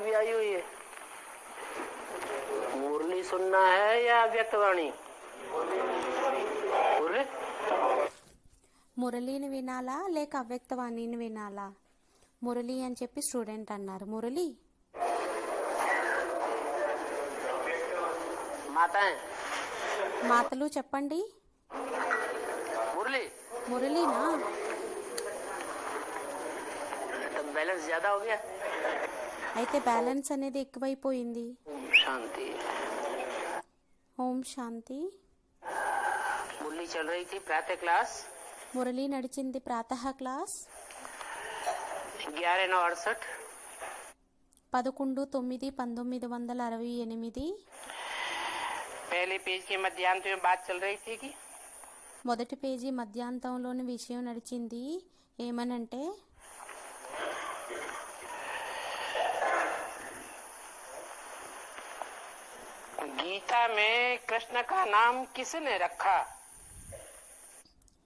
भी आई हुई है। मुरली सुनना है या व्यक्तवाणी? मुरली మురళిని వినాలా లేక అవ్యక్తవాణిని వినాలా? మురళి అని చెప్పి స్టూడెంట్ అన్నారు. మురళి మాతలు చెప్పండి. मुरली మురళినా? बैलेंस ज्यादा हो गया। అయితే బ్యాలెన్స్ అనేది ఎక్కువైపోయింది. शांति। ఓం శాంతి. मुरली चल रही थी प्रातः क्लास। మురళి నడిచింది ప్రాతः క్లాస్ 11/9/68। 11/9/1968. पहले पेज के मध्यांत में बात चल रही थी कि మొదటి పేజీ మధ్యాంతంలోని విషయం నడిచింది. ఏమనంటే गीता में कृष्ण का नाम किसने रखा?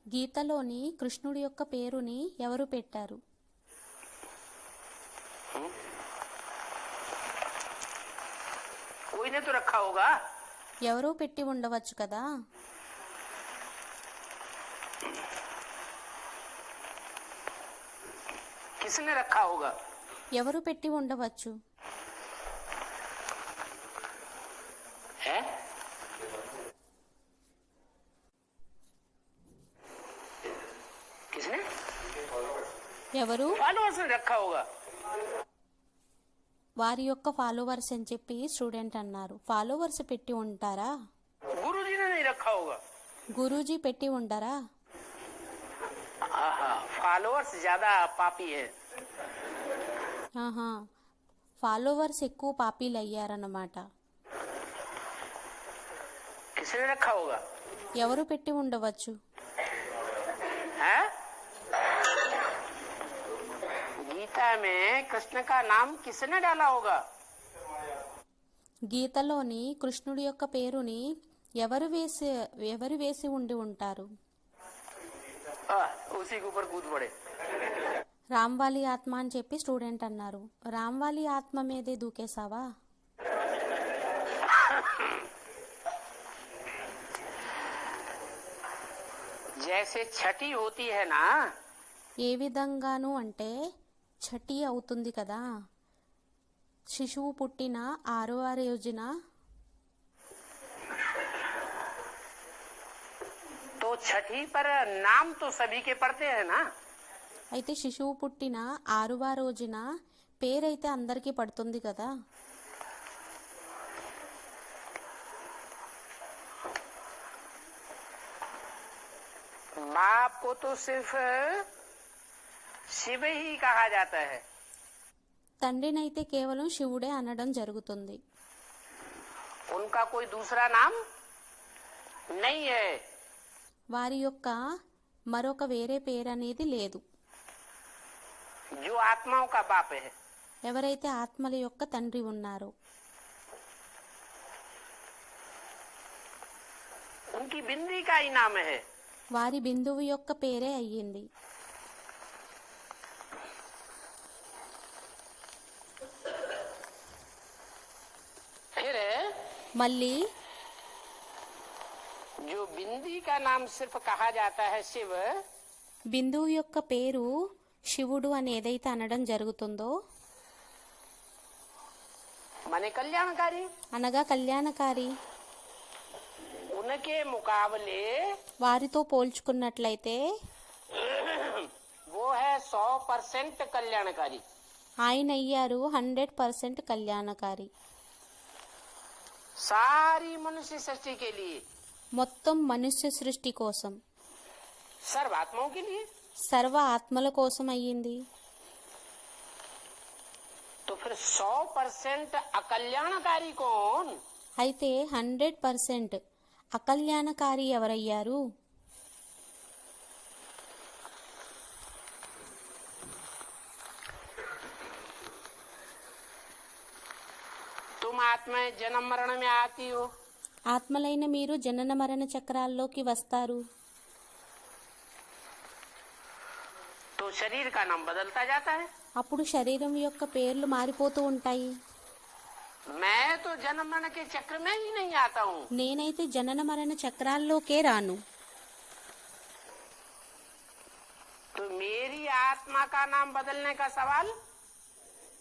గీతలోని కృష్ణుడి యొక్క పేరుని ఎవరు పెట్టారు? कोई ने तो रखा होगा। ఎవరో పెట్టి ఉండవచ్చు కదా. किसने रखा होगा? ఎవరు పెట్టి ఉండవచ్చు? है किसने? ఎవరు? फॉलोअर्स ने रखा होगा। వారి యొక్క ఫాలోవర్స్ అని చెప్పి స్టూడెంట్ అన్నారు. ఫాలోవర్స్ పెట్టి ఉంటారా? गुरुजी ने नहीं रखा होगा। గురూజీ పెట్టి ఉండరా? फॉलोअर्स ज्यादा पापी है। ఆహా, ఫాలోవర్స్ ఎక్కువ పాపీలు అయ్యారన్నమాట. किसने रखा होगा? ఎవరు పెట్టి ఉండవచ్చు? है गीता में कृष्ण का नाम किसने डाला होगा? గీతలోని కృష్ణుడి యొక్క పేరుని ఎవరు వేసి ఉండి ఉంటారు? उसी के ऊपर कूद पड़े। రామ్వాలి ఆత్మ అని చెప్పి స్టూడెంట్ అన్నారు. రామ్వాలి ఆత్మ మీదే దూకేసావా? जैसे छठी होती है ना, ఏ విధంగాను అంటే ఛఠి అవుతుంది కదా. శిశువు పుట్టిన 6వ రోజున तो छठी पर नाम तो सभी के पढ़ते हैं ना। అయితే శిశువు పుట్టిన 6వ రోజున పేరైతే అందరికీ పడుతుంది కదా. बाप को तो सिर्फ शिव ही कहा जाता है। తండ్రినైతే కేవలం శివుడే అనడం జరుగుతుంది. उनका कोई दूसरा नाम नहीं है। వారి యొక్క మరొక వేరే పేరు అనేది లేదు. जो आत्माओं का बाप है। ఎవరైతే ఆత్మల యొక్క తండ్రి ఉన్నారో उनकी बिंदी का ही नाम है। వారి బిందువు యొక్క పేరే అయ్యింది. फिर మళ్ళీ जो बिंदी का नाम सिर्फ कहा जाता है शिव, బిందువు యొక్క పేరు శివుడు అని ఏదైతే అనడం జరుగుతుందో माने कल्याणकारी, అనగా కళ్యాణకారి, उनके मुकाबले వారితో పోల్చుకున్నట్లయితే वो है 100% कल्याणकारी। ఆయన అయ్యారు 100% కళ్యాణకారి. सारी मनुष्य सृष्टि के लिए, మొత్తం మనుష్య సృష్టి కోసం, सर्व आत्माओं के लिए। సర్వ ఆత్మల కోసం అయ్యింది. तो फिर 100% अकल्याणकारी कौन? అయితే 100% అకల్యాణకారి ఎవరయ్యారు? तुम आत्माएं जन्म मरण में आती हो, ఆత్మలైన మీరు జనన మరణ చక్రాల్లోకి వస్తారు. तो तो शरीर का नाम बदलता जाता है। అప్పుడు శరీరం యొక్క పేర్లు మారిపోతూ ఉంటాయి. मैं तो जन्म मरण के चक्र में ही नहीं आता हूँ। నేనైతే జనన మరణ చక్రాల్లోకే రాను. तो मेरी आत्मा का नाम बदलने का सवाल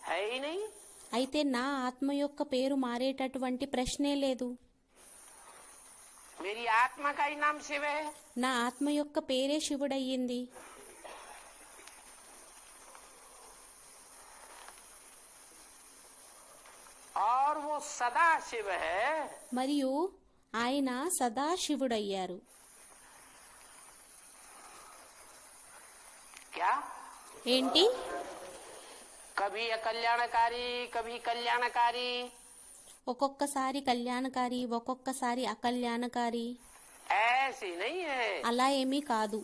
है ही नहीं। అయితే నా ఆత్మ యొక్క పేరు మారేటటువంటి ప్రశ్నే లేదు. मेरी आत्मा का ही नाम शिव है। నా ఆత్మ యొక్క పేరే శివుడయ్యింది. और वो सदा शिव है। మరియు ఆయన సదా శివుడయ్యారు. क्या? ఏంటి? कभी अकल्याणकारी कभी कल्याणकारी। ఒక్కొక్కసారి కళ్యాణకారి, ఒక్కొక్కసారి అకళ్యాణకారి. ऐसी नहीं है। అలా ఏమీ కాదు.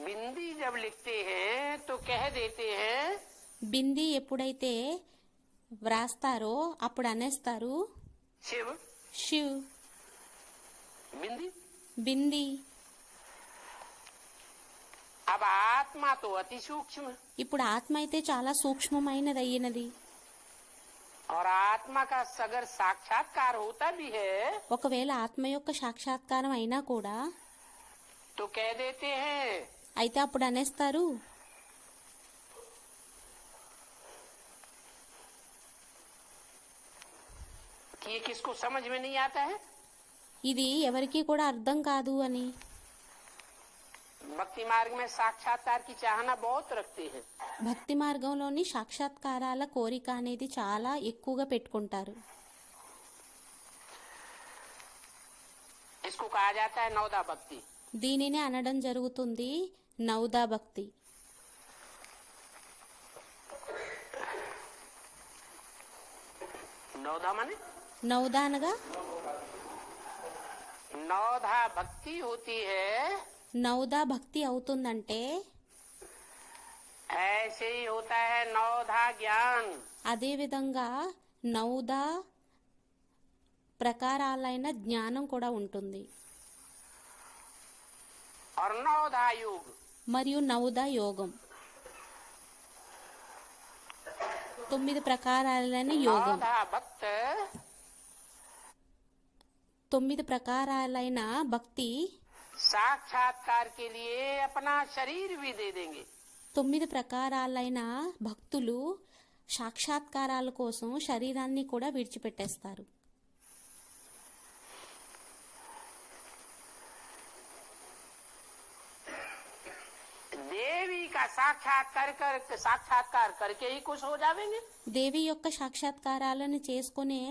बिंदी जब लिखते हैं तो कह देते हैं బింది ఎప్పుడైతే వ్రాస్తారో అప్పుడు అనేస్తారు शिव శివ్. बिंदी। బింది. अब आत्मा तो अति सूक्ष्म, ఇప్పుడు ఆత్మ అయితే చాలా సూక్ష్మమైనది అయ్యినది. और आत्मा का अगर साक्षात्कार होता भी है ఒకవేళ ఆత్మ యొక్క సాక్షాత్కారం అయినా కూడా तो कह देते हैं అయితే అప్పుడు అనేస్తారు कि ये किसको समझ में नहीं आता है। ఇది ఎవరికీ కూడా అర్థం కాదు అని. भक्ति मार्ग में साक्षात्कार की चाहना बहुत रखते हैं। భక్తి మార్గంలోని సాక్షాత్కారాల కోరిక అనేది చాలా ఎక్కువగా పెట్టుకుంటారు. इसको कहा जाता है नवदा भक्ति। దీనినే అనడం జరుగుతుంది నవదా భక్తి. नवदा माने నవదా అనగా नवधा भक्ति होती है। నవదా భక్తి అవుతుందంటే ऐसे ही होता है नवधा ज्ञान। అదే విధంగా నవదా ప్రకారాలైన జ్ఞానం కూడా ఉంటుంది. और नवधा योग। మరియు నవదా యోగం 9 ప్రకారాలైన యోగం. नवधा भक्त 9 ప్రకారాలైన భక్తి साक्षात्कार के लिए अपना शरीर भी दे देंगे। 9 ప్రకారాలైన భక్తులు సాక్షాత్కారాల కోసం శరీరాన్ని కూడా విడిచిపెట్టేస్తారు. देवी का साक्षात्कार करके ही खुश हो जाएंगे। దేవి యొక్క సాక్షాత్కారాలను చేసుకునే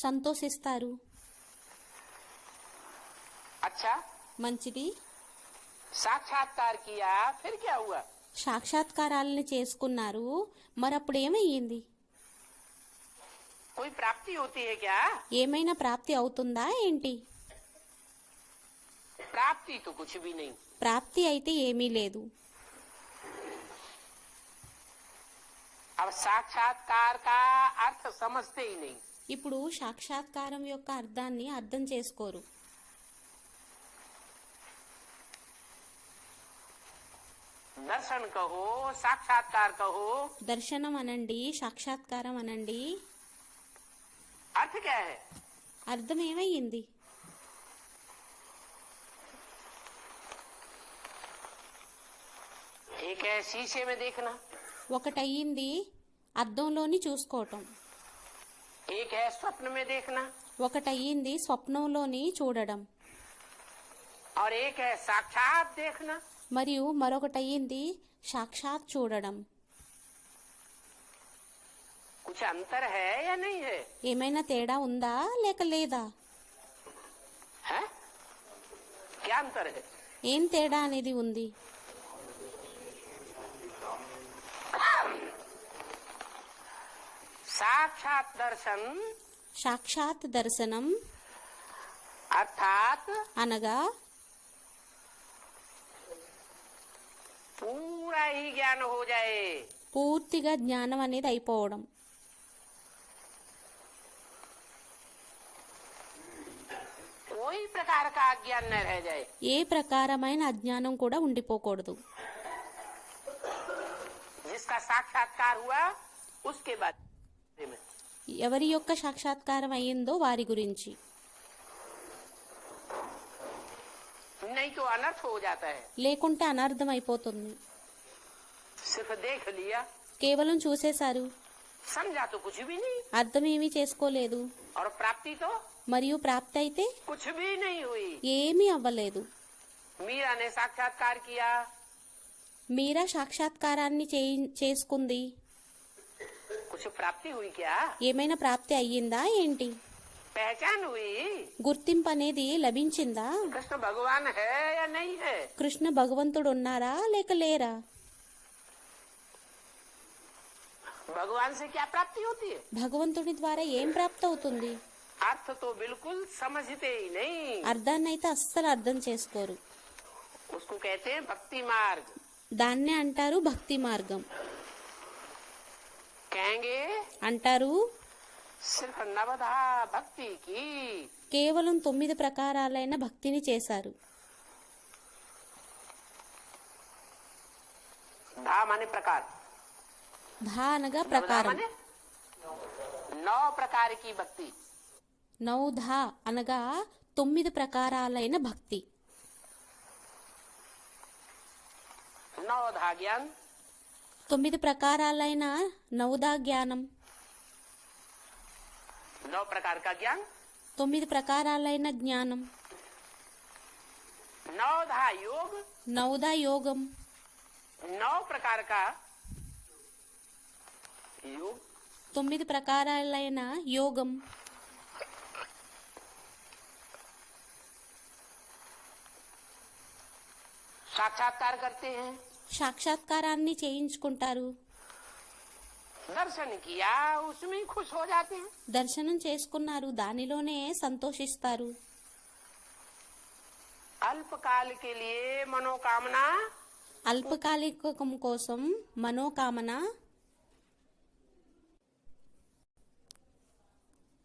సంతోషిస్తారు. अच्छा, మంచిది. साक्षात्कार किया फिर क्या हुआ? సాక్షాత్కారాలను చేసుకున్నారు, మరప్పుడు ఏమయ్యింది? कोई प्राप्ति होती है क्या? ఏమైనా ప్రాప్తి అవుతుందా ఏంటి? प्राप्ति तो कुछ भी नहीं। ప్రాప్తి అయితే ఏమీ లేదు. अब साक्षात्कार का अर्थ समझते ही नहीं। ఇప్పుడు సాక్షాత్కారం యొక్క అర్థాన్ని అర్థం చేసుకోరు. दर्शन कहो साक्षात्कार कहो, దర్శనం అనండి, సాక్షాత్కారం అనండి, अर्थ क्या है? అర్థం ఏమయ్యింది? एक है शीशे में देखना, ఒకటయ్యింది అద్దంలోని చూసుకోవటం, एक है स्वप्न में देखना, ఒకటయ్యింది స్వప్నంలోని చూడడం, और एक है साक्षात देखना। మరియు మరొకటయ్యింది సాక్షాత్ చూడడం. कुछ अंतर है या नहीं है? ఏమైనా తేడా ఉందా లేక లేదా? है? क्या अंतर है? ఏం తేడా అనేది ఉంది? साक्षात दर्शन సాక్షాత్ దర్శనం अर्थात అనగా पूरा ही ज्ञान हो जाए। పూర్తిగా జ్ఞానం అనేది అయిపోవడం. कोई प्रकार का अज्ञान न रह जाए। ఏ ప్రకారమైన అజ్ఞానం కూడా ఉండిపోకూడదు. जिसका साक्षात्कार हुआ उसके बाद में ఎవరి యొక్క సాక్షాత్కారం అయ్యిందో వారి గురించి. नहीं तो अनर्थ हो जाता है। లేకుంటే అనర్థం అయిపోతుంది. सिर्फ देख लिया, కేవలం చూసేశారు, समझा तो कुछ भी नहीं, అర్థం ఏమీ చేసుకోలేదు. और प्राप्ति तो మరియు ప్రాప్తి అయితే कुछ भी नहीं हुई। ఏమీ అవ్వలేదు. मीरा ने साक्षात्कार किया, మీరా సాక్షాత్కారాన్ని చేసుకుంది. कुछ प्राप्ति हुई क्या? ఏమైనా ప్రాప్తి అయ్యిందా ఏంటి? पहचान हुई? గుర్తింపు అనేది లభించిందా? कृष्ण भगवान है या नहीं है? కృష్ణ భగవంతుడు ఉన్నారా లేక లేరా? भगवान से क्या प्राप्ति होती है? భగవంతుడి ద్వారా ఏం ప్రాప్తి అవుతుంది? अर्थ तो बिल्कुल समझते ही नहीं। అర్థాన్ని అయితే అస్సలు అర్థం చేసుకోరు. उसको कहते हैं भक्ति मार्ग। దాన్నే అంటారు భక్తి మార్గం. कहेंगे అంటారు सिर्फ नवधा भक्ति की। కేవలం 9 ప్రకారాలైన భక్తిని చేశారు. धा माने प्रकार, ధా అనగా नवधा ప్రకారం, माने 9 प्रकार की भक्ति। నౌధా అనగా 9 ప్రకారాలైన భక్తి. नवधा ज्ञान, 9 ప్రకారాలైన నౌదా జ్ఞానం, 9 प्रकार का ज्ञान, 9 ప్రకారాలైన జ్ఞానం, नवधा योग, నౌదా యోగం, 9 प्रकार का योग, 9 ప్రకారాలైన యోగం. साक्षात्कार करते हैं, సాక్షాత్కారాన్ని చేయించుకుంటారు. दर्शन किया उसमें खुश हो जाते हैं। దర్శనం చేసుకున్నారు, దానిలోనే సంతోషిస్తారు. अल्पकाल के लिए मनोकामना అల్పకాలికం కోసం మనోకామన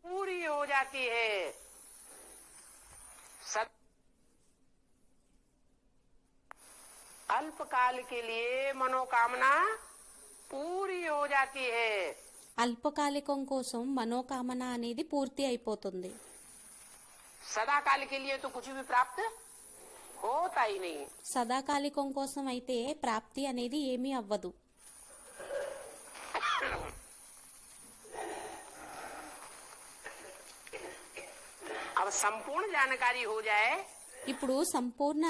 पूरी हो जाती है। अल्पकाल के लिए मनोकामना पूरी हो जाती है। అల్పకాలికం కోసం మనోకామన అనేది పూర్తి అయిపోతుంది. सदाकाल के लिए तो कुछ भी प्राप्त होता ही नहीं। సదాకాలికం కోసం అయితే ప్రాప్తి అనేది ఏమీ అవ్వదు. अब संपूर्ण जानकारी हो जाए ఇప్పుడు సంపూర్ణ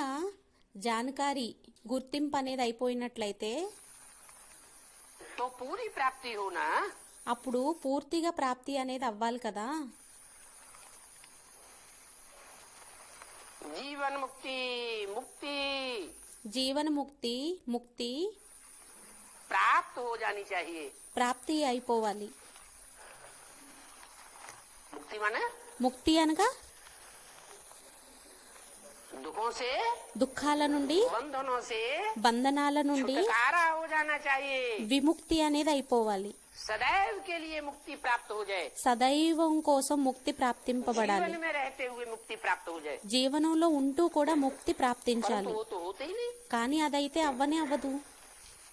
జానకారి గుర్తింపు అనేది అయిపోయినట్లయితే तो पूरी प्राप्ति होना। అప్పుడు పూర్తిగా ప్రాప్తి అనేది అవ్వాలి కదా. जीवन मुक्ति मुक्ति జీవన ముక్తి ముక్తి प्राप्त हो जानी चाहिए। ప్రాప్తి అయిపోవాలి. मुक्ति माने ముక్తి అనగా दुखों से, దుఃఖాల నుండి, बंधनों से బంధనాల నుండి छुटकारा हो जाना चाहिए। విముక్తి అనేది అయిపోవాలి. सदैव के लिए मुक्ति प्राप्त हो जाए, సదైవం కోసం ముక్తి ప్రాప్తింపబడాలి. जीवन में रहते हुए मुक्ति प्राप्त हो जाए। జీవనంలో ఉంటూ కూడా ముక్తి ప్రాప్తించాలి. परंतु वो तो होते ही नहीं। కానీ అదైతే అవ్వనే అవ్వదు.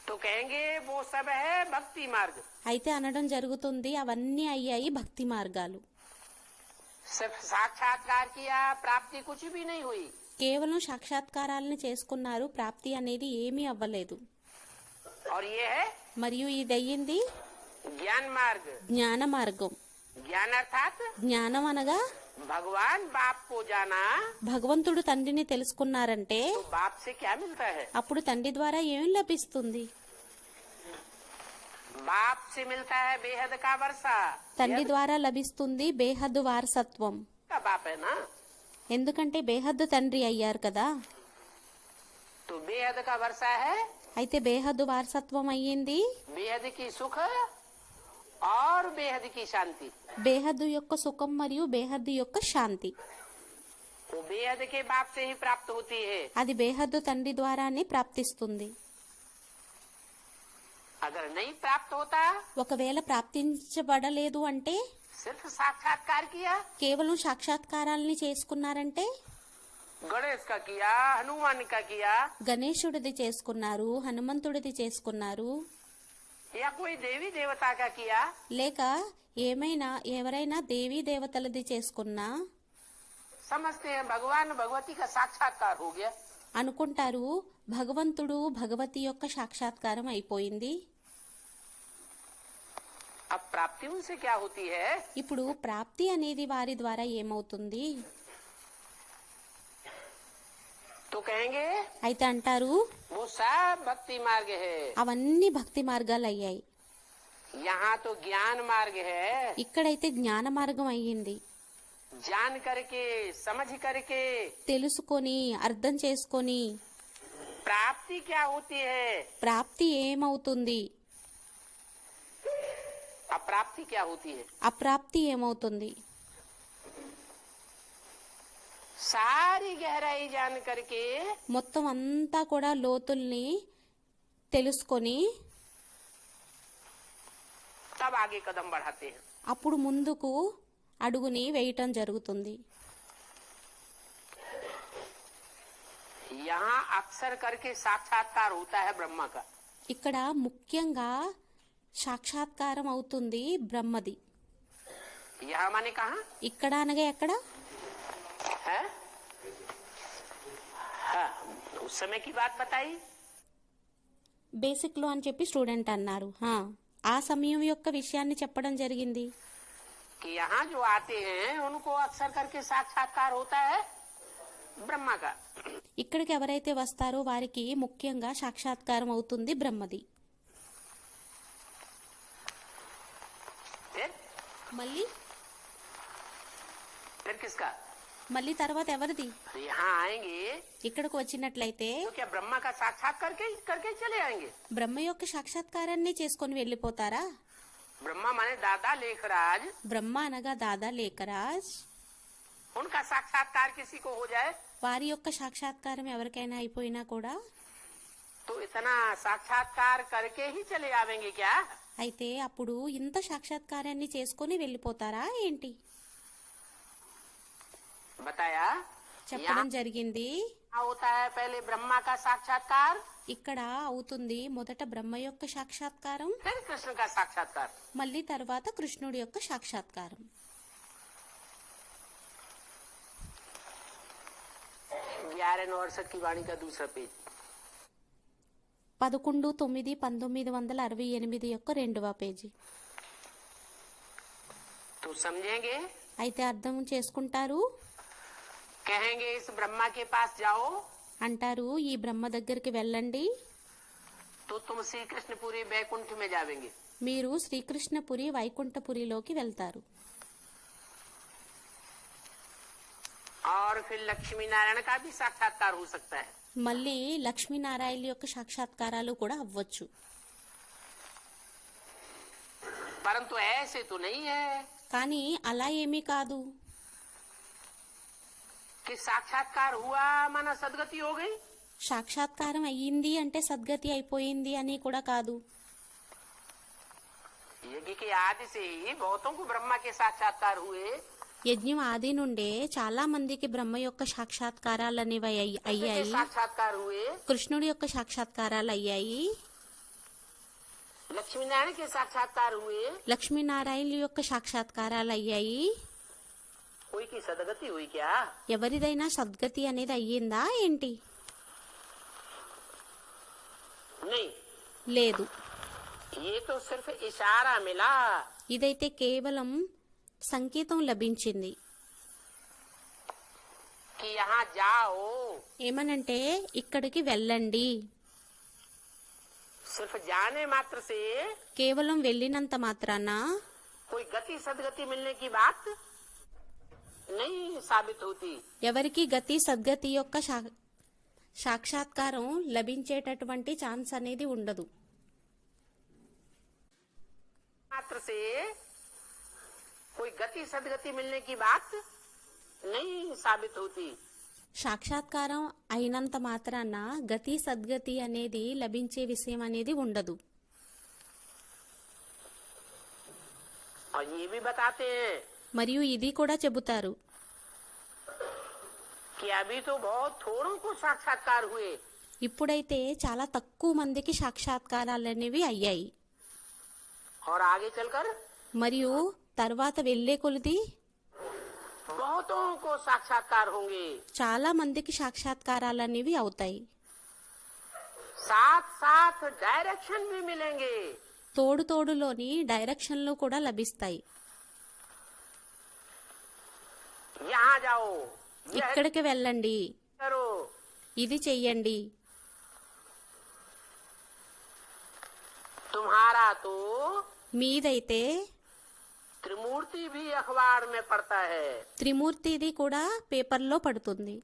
तो कहेंगे वो सब है भक्ति मार्ग। అయితే అనడం జరుగుతుంది అవన్నీ అయ్యాయి భక్తి మార్గాలు. सिर्फ साक्षात्कार किया, प्राप्ति कुछ भी नहीं हुई। కేవలం సాక్షాత్కారాలను చేసుకున్నారు, ప్రాప్తి అనేది ఏమీ అవ్వలేదు. और ये है మరియు ఇదయ్యింది ज्ञान मार्ग। జ్ఞాన మార్గం. ज्ञान अर्थात జ్ఞానం అనగా भगवान बाप को जाना। భగవంతుడు తండ్రిని తెలుసుకున్నారంటే तो बाप से क्या मिलता है? అప్పుడు తండ్రి ద్వారా ఏం లభిస్తుంది? बाप से मिलता है बेहद का वर्षा। తండ్రి ద్వారా లభిస్తుంది బేహద్దు వారసత్వం. का बाप है ना, ఎందుకంటే బేహద్దు తండ్రి అయ్యారు కదా. तो बेहद का वर्षा है, అయితే బేహద్దు వారసత్వం అయ్యింది बेहद की सुख और बेहद की शांति। బేహద్దు యొక్క సుఖం మరియు బేహద్దు యొక్క శాంతి. वो बेहद के बाप से ही प्राप्त होती है। అది బేహద్దు తండ్రి ద్వారానే ప్రాప్తిస్తుంది. अगर नहीं प्राप्त होता, ఒకవేళ ప్రాప్తించబడలేదు అంటే, सिर्फ साक्षात्कार किया, కేవలం సాక్షాత్కారాల్ని చేసుకున్నారంటే गणेश का किया, हनुमान का किया, గణేశుడిది చేసుకున్నారు, హనుమంతుడిది చేసుకున్నారు, या कोई देवी देवता का किया, లేక ఎవరైనా దేవీ దేవతలది చేసుకున్నా समझते हैं भगवान भगवती का साक्षात्कार हो गया। అనుకుంటారు భగవంతుడు భగవతి యొక్క సాక్షాత్కారం అయిపోయింది. अब प्राप्ति उनसे क्या होती है? ఇప్పుడు ప్రాప్తి అనేది వారి ద్వారా ఏమవుతుంది? तो कहेंगे అయితే అంటారు वो सब भक्ति मार्ग है, అవన్నీ భక్తి మార్గాలు అయ్యాయి, यहाँ तो ज्ञान मार्ग है। ఇక్కడైతే జ్ఞాన మార్గం అయ్యింది. जान करके समझ करके తెలుసుకొని అర్థం చేసుకొని प्राप्ति क्या होती है, ప్రాప్తి ఏమవుతుంది, अप्राप्ति क्या होती है, అప్రాప్తి ఏమవుతుంది? सारी गहराई जान करके మొత్తం అంతా కూడా లోతుల్ని తెలుసుకొని तब आगे कदम बढ़ाते हैं। అప్పుడు ముందుకు అడుగుని వేయటం జరుగుతుంది. यहाँ अक्सर करके साक्षात्कार होता है ब्रह्मा का। ఇక్కడ ముఖ్యంగా సాక్షాత్కారం అవుతుంది బ్రహ్మది. यहाँ माने कहा ఇక్కడ అనగా ఎక్కడ? है? हाँ, उस समय की बात बताई। బేసిక్ లో అని చెప్పి స్టూడెంట్ అన్నారు. ఆ సమయం యొక్క విషయాన్ని చెప్పడం జరిగింది. कि यहाँ जो आते हैं उनको अक्सर करके साक्षात्कार होता है ब्रह्मा का। ఇక్కడికి ఎవరైతే వస్తారో వారికి ముఖ్యంగా సాక్షాత్కారం అవుతుంది బ్రహ్మది. फिर फिर किसका? మళ్ళీ తర్వాత ఎవరిది? यहाँ आएंगे ఇక్కడికి వచ్చినట్లయితే तो क्या ब्रह्मा का साक्षात करके चले आएंगे? బ్రహ్మ యొక్క సాక్షాత్కారాన్ని చేసుకొని వెళ్ళిపోతారా? ब्रह्मा माने दादा लेखराज, బ్రహ్మ అనగా దాదా లేఖరాజ్, उनका साक्षात्कार किसी को हो जाए వారి యొక్క సాక్షాత్కారం ఎవరికైనా అయిపోయినా కూడా तो इतना साक्षात्कार करके ही चले आवेंगे क्या? అయితే అప్పుడు ఇంత సాక్షాత్కారాన్ని చేసుకొని వెళ్ళిపోతారా ఏంటి? बताया చెప్పడం జరిగింది. यहाँ होता है पहले ब्रह्मा का साक्षात्कार, ఇక్కడ అవుతుంది మొదట బ్రహ్మ యొక్క సాక్షాత్కారం, फिर कृष्ण का साक्षात्कार। మళ్ళీ తర్వాత కృష్ణుడి యొక్క సాక్షాత్కారం. 1169 की वाणी का दूसरा पेज। 11/9/1968 యొక్క 2వ పేజీ. तो समझेंगे, అయితే అర్థం చేసుకుంటారు. कहेंगे इस ब्रह्मा के पास जाओ అంటారు ఈ బ్రహ్మ దగ్గరికి వెళ్ళండి, तो तुम श्री कृष्णपुरी बैकुंठ में जावेंगे। మీరు శ్రీకృష్ణపురి వైకుంఠపురిలోకి వెళ్తారు. और फिर लक्ष्मी नारायण का भी साक्षात्कार हो सकता है। మళ్ళీ లక్ష్మీనారాయణ యొక్క సాక్షాత్కారాలు కూడా అవ్వచ్చు. परंतु ऐसे तो नहीं है కానీ అలా ఏమీ కాదు. कि साक्षात्कार हुआ माना सदगति हो गई। సాక్షాత్కారం అయ్యింది అంటే సద్గతి అయిపోయింది అని కూడా కాదు. यज्ञ के आदि से ही बहुतों को ब्रह्मा के साक्षात्कार हुए, యజ్ఞం ఆది నుండే చాలా మందికి బ్రహ్మ యొక్క సాక్షాత్కారాలు అనేవి के అయ్యాయి, साक्षात्कार हुए, కృష్ణుడి యొక్క సాక్షాత్కారాలు అయ్యాయి, लक्ष्मी नारायण के साक्षात्कार हुए, లక్ష్మీనారాయణ యొక్క సాక్షాత్కారాలు అయ్యాయి. कोई की सदगति हुई क्या? ఎవరిదైనా సద్గతి అనేది అయ్యిందా ఏంటి? नहीं, లేదు. ये तो सिर्फ इशारा मिला ఇదైతే కేవలం సంకేతం లభించింది. कि यहाँ जाओ, ఏమనంటే ఇక్కడికి వెళ్ళండి. सिर्फ जाने मात्र से కేవలం వెళ్ళినంత మాత్రాన कोई गति सदगति मिलने की बात नहीं साबित होती। ఎవరికి గతి సద్గతి యొక్క సాక్షాత్కారం లభించేటటువంటి ఛాన్స్ అనేది ఉండదు. मात्र से कोई गति सदगति मिलने की बात नहीं साबित होती। సాక్షాత్కారం అయినంత మాత్రాన గతి సద్గతి అనేది లభించే విషయం అనేది ఉండదు. और ये भी बताते हैं మరియు ఇది కూడా చెబుతారు कि कि अभी तो बहुत थोड़ों को साक्षात्कार हुए, ఇప్పుడైతే చాలా తక్కువ మందికి సాక్షాత్కారాలు అనేవి అయ్యాయి. और आगे चलकर మరియు తర్వాత వెళ్లే కొలిది बहुतों को साक्षात्कार होंगे. చాలా మందికి సాక్షాత్కారాలు అనేవి అవుతాయి. साथ साथ डायरेक्शन भी मिलेंगे. తోడు తోడులోని డైరెక్షన్లు కూడా లభిస్తాయి. यहाँ जाओ, यह ఇక్కడికి వెళ్ళండి, करो. ఇది చెయ్యండి. तुम्हारा तो మీదైతే त्रिमूर्ति भी अखबार में पड़ता है. త్రిమూర్తిది కూడా పేపర్లో పడుతుంది.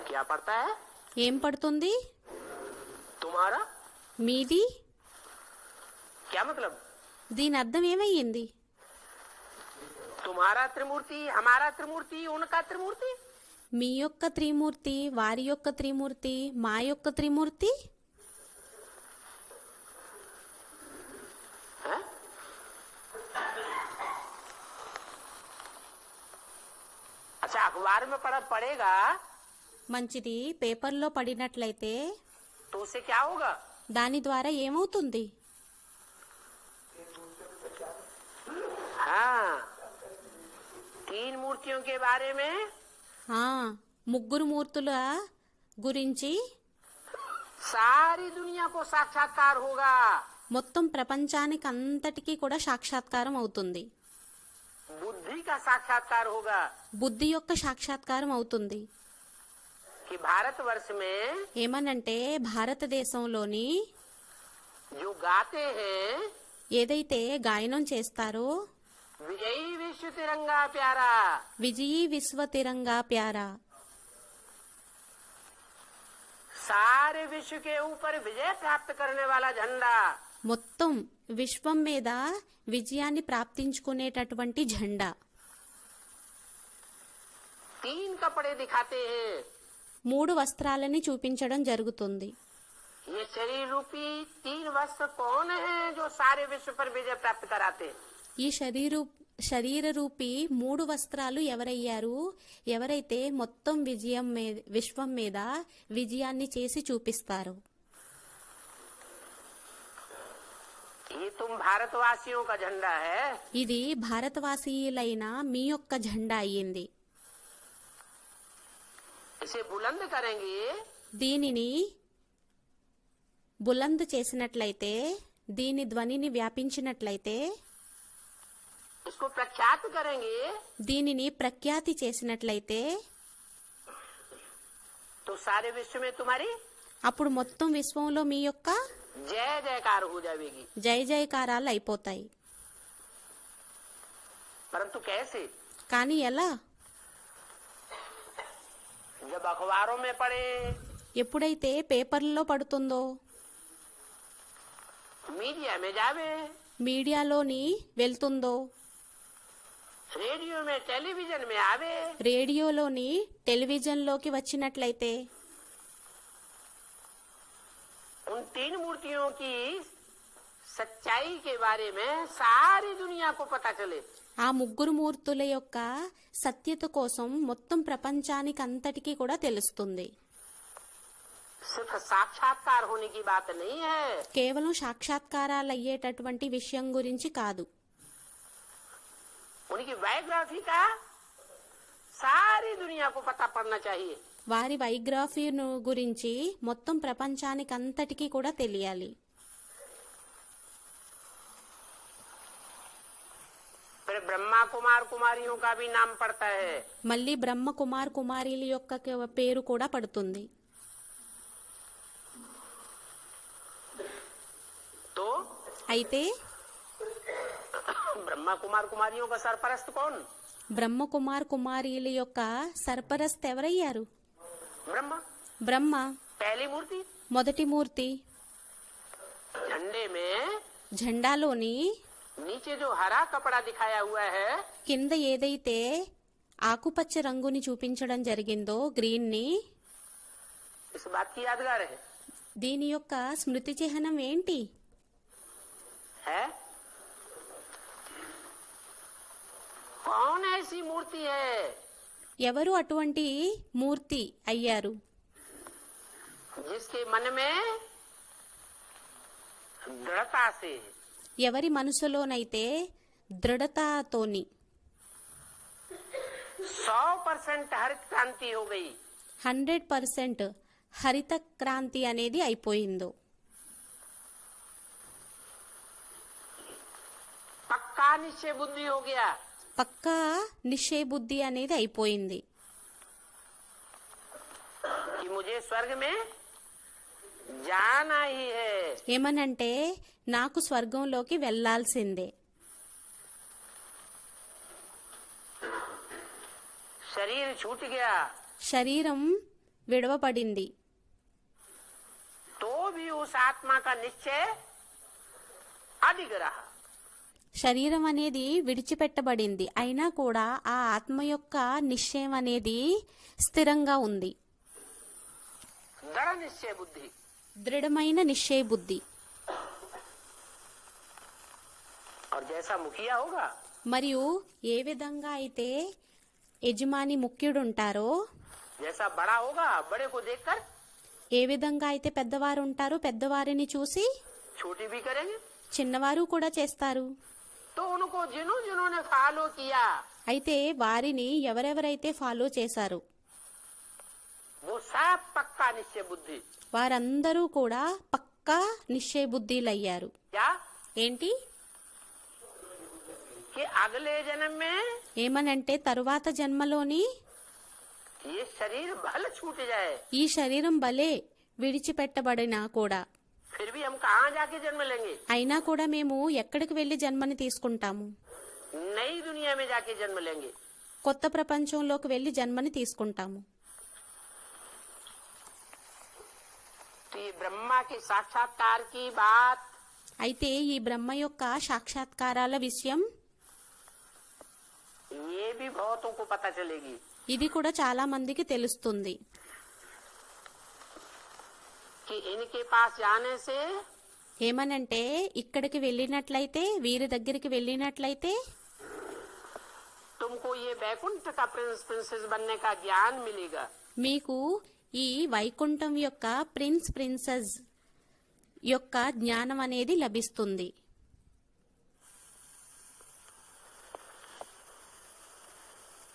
क्या पड़ता है? ఏం పడుతుంది? तुम्हारा మీది. क्या मतलब? దీని అర్థం ఏమయ్యింది? तुम्हारा त्रिमूर्ति, हमारा त्रिमूर्ति, उनका त्रिमूर्ति. మీ యొక్క త్రిమూర్తి, వారి యొక్క త్రిమూర్తి, మా యొక్క త్రిమూర్తి. हैं? अच्छा, अखबार में पड़ेगा మంచిది. పేపర్లో పడినట్లయితే तो उससे क्या होगा? దాని ద్వారా ఏమవుతుంది? हाँ, 3 मूर्तियों के बारे में ఆ ముగ్గురు మూర్తుల గురించి सारी दुनिया को साक्षात्कार होगा. మొత్తం ప్రపంచానికి అంతటికీ కూడా సాక్షాత్కారం అవుతుంది. बुद्धि का साक्षात्कार होगा బుద్ధి యొక్క సాక్షాత్కారం అవుతుంది. कि भारतवर्ष में ఏమనంటే భారతదేశంలోని जो गाते हैं ఏదైతే గాయనం చేస్తారో विजयी विश्व तिरंगा प्यारा, విజయీ విశ్వ తిరంగా ప్యారా, सारे विश्व के ऊपर विजय प्राप्त करने वाला झंडा, మొత్తం విశ్వం మీద విజయాన్ని ప్రాప్తించుకునేటటువంటి జెండా. 3 कपड़े दिखाते हैं. 3 వస్త్రాలని చూపించడం జరుగుతుంది. ये शरीर रूपी 3 वस्त्र कौन है जो सारे विश्व पर विजय प्राप्त कराते? ఈ శరీర రూపీ 3 వస్త్రాలు ఎవరయ్యారు? ఎవరైతే మొత్తం విశ్వం మీద విజయాన్ని చేసి చూపిస్తారు. ये तुम भारतवासियों का झंडा है. ఇది భారతవాసీయులైన మీ యొక్క జెండా అయ్యింది. इसे बुलंद करेंगे దీనిని బులంద్ చేసినట్లయితే, దీని ధ్వనిని వ్యాపించినట్లయితే, इसको प्रख्यात करेंगे దీనిని ప్రఖ్యాతి చేసినట్లయితే, तो सारे विश्व में तुम्हारी అప్పుడు మొత్తం విశ్వంలో మీ యొక్క जय जयकार हो जाएगी. జయ జయకారాలు అయిపోతాయి. परंतु कैसे? కానీ ఎలా? जब अखबारों में पढ़े, ఎప్పుడైతే పేపర్లలో పడుతుందో, मीडिया में जावे, మీడియాలోని వెళ్తుందో, रेडियो में, टेलीविजन में आवे, రేడియోలోని టెలివిజన్లోకి వచ్చినట్లయితే, उन 3 मूर्तियों की सच्चाई के बारे में सारी दुनिया को पता चले. ఆ ముగ్గురు మూర్తుల యొక్క సత్యత కోసం మొత్తం ప్రపంచానికి అంతటికీ కూడా తెలుస్తుంది. सिर्फ साक्षात्कार होने की बात नहीं है. కేవలం సాక్షాత్కారాలు అయ్యేటటువంటి విషయం గురించి కాదు. उनकी बायोग्राफी का सारी दुनिया को पता पड़ना चाहिए. వారి బయోగ్రఫీను గురించి మొత్తం ప్రపంచానికి అంతటికీ కూడా తెలియాలి. फिर ब्रह्मा कुमार कुमारियों का भी नाम पड़ता है. మళ్ళీ బ్రహ్మ కుమార్ కుమారీల యొక్క పేరు కూడా పడుతుంది. तो అయితే ब्रह्मा कुमार कुमारियों का सरपरस्त कौन? బ్రహ్మ కుమార్ కుమారీల యొక్క సర్పరస్త్ ఎవరయ్యారు? ब्रह्मा. బ్రహ్మ पहली मूर्ति. మొదటి మూర్తి. झंडे में జెండాలోని नीचे जो हरा कपड़ा दिखाया हुआ है, కింద ఏదైతే ఆకుపచ్చ రంగుని చూపించడం జరిగిందో, గ్రీన్ ని, इस बात की यादगार है. దీని యొక్క స్మృతి చిహ్నం ఏంటి? है? कौन ऐसी मूर्ति है ఎవరు అటువంటి మూర్తి అయ్యారు? जिसके मन में दृढ़ता से ఎవరి మనసులోనైతే దృఢతతోని 100% हरित क्रांति हो गई, 100% హరిత క్రాంతి అనేది అయిపోయిందో, पक्का निश्चय बुद्धि हो गया పక్కా నిశ్చయ బుద్ధి అనేది అయిపోయింది. कि मुझे स्वर्ग में जाना ही है। ఏమనంటే నాకు స్వర్గంలోకి వెళ్ళాల్సిందే. शरीर छूट गया శరీరం విడవబడింది, तो भी उस आत्मा का निश्चय अडिग रहा। శరీరం అనేది విడిచిపెట్టబడింది, అయినా కూడా ఆ ఆత్మ యొక్క నిశ్చయం అనేది స్థిరంగా ఉంది. दृढ़ निश्चय बुद्धि। దృఢమైన నిశ్చయ బుద్ధి. और जैसा मुखिया होगा మరియు ఏ విధంగా అయితే యజమాని ముఖ్యుడుంటారో, जैसा बड़ा होगा बड़े को देखकर ఏ విధంగా అయితే పెద్దవారు ఉంటారో పెద్దవారిని చూసి छोटी भी करेंगे। చిన్నవారు కూడా చేస్తారు. तो उनको जिन्होंने फॉलो किया అయితే వారిని ఎవరెవరైతే ఫాలో చేశారో वो सब पक्का निश्चय बुद्धि। వారందరూ కూడా పక్కా నిశ్చయ బుద్ధిలయ్యారు. क्या ఏంటి? कि अगले जन्म में ఏమనంటే తరువాత జన్మలోని ये शरीर भल छूट जाए, ఈ శరీరం భలే విడిచిపెట్టబడినా కూడా, फिर भी हम कहाँ जाके जन्म लेंगे? అయినా కూడా మేము ఎక్కడికి వెళ్లి జన్మని తీసుకుంటాము? नई दुनिया में जाके जन्म लेंगे। కొత్త ప్రపంచంలోకి వెళ్లి జన్మని తీసుకుంటాము. तो ये ब्रह्मा के साक्षात्कार की बात అయితే ఈ బ్రహ్మ యొక్క సాక్షాత్కారాల విషయం ये भी बहुतों को पता चलेगी ఇది కూడా చాలా మందికి తెలుస్తుంది. कि इनके पास जाने से ఏమనంటే ఇక్కడికి వెళ్ళినట్లయితే, వీరి దగ్గరికి వెళ్ళినట్లయితే तुमको ये वैकुंठ का प्रिंस प्रिंसेस बनने का ज्ञान मिलेगा। మీకు ఈ వైకుంఠం యొక్క ప్రిన్సెస్ యొక్క జ్ఞానం అనేది లభిస్తుంది.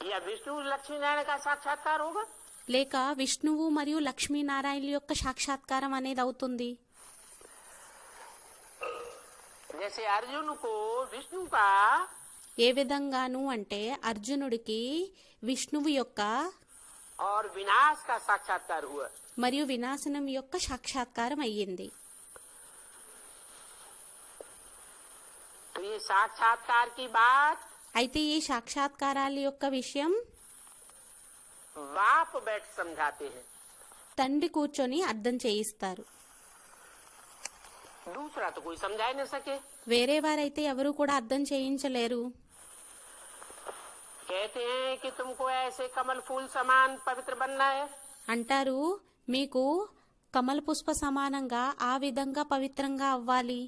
या विष्णु लक्ष्मी नारायण का साक्षात्कार होगा, లేక విష్ణువు మరియు లక్ష్మీనారాయణుల యొక్క సాక్షాత్కారం అనేది అవుతుంది. जैसे अर्जुन को विष्णु का ఏ విధంగాను అంటే అర్జునుడికి విష్ణువు యొక్క और विनाश का साक्षात्कार हुआ, మరియు వినాశనం యొక్క సాక్షాత్కారం అయ్యింది. तो ये साक्षात्कार की बात అయితే ఈ సాక్షాత్కారాల యొక్క విషయం बाप बैठ समझाते हैं, తండ్రి కూర్చొని అర్థం చేయిస్తారు. दूसरा तो कोई समझा ही नहीं सके। వేరే వారైతే ఎవరు కూడా అర్థం చేయించలేరు. कहते हैं कि तुमको ऐसे कमल फूल समान पवित्र बनना है, అంటారు మీకు కమల పుష్ప సమానంగా ఆ విధంగా పవిత్రంగా అవ్వాలి.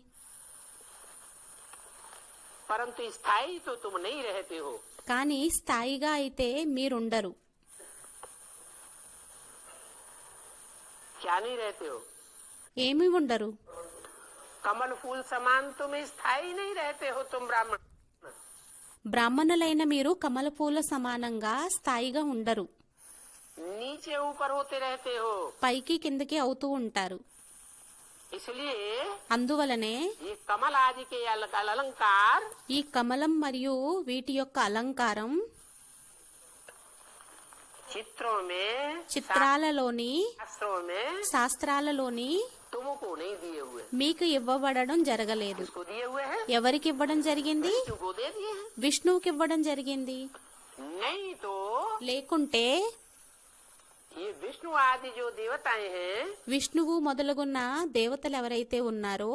परंतु स्थायी तो तुम नहीं रहते हो। కానీ స్థాయిగా అయితే మీరుండరు. क्या नहीं रहते हो? ఏమీ ఉండరు. कमल फूल समान तुम स्थायी नहीं रहते हो, तुम ब्राह्मण। బ్రాహ్మణులైన మీరు కమల పూల సమానంగా స్థాయిగా ఉండరు. नीचे ऊपर होते रहते हो। పైకి కిందకి అవుతూ ఉంటారు. इसलिए అందువలనే ये कमल आदि के अलंकार ఈ కమలం మరియు వీటి యొక్క అలంకారం चित्रों में, చిత్రాలలోని शास्त्रों में శాస్త్రాలలోని तुमको नहीं दिए हुए, మీకు ఇవ్వబడడం జరగలేదు. इसको दिए हुए हैं, ఎవరికి ఇవ్వడం జరిగింది? तुमको दे दिए हैं। విష్ణువుకి ఇవ్వడం జరిగింది. नहीं तो లేకుంటే ये विष्णु आदि जो देवताएं हैं విష్ణువు మొదలుగున్న దేవతలు ఎవరైతే ఉన్నారో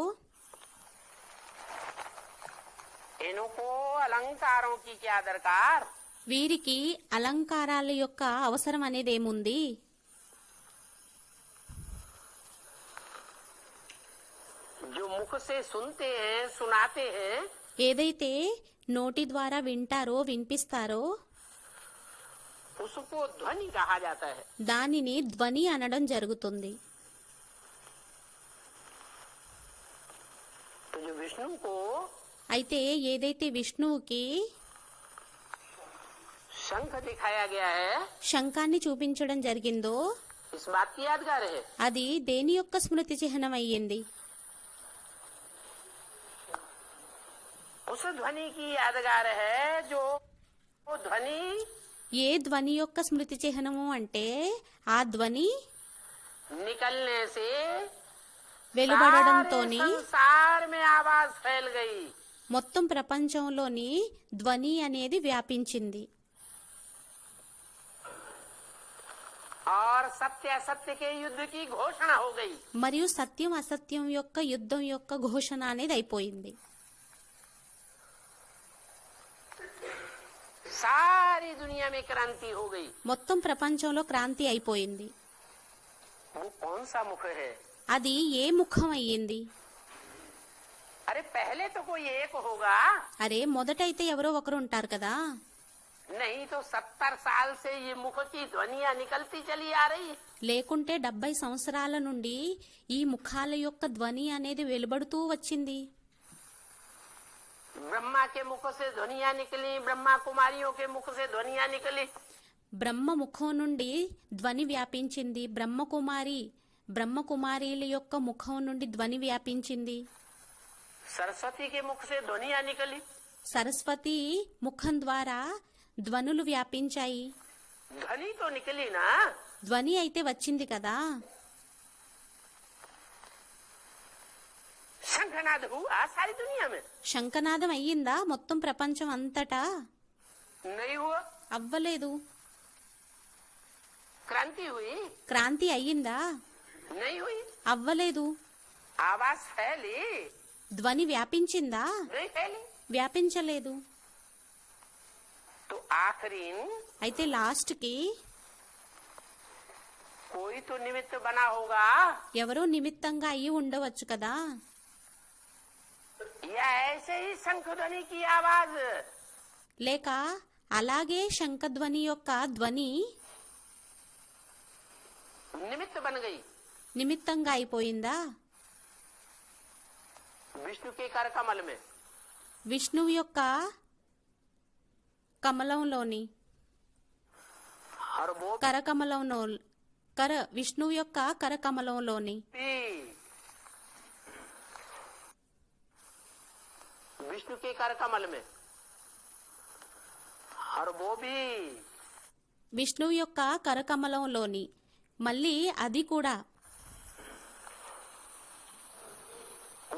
इनको अलंकारों की क्या दरकार? వీరికి అలంకారాల యొక్క అవసరం అనేది ఏముంది? जो मुख से सुनते हैं, सुनाते हैं, ఏదైతే నోటి ద్వారా వింటారో వినిపిస్తారో उसको ध्वनि कहा जाता है। దానిని ధ్వని అనడం జరుగుతుంది. तो जो विष्णु को అయితే ఏదైతే విష్ణువుకి शंख दिखाया गया है, శంఖాన్ని చూపించడం జరిగిందో इस बात की यादगार है। అది దేని యొక్క స్మృతి చిహ్నం అయ్యింది? उस ध्वनि की यादगार है जो वो ध्वनि ఏ ధ్వని యొక్క స్మృతి చిహ్నము అంటే ఆ ధ్వని निकलने से వెలువడడంతోని सारे संसार में आवाज फैल गई। మొత్తం ప్రపంచంలోని ధ్వని అనేది వ్యాపించింది. और सत्य असत्य के युद्ध की घोषणा हो गई। మరియు సత్యం అసత్యం యొక్క యుద్ధం యొక్క ఘోషణ అనేది అయిపోయింది. सारी दुनिया में क्रांति हो गई। మొత్తం ప్రపంచంలో క్రాంతి అయిపోయింది. वो कौन सा मुख है? అది ఏ ముఖం అయ్యింది? अरे पहले तो कोई एक होगा, అరే మొదటైతే ఎవరో ఒకరు ఉంటారు కదా. नहीं तो 70 साल से ये मुख की ध्वनियां निकलती चली आ रही। లేకుంటే 70 సంవత్సరాల నుండి ఈ ముఖాల యొక్క ధ్వని అనేది వెలువడుతూ వచ్చింది. ब्रह्मा के मुख से ध्वनियां निकली, ब्रह्मा कुमारियों के मुख से ध्वनियां निकली। బ్రహ్మ ముఖం నుండి ధ్వని వ్యాపించింది. బ్రహ్మకుమారీల యొక్క ముఖం నుండి ధ్వని వ్యాపించింది. सरस्वती के मुख से ध्वनियां निकली। సరస్వతి ముఖం ద్వారా ధ్వనులు వ్యాపించాయి. ध्वनि तो निकली ना, ధ్వని అయితే వచ్చింది కదా. शंखनाद हुआ सारी दुनिया में, శంఖనాదం అయ్యిందా మొత్తం ప్రపంచం అంతటా? नहीं हुआ। అవ్వలేదు. क्रांति हुई, క్రాంతి అయ్యిందా? नहीं हुई। అవ్వలేదు. आवाज फैली, ధ్వని వ్యాపించిందా? नहीं फैली। వ్యాపించలేదు. तो आखिरी అయితే లాస్ట్ కి कोई तो निमित्त बना होगा, ఎవరో నిమిత్తంగా అయి ఉండవచ్చు కదా. या ऐसे ही शंख ध्वनि की आवाज లేక అలాగే శంఖధ్వని యొక్క ధ్వని निमित्त बन गई। నిమిత్తంగా అయిపోయిందా? विष्णु के कर कमल में విష్ణువు యొక్క కమలంలోని और वो కరకమలంలో విష్ణువు యొక్క కరకమలంలోని भी विष्णु के कर कमल में, और वो भी విష్ణువు యొక్క కరకమలంలోని మళ్ళీ అది కూడా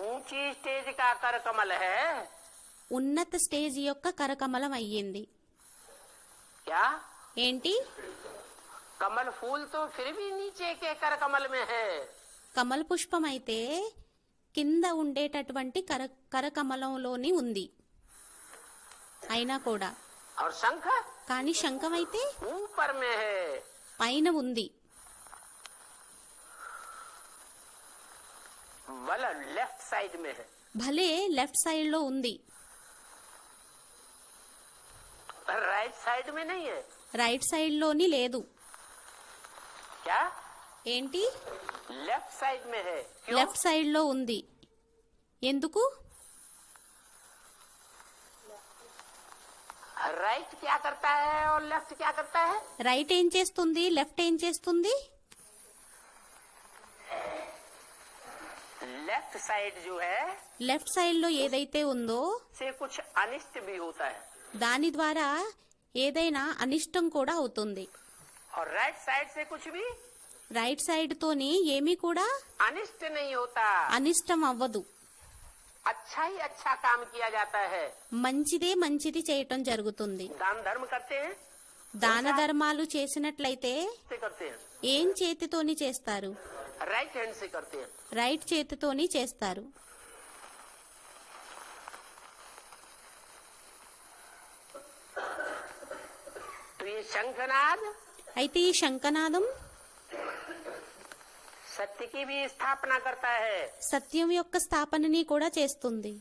ऊंची स्टेज का कर कमल है। ఉన్నత స్టేజ్ యొక్క కరకమలం అయ్యింది. क्या ఏంటి? कमल फूल तो फिर भी नीचे के कर कमल में है। కమల పుష్పం అయితే కింద ఉండేటటువంటి కరకమలంలోని ఉంది అయినా కూడా. और शंख కానీ శంఖం అయితే ऊपर में है। పైన ఉంది. वाला लेफ्ट साइड में है, భలే లెఫ్ట్ సైడ్ లో ఉంది, राइट साइड में नहीं है। రైట్ సైడ్ లోని లేదు. क्या ఏంటి? लेफ्ट साइड में है? क्यों? లెఫ్ట్ సైడ్ లో ఉంది. ఎందుకు? राइट क्या करता है और लेफ्ट क्या करता है? రైట్ ఏం చేస్తుంది, లెఫ్ట్ ఏం చేస్తుంది? लेफ्ट साइड जो है లెఫ్ట్ సైడ్ లో ఏదైతే ఉందో से कुछ अनिष्ट भी होता है, దాని ద్వారా ఏదైనా అనిష్టం కూడా అవుతుంది. और राइट साइड से कुछ भी రైట్ సైడ్ తోని ఏమీ కూడా अनिष्ट नहीं होता। అనిష్టం అవ్వదు. अच्छा ही अच्छा काम किया जाता है। మంచిదే మంచిది చేయటం జరుగుతుంది. दान धर्म करते हैं, దాన ధర్మాలు చేసినట్లయితే से करते हैं, ఏం చేతితోని చేస్తారు? राइट हैंड से करते हैं। రైట్ చేతితోని చేస్తారు. तो ये शंखनाद అయితే ఈ శంఖనాదం सत्य की भी स्थापना करता है, సత్యం యొక్క స్థాపనని కూడా చేస్తుంది.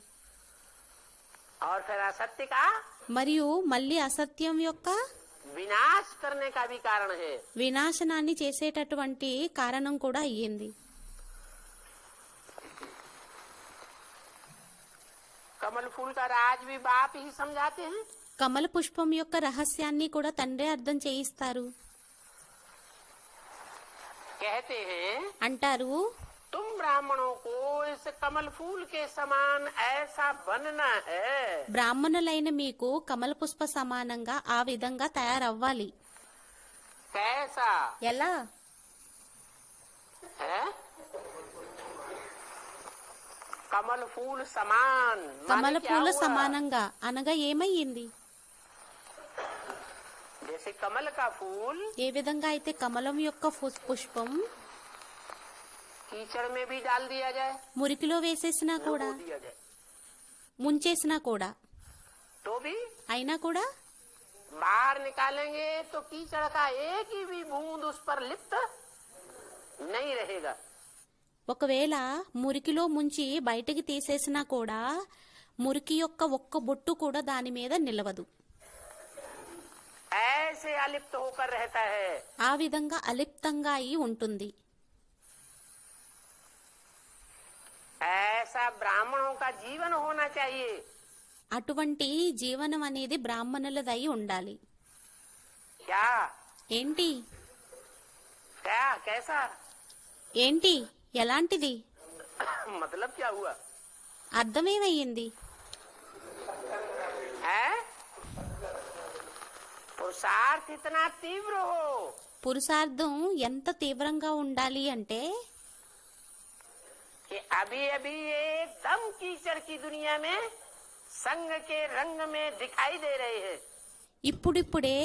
और फिर असत्य का మరియు మళ్ళీ అసత్యం యొక్క विनाश करने का भी कारण है। వినాశనాన్ని చేసేటటువంటి కారణం కూడా అయ్యింది. कमल फूल का राज भी बाप ही समझाते हैं। కమల పుష్పం యొక్క రహస్యాన్ని కూడా తండ్రే అర్థం చేయిస్తారు. कहते हैं అంటారు, तुम ब्राह्मणों को इस कमल फूल के समान ऐसा बनना है। బ్రాహ్మణులైన మీకు కమల పుష్ప సమానంగా ఆ విధంగా తయారవ్వాలి. कैसा ఎలా? है? कमल फूल समान కమల माने क्या పూల हुआ? సమానంగా అనగా ఏమయ్యింది? जैसे कमल का फूल ఏ విధంగా అయితే కమలం యొక్క పుష్పం कीचड़ में भी डाल दिया जाए, మురికిలో వేసేసినా కూడా, डुबो दिया जाए, ముంచేసినా కూడా, तो भी అయినా కూడా बाहर निकालेंगे तो कीचड़ का एक ही भी बूंद उस पर लिप्त नहीं रहेगा। ఒకవేళ మురికిలో ముంచి బయటికి తీసేసినా కూడా మురికి యొక్క ఒక్క బొట్టు కూడా దాని మీద నిలవదు. ऐसे अलिप्त होकर रहता है। ఆ విధంగా అలిప్తంగా అయి ఉంటుంది. ऐसा ब्राह्मणों का जीवन होना चाहिए। అటువంటి జీవనం అనేది బ్రాహ్మణులదై ఉండాలి. क्या ఏంటి? क्या कैसा ఏంటి? ఎలాంటిది? मतलब क्या हुआ అర్థమేమయ్యింది? है? पुरुषार्थ इतना तीव्र हो పురుషార్థం ఎంత తీవ్రంగా ఉండాలి అంటే कि अभी अभी एकदम कीचड़ की दुनिया में संग के रंग में दिखाई दे रहे हैं। ఇప్పుడిప్పుడే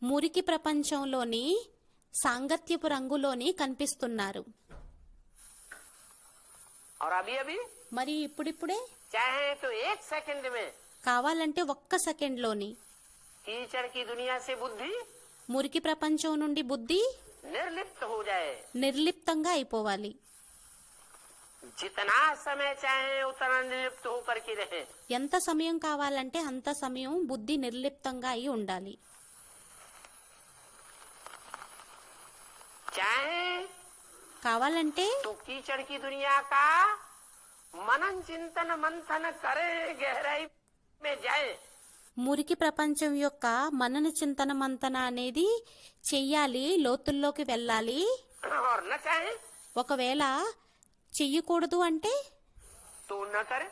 మురికి ప్రపంచంలోని సాంగత్యపు రంగులోని కనిపిస్తున్నారు. और अभी अभी మరి ఇప్పుడిప్పుడే चाहे तो एक सेकंड में కావాలంటే ఒక్క సెకండ్లోని कीचड़ की दुनिया से बुद्धि మురికి ప్రపంచం నుండి బుద్ధి निर्लिप्त हो जाए। నిర్లిప్తంగా అయిపోవాలి. जितना समय चाहे उतना निर्लिप्त होकर के रहे। ఎంత సమయం కావాలంటే అంత సమయం బుద్ధి నిర్లిప్తంగా అయి ఉండాలి. चाहे కావాలంటే तो कीचड़ की दुनिया का मनन चिंतन मंथन करे, गहराई में जाए। మురికి ప్రపంచం యొక్క మనన చింతన మంతన అనేది చెయ్యాలి, లోతుల్లోకి వెళ్ళాలి. और न चाहे ఒకవేళ చెయ్యకూడదు అంటే तो न करे।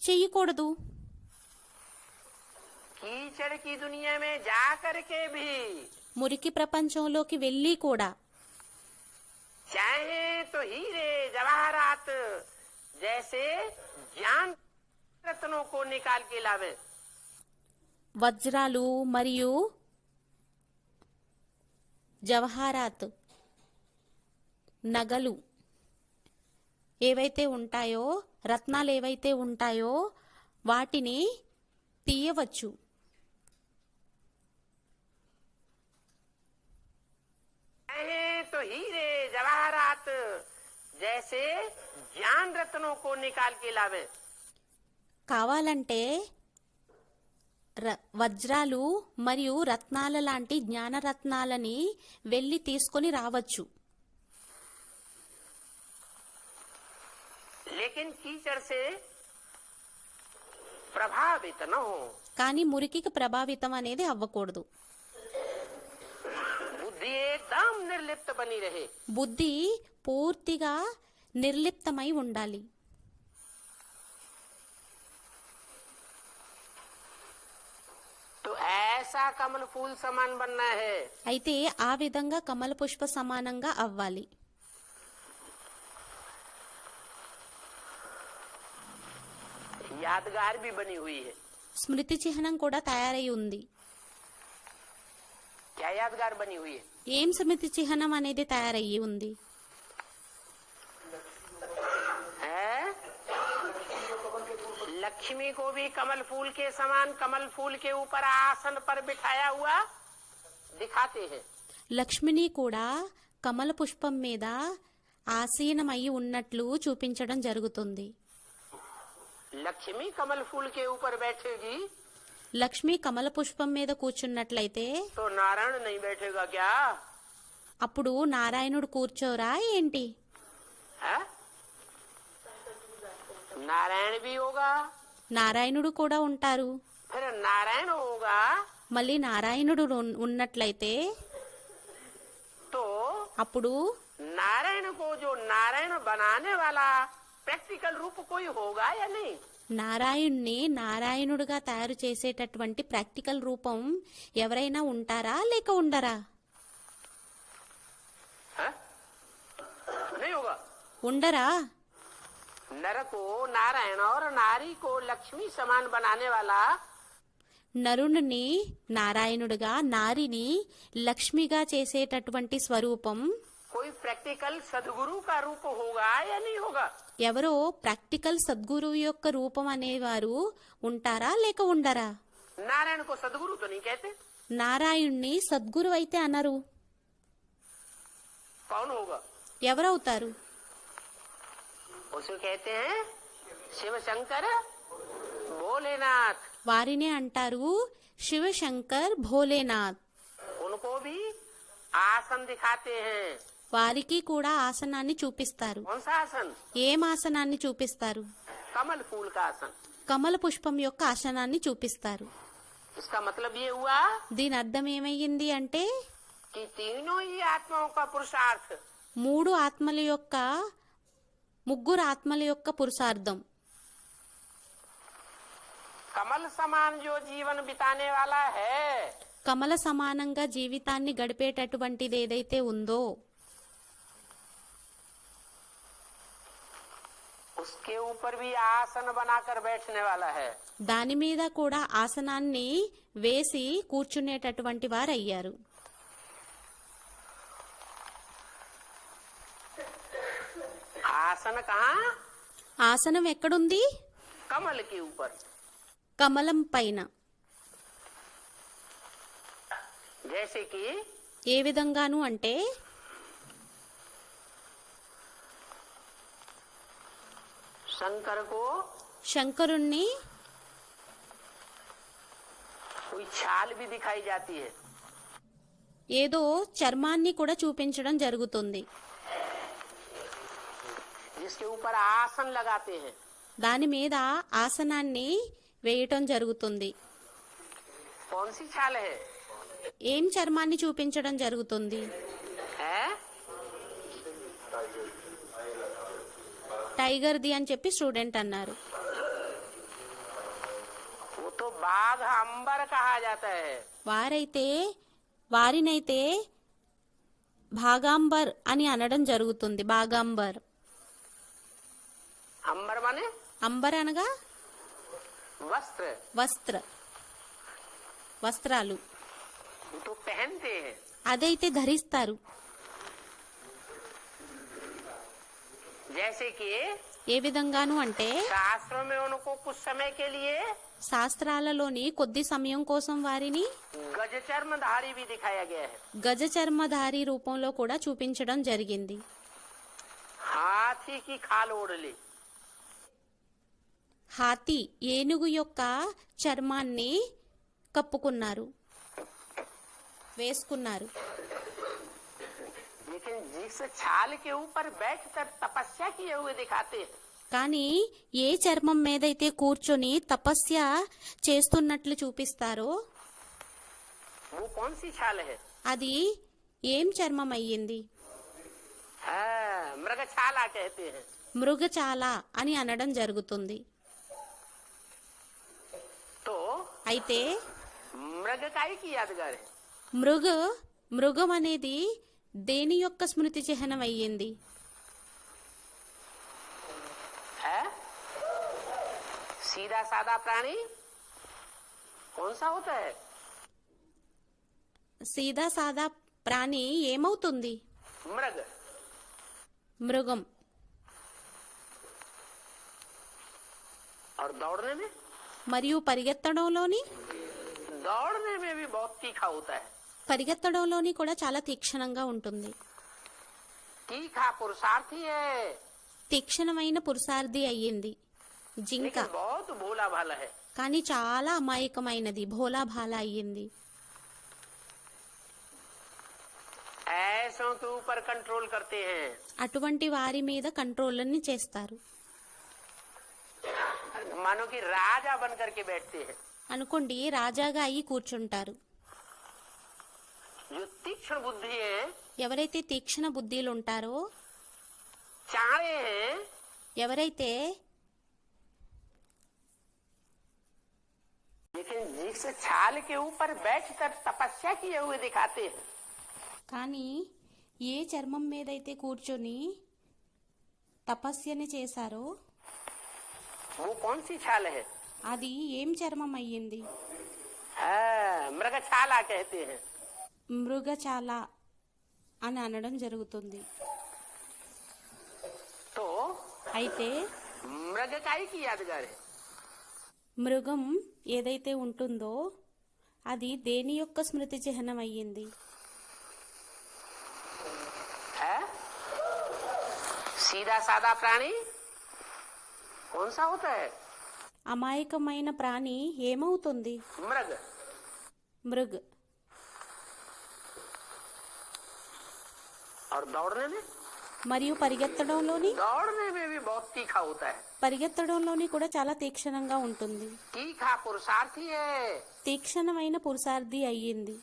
చెయ్యకూడదు. कीचड़ की दुनिया में जा करके भी మురికి ప్రపంచంలోకి వెళ్ళి కూడా चाहे तो हीरे जवाहरात जैसे ज्ञान रत्नों को निकाल के लावे। వజ్రాలు మరియు జవహారాత్ నగలు ఏవైతే ఉంటాయో, రత్నాలు ఏవైతే ఉంటాయో వాటిని తీయవచ్చు. चाहे तो हीरे जवाहरात जैसे ज्ञान रत्नों को निकाल के लावे। కావాలంటే వజ్రాలు మరియు రత్నాల లాంటి జ్ఞానరత్నాలని వెళ్ళి తీసుకొని రావచ్చు. लेकिन कीचड़ से प्रभावित न हो। కానీ మురికికి ప్రభావితం అనేది అవ్వకూడదు. बुद्धि एकदम निर्लिप्त बनी रहे। బుద్ధి పూర్తిగా నిర్లిప్తమై ఉండాలి. तो ऐसा कमल फूल समान बनना है। అయితే ఆ విధంగా కమల పుష్ప సమానంగా అవ్వాలి. यादगार भी बनी हुई है। స్మృతి చిహ్నం కూడా తయారై ఉంది. क्या यादगार बनी हुई है? ఏం స్మృతి చిహ్నం అనేది తయారయ్యి ఉంది? हैं? लक्ष्मी को भी कमल फूल के समान कमल फूल के ऊपर आसन पर बिठाया हुआ दिखाते हैं। లక్ష్మిని కూడా కమల పుష్పం మీద ఆసీనమై ఉన్నట్లు చూపించడం జరుగుతుంది. लक्ष्मी कमल फूल के ऊपर बैठेगी లక్ష్మి కమల పుష్పం మీద కూర్చున్నట్లయితే तो नारायण नहीं बैठेगा क्या? అప్పుడు నారాయణుడు కూర్చోరా ఏంటి? है? नारायण भी होगा, నారాయణుడు కూడా ఉంటారు. फिर नारायण होगा మళ్ళీ నారాయణుడు ఉన్నట్లయితే तो అప్పుడు नारायण को जो नारायण बनाने वाला प्रैक्टिकल रूप कोई होगा या नहीं? నారాయణ్ణి నారాయణుడిగా తయారు చేసేటటువంటి ప్రాక్టికల్ రూపం ఎవరైనా ఉంటారా లేక ఉండరా? है? नहीं होगा. ఉండరా? नर को नारायण और नारी को लक्ष्मी समान बनाने वाला నరుని నారాయణుడిగా నారిని లక్ష్మిగా చేసేటటువంటి స్వరూపం कोई प्रैक्टिकल सदगुरु का रूप होगा या नहीं होगा? ఎవరో ప్రాక్టికల్ సద్గురువు యొక్క రూపం అనేవారు ఉంటారా లేక ఉండరా? नारायण को सदगुरु तो नहीं कहते. నారాయణ్ణి సద్గురు అయితే అనరు. कौन होगा? ఎవరవుతారు? उसको कहते हैं शिव शंकर भोलेनाथ. వారినే అంటారు శివశంకర్ భోలేనాథ్. उनको भी आसन दिखाते हैं. వారికి కూడా ఆసనాన్ని చూపిస్తారు. कौन सा आसन? ఏం ఆసనాన్ని చూపిస్తారు? कमल फूल का आसन. కమల పుష్పం యొక్క ఆసనాన్ని చూపిస్తారు. इसका मतलब ये हुआ దీని అర్థం ఏమయ్యింది అంటే कि तीनों ही आत्माओं का पुरुषार्थ ముగ్గురు ఆత్మల యొక్క పురుషార్థం कमल समान जो जीवन बिताने वाला है కమల సమానంగా జీవితాన్ని గడిపేటటువంటిది ఏదైతే ఉందో उसके ऊपर भी आसन बनाकर बैठने वाला है. దాని మీద కూడా ఆసనాన్ని వేసి కూర్చునేటటువంటి వారయ్యారు. आसन कहाँ? ఆసనం ఎక్కడుంది? कमल के ऊपर. కమలం పైన. जैसे कि ఏ విధంగాను అంటే शंकर को శంకరుణ్ణి कोई छाल भी दिखाई जाती है. ఏదో చర్మాన్ని కూడా చూపించడం జరుగుతుంది. जिसके ऊपर आसन लगाते हैं. దాని మీద ఆసనాన్ని వేయటం జరుగుతుంది. कौन सी छाल है? ఏం చర్మాన్ని చూపించడం జరుగుతుంది? है? టైగర్ది అని చెప్పి స్టూడెంట్ అన్నారు. वो तो बाघ अंबर कहा जाता है. వారినైతే భాగాంబర్ అని అనడం జరుగుతుంది. భాగాంబర్. अंबर माने అంబర్ అనగా वस्त्र. వస్త్రాలు. वो तो पहनते हैं. అదైతే ధరిస్తారు. जैसे कि ఏ విధంగాను అంటే शास्त्रों में उनको कुछ समय के लिए శాస్త్రాలలోని కొద్ది సమయం కోసం వారిని गज चर्मधारी भी दिखाया गया है. గజ చర్మధారి రూపంలో కూడా చూపించడం జరిగింది. हाथी की खाल ओढ़ ली. హాతీ ఏనుగు యొక్క చర్మాన్ని కప్పుకున్నారు, వేసుకున్నారు. लेकिन जिस छाल के ऊपर बैठकर तपस्या किए हुए दिखाते हैं కానీ ఏ చర్మం మీదైతే కూర్చొని తపస్య చేస్తున్నట్లు చూపిస్తారో वो कौन सी छाल है? అది ఏం చర్మం అయ్యింది? मृगछाला कहते हैं. మృగచాల అని అనడం జరుగుతుంది. तो అయితే मृग काय की यादगार है? మృగం అనేది దేని యొక్క స్మృతి చిహ్నం అయ్యింది? है? सीधा सादा प्राणी कौन सा होता है? సీదా సాదా ప్రాణి ఏమవుతుంది? मृग. మృగం. और दौड़ने में? మరియు పరిగెత్తడంలోని दौड़ने में भी बहुत तीखा होता है. పరిగెత్తడంలోని కూడా చాలా తీక్షణంగా ఉంటుంది. तीखा पुरुषार्थी है తీక్షణమైన పురుషార్థి అయ్యింది జింక. लेकिन बहुत भोला भाला है. కానీ చాలా అమాయకమైనది, భోలా భాలా అయ్యింది. ऐसों के ऊपर कंट्रोल करते हैं. అటువంటి వారి మీద కంట్రోల్ని చేస్తారు. मानो कि राजा बन करके बैठते हैं. అనుకోండి, రాజాగా అయ్యి కూర్చుంటారు. जो तीक्ष्ण बुद्धि है, ఎవరైతే తీక్షణ బుద్ధిలు ఉంటారో, चाहे हैं, ఎవరైతే लेकिन जिस छाल के ऊपर बैठकर तपस्या किए हुए दिखाते हैं, కానీ ఏ చర్మం మీదైతే కూర్చొని తపస్యని చేశారో वो कौन सी छाल है? అది ఏం చర్మం అయ్యింది? मृगछाला कहते हैं. మృగచాల అని అనడం జరుగుతుంది. तो అయితే मृग का ही की यादगार है. మృగం ఏదైతే ఉంటుందో అది దేని యొక్క స్మృతి చిహ్నం అయ్యింది? है? सीधा सादा प्राणी कौन सा होता है? అమాయకమైన ప్రాణి ఏమవుతుంది? मृग. మృగ్. और दौड़ने में? మరియు పరిగెత్తడంలోని दौड़ने में भी बहुत तीखा होता है. పరిగెత్తడంలోని కూడా చాలా తీక్షణంగా ఉంటుంది. तीखा पुरुषार्थी है, తీక్షణమైన పురుషార్థి అయ్యింది,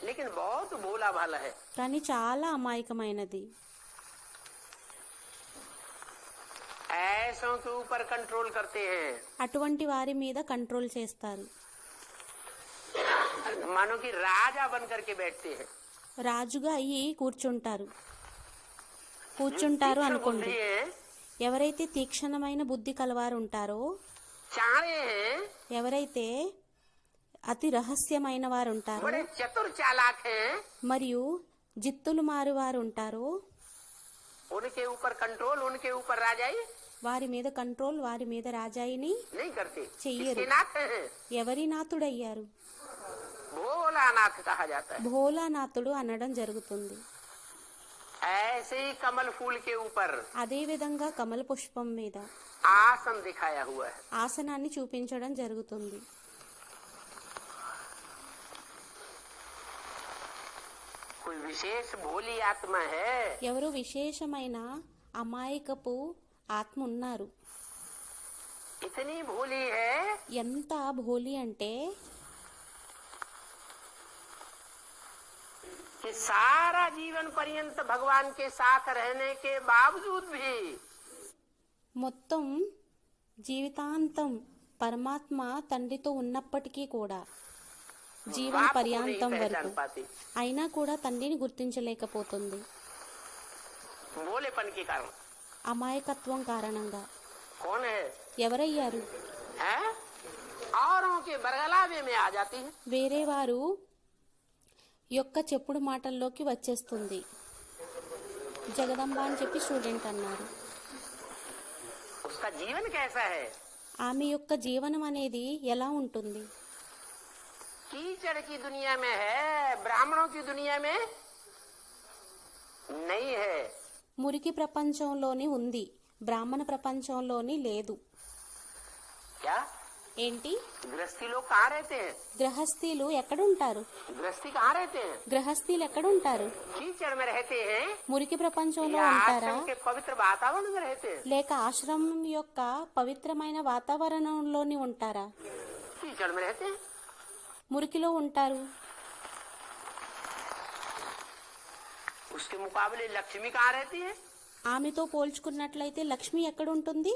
लेकिन बहुत भोला भाला है. కానీ చాలా అమాయకమైనది. ऐसों के ऊपर कंट्रोल करते हैं. అటువంటి వారి మీద కంట్రోల్ చేస్తారు. मानो कि राजा बन करके बैठते हैं. రాజుగా అయ్యి కూర్చుంటారు అనుకోండి. बुद्धि है, ఎవరైతే తీక్షణమైన బుద్ధి కలవారు ఉంటారో, चारे हैं, ఎవరైతే అతి రహస్యమైన వారు ఉంటారో, बड़े चतुर चालाक हैं, మరియు జిత్తులు మారువారు ఉంటారో, उनके ऊपर कंट्रोल, उनके ऊपर राजाई వారి మీద కంట్రోల్, వారి మీద రాజాయిని नहीं करते. చెయ్యరు. इसके नाथ हैं, ఎవరి నాథుడయ్యారు? भोलानाथ कहा जाता है. భోలానాథుడు అనడం జరుగుతుంది. ऐसे ही कमल फूल के ऊपर అదే విధంగా కమల పుష్పం మీద आसन दिखाया हुआ है. ఆసనాన్ని చూపించడం జరుగుతుంది. कोई विशेष भोली आत्मा है, ఎవరు విశేషమైన అమాయకపు ఆత్మ ఉన్నారు. इतनी भोली है ఎంత భోలి అంటే कि सारा जीवन पर्यंत भगवान के साथ रहने के बावजूद भी మొత్తం జీవితాంతం పరమాత్మ తండ్రితో ఉన్నప్పటికీ కూడా, జీవన बाप को नहीं పర్యాంతం पहचान వరకు पाती. అయినా కూడా తండ్రిని గుర్తించలేకపోతుంది. भोलेपन के कारण. అమాయకత్వం కారణంగా. कौन है? ఎవరయ్యారు? है? औरों के बरगलावे में आ जाती है. వేరే వారు యొక్క చెప్పుడు మాటల్లోకి వచ్చేస్తుంది. జగదంబ అని చెప్పి స్టూడెంట్ అన్నారు. उसका जीवन कैसा है? ఆమె యొక్క జీవనం అనేది ఎలా ఉంటుంది? कीचड़ की दुनिया में है, ब्राह्मणों की दुनिया में नहीं है. మురికి ప్రపంచంలోని ఉంది, బ్రాహ్మణ ప్రపంచంలోని లేదు. क्या? ఏంటి? गृहस्थी लोग कहाँ रहते हैं? గృహస్థీలు ఎక్కడుంటారు? गृहस्थी कहाँ रहते हैं? గృహస్థీలు ఎక్కడుంటారు? कीचड़ में रहते हैं మురికి ప్రపంచంలో या ఉంటారా, आश्रम के पवित्र वातावरण में रहते हैं? లేక ఆశ్రమం యొక్క పవిత్రమైన వాతావరణంలోని ఉంటారా? कीचड़ में रहते हैं. మురికిలో ఉంటారు. उसके मुकाबले लक्ष्मी कहाँ रहती है? ఆమెతో పోల్చుకున్నట్లయితే లక్ష్మి ఎక్కడుంటుంది?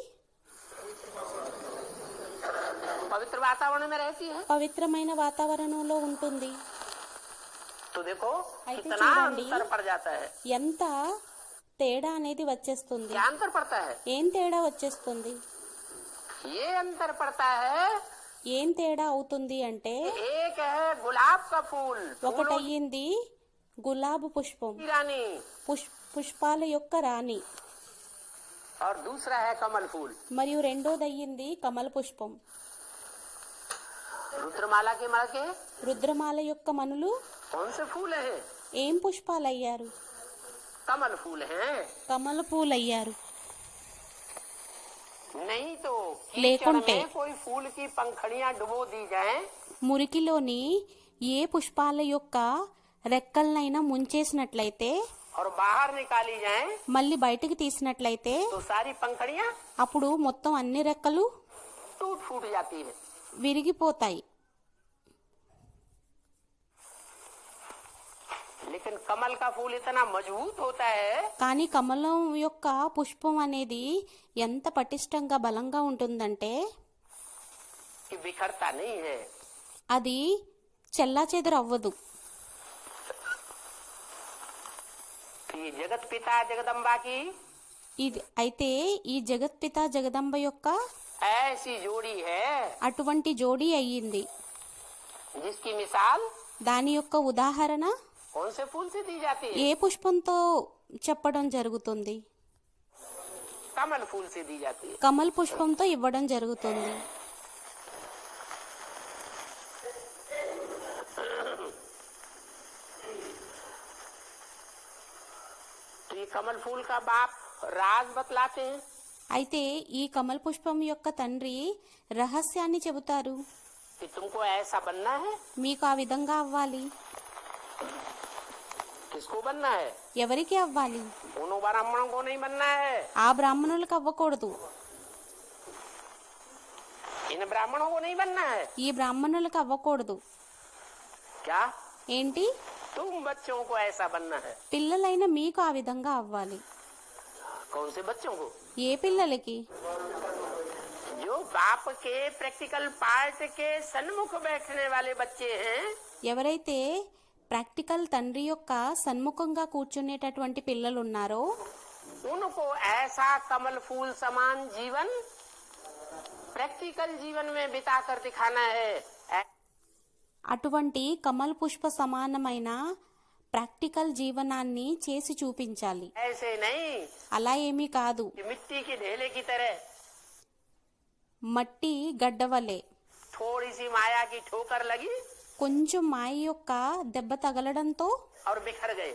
पवित्र वातावरण में रहती है. పవిత్రమైన వాతావరణంలో ఉంటుంది. तो देखो అయితే कितना చూడండి, अंतर पड़ जाता है. ఎంత తేడా అనేది వచ్చేస్తుంది. क्या अंतर पड़ता है? ఏం తేడా వచ్చేస్తుంది? ये अंतर पड़ता है. ఏం తేడా అవుతుంది అంటే, एक है गुलाब का फूल, ఒకటయ్యింది గులాబీ పుష్పం, की रानी, పుష్పాల యొక్క రాణి, और दूसरा है कमल फूल. మరియు రెండోదయ్యింది కమల పుష్పం. रुद्रमाला के मड़के రుద్రమాల యొక్క మనులు कौन से फूल हैं? ఏం పుష్పాలయ్యారు? कमल फूल हैं. కమల పూలయ్యారు. नहीं तो कीचड़ లేకుంటే में कोई फूल की पंखड़ियां डुबो दी जाएं మురికిలోని ఏ పుష్పాల యొక్క రెక్కలనైనా ముంచేసినట్లయితే और बाहर निकाली जाएं మళ్ళీ బయటికి తీసినట్లయితే तो सारी पंखड़ियां అప్పుడు మొత్తం అన్ని రెక్కలు टूट फूट जाती है। విరిగిపోతాయి. लेकिन कमल का फूल इतना मजबूत होता है కానీ కమలం యొక్క పుష్పం అనేది ఎంత పటిష్టంగా బలంగా ఉంటుందంటే कि बिखरता नहीं है। అది చెల్లాచెదరు అవ్వదు. तो ये जगत पिता जगदम्बा की ఇది అయితే ఈ జగత్పిత జగదంబ యొక్క ऐसी जोड़ी है అటువంటి జోడీ అయ్యింది. जिसकी मिसाल దాని యొక్క ఉదాహరణ कौन से फूल से दी जाती है? ఏ పుష్పంతో చెప్పడం జరుగుతుంది? कमल फूल से दी जाती है। కమల్ పుష్పంతో ఇవ్వడం జరుగుతుంది. तो ये कमल फूल का बाप राज बतलाते हैं అయితే ఈ కమల్ పుష్పం యొక్క తండ్రి రహస్యాన్ని చెబుతారు. कि तुमको ऐसा बनना है। మీకు ఆ విధంగా అవ్వాలి. किसको बनना है? ఎవరికి అవ్వాలి? उन ब्राह्मणों को नहीं बनना है, ఆ బ్రాహ్మణులకు అవ్వకూడదు. इन ब्राह्मणों को नहीं बनना है। ఈ బ్రాహ్మణులకు అవ్వకూడదు. क्या ఏంటి? तुम बच्चों को ऐसा बनना है? పిల్లలైన మీకు ఆ విధంగా అవ్వాలి. कौन से बच्चों को? ఏ పిల్లలకి? जो बाप के प्रैक्टिकल पार्ट के सन्मुख बैठने वाले बच्चे हैं, ఎవరైతే ప్రాక్టికల్ తండ్రి యొక్క సన్ముఖంగా కూర్చునేటటువంటి పిల్లలు ఉన్నారో उनको ऐसा कमल फूल समान जीवन प्रैक्टिकल जीवन में बिता कर दिखाना है। అటువంటి కమల్ పుష్ప సమానమైన ప్రాక్టికల్ జీవనాన్ని చేసి చూపించాలి. ऐसे नहीं అలా ఏమీ కాదు. कि मिट्टी के ढेले की तरह మట్టి గడ్డవలే थोड़ी सी माया की ठोकर लगी కొంచెం మాయ యొక్క దెబ్బ తగలడంతో और बिखर गए।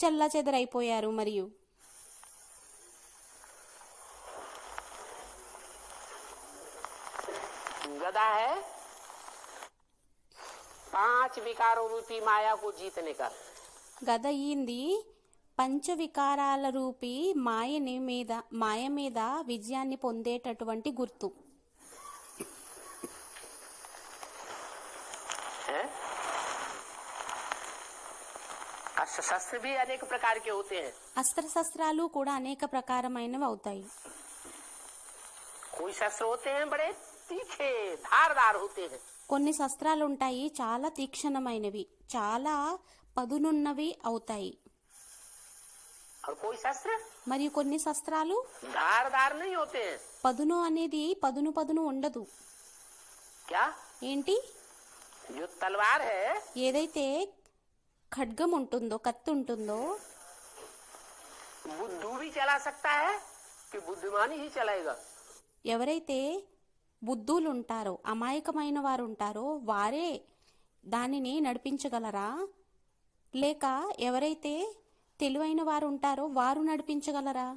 చెల్లాచెదరైపోయారు. మరియు गदा है 5 विकारों रूपी माया को जीतने का। గద అయ్యింది పంచవికారాల రూపీ మాయ మీద విజయాన్ని పొందేటటువంటి గుర్తు. है? अस्त्र शस्त्र भी अनेक प्रकार के होते हैं। అస్త్రశస్త్రాలు కూడా అనేక ప్రకారమైనవి అవుతాయి. कोई शस्त्र होते हैं बड़े तीखे धारदार होते हैं, కొన్ని శస్త్రాలు ఉంటాయి చాలా తీక్షణమైనవి, చాలా పదునున్నవి అవుతాయి. और कोई शस्त्र మరియు కొన్ని శస్త్రాలు धारदार नहीं होते हैं। పదును అనేది పదును ఉండదు. क्या? ఏంటి? जो तलवार है ఏదైతే ఖడ్గం ఉంటుందో, కత్తి ఉంటుందో, बुद्धू भी चला सकता है कि बुद्धिमान ही चलाएगा? ఎవరైతే బుద్ధులు ఉంటారో, అమాయకమైన వారు ఉంటారో వారే దానిని నడిపించగలరా? లేక ఎవరైతే తెలివైన వారు ఉంటారో వారు నడిపించగలరా?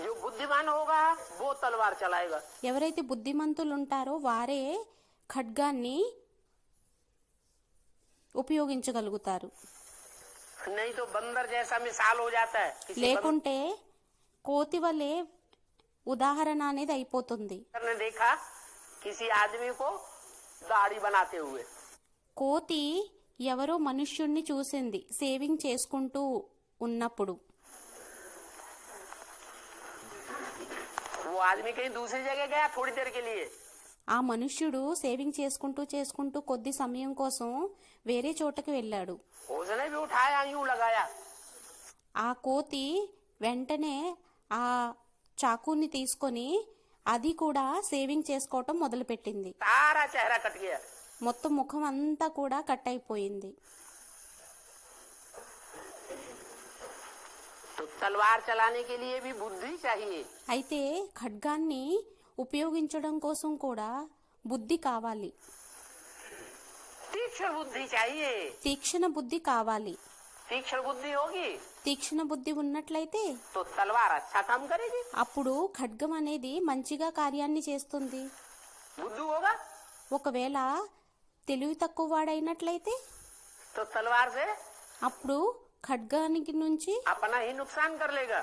जो बुद्धिमान होगा वो तलवार चलाएगा। ఎవరైతే బుద్ధిమంతులు ఉంటారో వారే ఖడ్గాన్ని ఉపయోగించగలుగుతారు. नहीं तो बंदर जैसा मिसाल हो जाता है। किसी లేకుంటే కోతి వలె ఉదాహరణ అనేది అయిపోతుంది. बंदर ने देखा किसी आदमी को दाढ़ी बनाते हुए, కోతి ఎవరో మనుష్యుణ్ణి చూసింది సేవింగ్ చేసుకుంటూ ఉన్నప్పుడు. वो आदमी कहीं दूसरी जगह गया थोड़ी देर के लिए, ఆ మనుష్యుడు సేవింగ్ చేసుకుంటూ కొద్ది సమయం కోసం వేరే చోటకి వెళ్ళాడు. उसने भी उठाया यूं लगाया, ఆ కోతి వెంటనే ఆ చాకుని తీసుకొని అది కూడా సేవింగ్ చేసుకోవటం మొదలుపెట్టింది. सारा चेहरा कट गया। మొత్తం ముఖం అంతా కూడా కట్ అయిపోయింది. तो तलवार चलाने के लिए भी बुद्धि चाहिए। అయితే ఖడ్గాన్ని ఉపయోగించడం కోసం కూడా బుద్ధి కావాలి, तीक्ष्ण बुद्धि चाहिए। తీక్షణ బుద్ధి కావాలి. तीक्ष्ण बुद्धि होगी తీక్ష్ణ బుద్ధి ఉన్నట్లయితే तो तलवार अच्छा काम करेगी। అప్పుడు ఖడ్గం అనేది మంచిగా కార్యాన్ని చేస్తుంది. बुद्धू होगा ఒకవేళ తెలివి తక్కువ వాడైనట్లయితే तो तलवार से అప్పుడు ఖడ్గానికి నుంచి अपना ही नुकसान कर लेगा।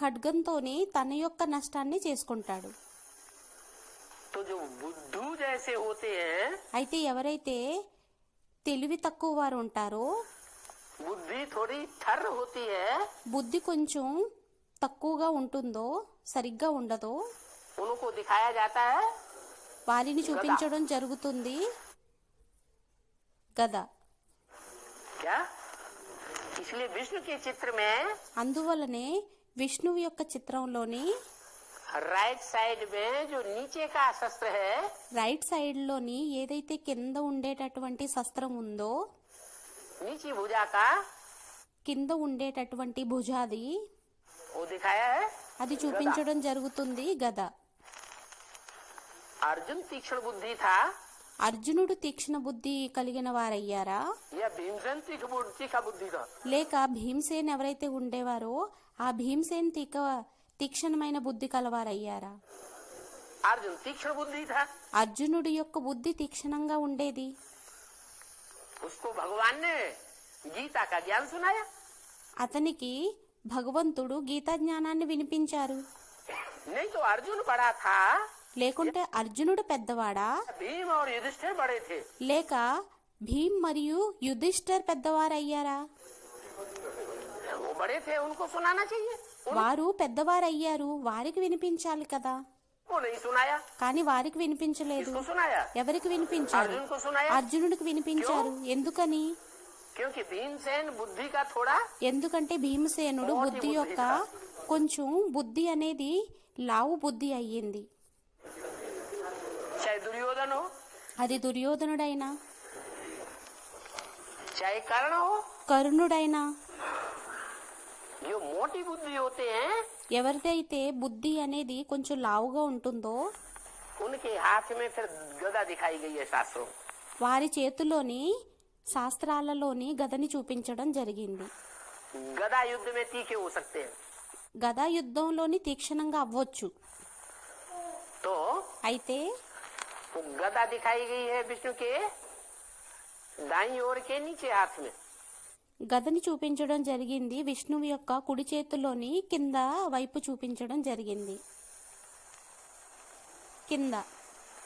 ఖడ్గంతోనే తన యొక్క నష్టాన్ని చేసుకుంటాడు. तो जो बुद्धू जैसे होते हैं, అయితే ఎవరైతే తెలివి తక్కువ వారు ఉంటారో, बुद्धि थोड़ी ठर होती है, బుద్ధి కొంచెం తక్కువగా ఉంటుందో, సరిగ్గా ఉండదో, उनको दिखाया जाता है వారిని చూపించడం జరుగుతుంది గద. क्या? इसलिए विष्णु के चित्र में అందువలనే విష్ణువు యొక్క చిత్రంలోని राइट साइड में जो नीचे का शस्त्र है, రైట్ సైడ్ లోని ఏదైతే కింద ఉండేటటువంటి శస్త్రం ఉందో, नीची भुजा का కింద ఉండేటటువంటి భుజాది, वो दिखाया है। అది చూపించడం జరుగుతుంది గద. अर्जुन तीक्ष्ण बुद्धि था అర్జునుడు తీక్ష్ణ బుద్ధి కలిగిన వారయ్యారా, या भीमसेन तीखा बुद्धि था? లేక భీమసేన్ ఎవరైతే ఉండేవారో ఆ భీమసేన్ తీక్షణమైన బుద్ధి కలవారయ్యారా? अर्जुन तीक्ष्ण बुद्धि था, అర్జునుడి యొక్క బుద్ధి తీక్షణంగా ఉండేది. उसको भगवान ने गीता का ज्ञान सुनाया। అతనికి భగవంతుడు గీతా జ్ఞానాన్ని వినిపించారు. नहीं तो अर्जुन बड़ा था, లేకుంటే అర్జునుడు పెద్దవాడా, भीम और युधिष्ठिर बड़े थे। లేక భీమ్ మరియు యుధిష్ఠర్ పెద్దవారయ్యారా? वो बड़े थे, उनको सुनाना चाहिए। వారు పెద్దవారయ్యారు, వారికి వినిపించాలి కదా. वो नहीं सुनाया। కానీ వారికి వినిపించలేదు. किसको सुनाया? ఎవరికి వినిపించారు? अर्जुन को सुनाया। అర్జునుడికి వినిపించారు. ఎందుకని? क्योंकि भीमसेन बुद्धि का थोड़ा ఎందుకంటే భీమసేనుడు బుద్ధి యొక్క కొంచెం బుద్ధి అనేది లావు బుద్ధి అయ్యింది. चाहे दुर्योधन हो, అది దుర్యోధనుడైనా, चाहे कर्ण हो, కర్ణుడైనా, जो मोटी बुद्धि होते हैं, ఎవరిదైతే బుద్ధి అనేది కొంచెం లావుగా ఉంటుందో उनके हाथ में फिर गदा दिखाई गई है शास्त्रों में। వారి చేతిలోని శాస్త్రాలలోని గదని చూపించడం జరిగింది. गदा युद्ध में तीखे हो सकते हैं। గదా యుద్ధంలోని తీక్షణంగా అవ్వచ్చు. तो అయితే वो गदा दिखाई गई है विष्णु के दाईं ओर के नीचे हाथ में। గదని చూపించడం జరిగింది విష్ణువు యొక్క కుడి చేతిలోని కింద వైపు చూపించడం జరిగింది. కింద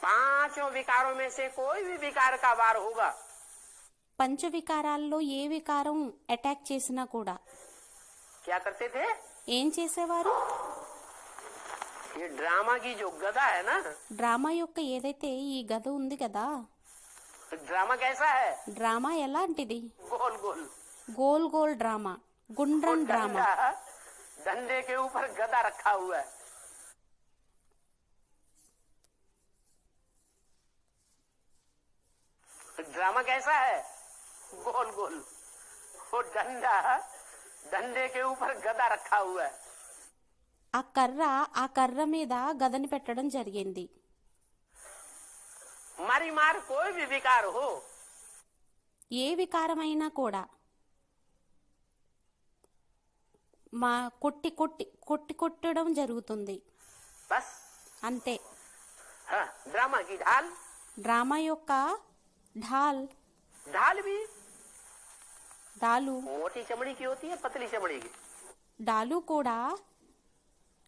पांचों विकारों में से कोई भी विकार का वार होगा, పంచ వికారాల్లో ఏ వికారం అటాక్ చేసినా కూడా क्या करते थे? ఏం చేసేవారు? ये ड्रामा की जो गदा है ना, డ్రామా యొక్క ఏదైతే ఈ గద ఉంది కదా, ड्रामा कैसा है? డ్రామా ఎలాంటిది? गोल गोल గోల్ గోల్ డ్రామా, గుండ్రం డ్రామా. डंडा, डंडे के ऊपर गदा रखा हुआ है। ड्रामा कैसा है? गोल गोल, वो डंडा, डंडे के ऊपर गदा रखा हुआ है। ఆ కర్ర మీద గదని పెట్టడం జరిగింది. मारी मार कोई भी विकार हो, ఏ వికారమైనా కూడా మా కొట్టడం జరుగుతుంది. बस। అంతే. हाँ, ड्रामा की ढाल, డ్రామా యొక్క ढाल, ढाल भी డాలు, मोटी चमड़ी की होती है, पतली चमड़ी की। డాలు కూడా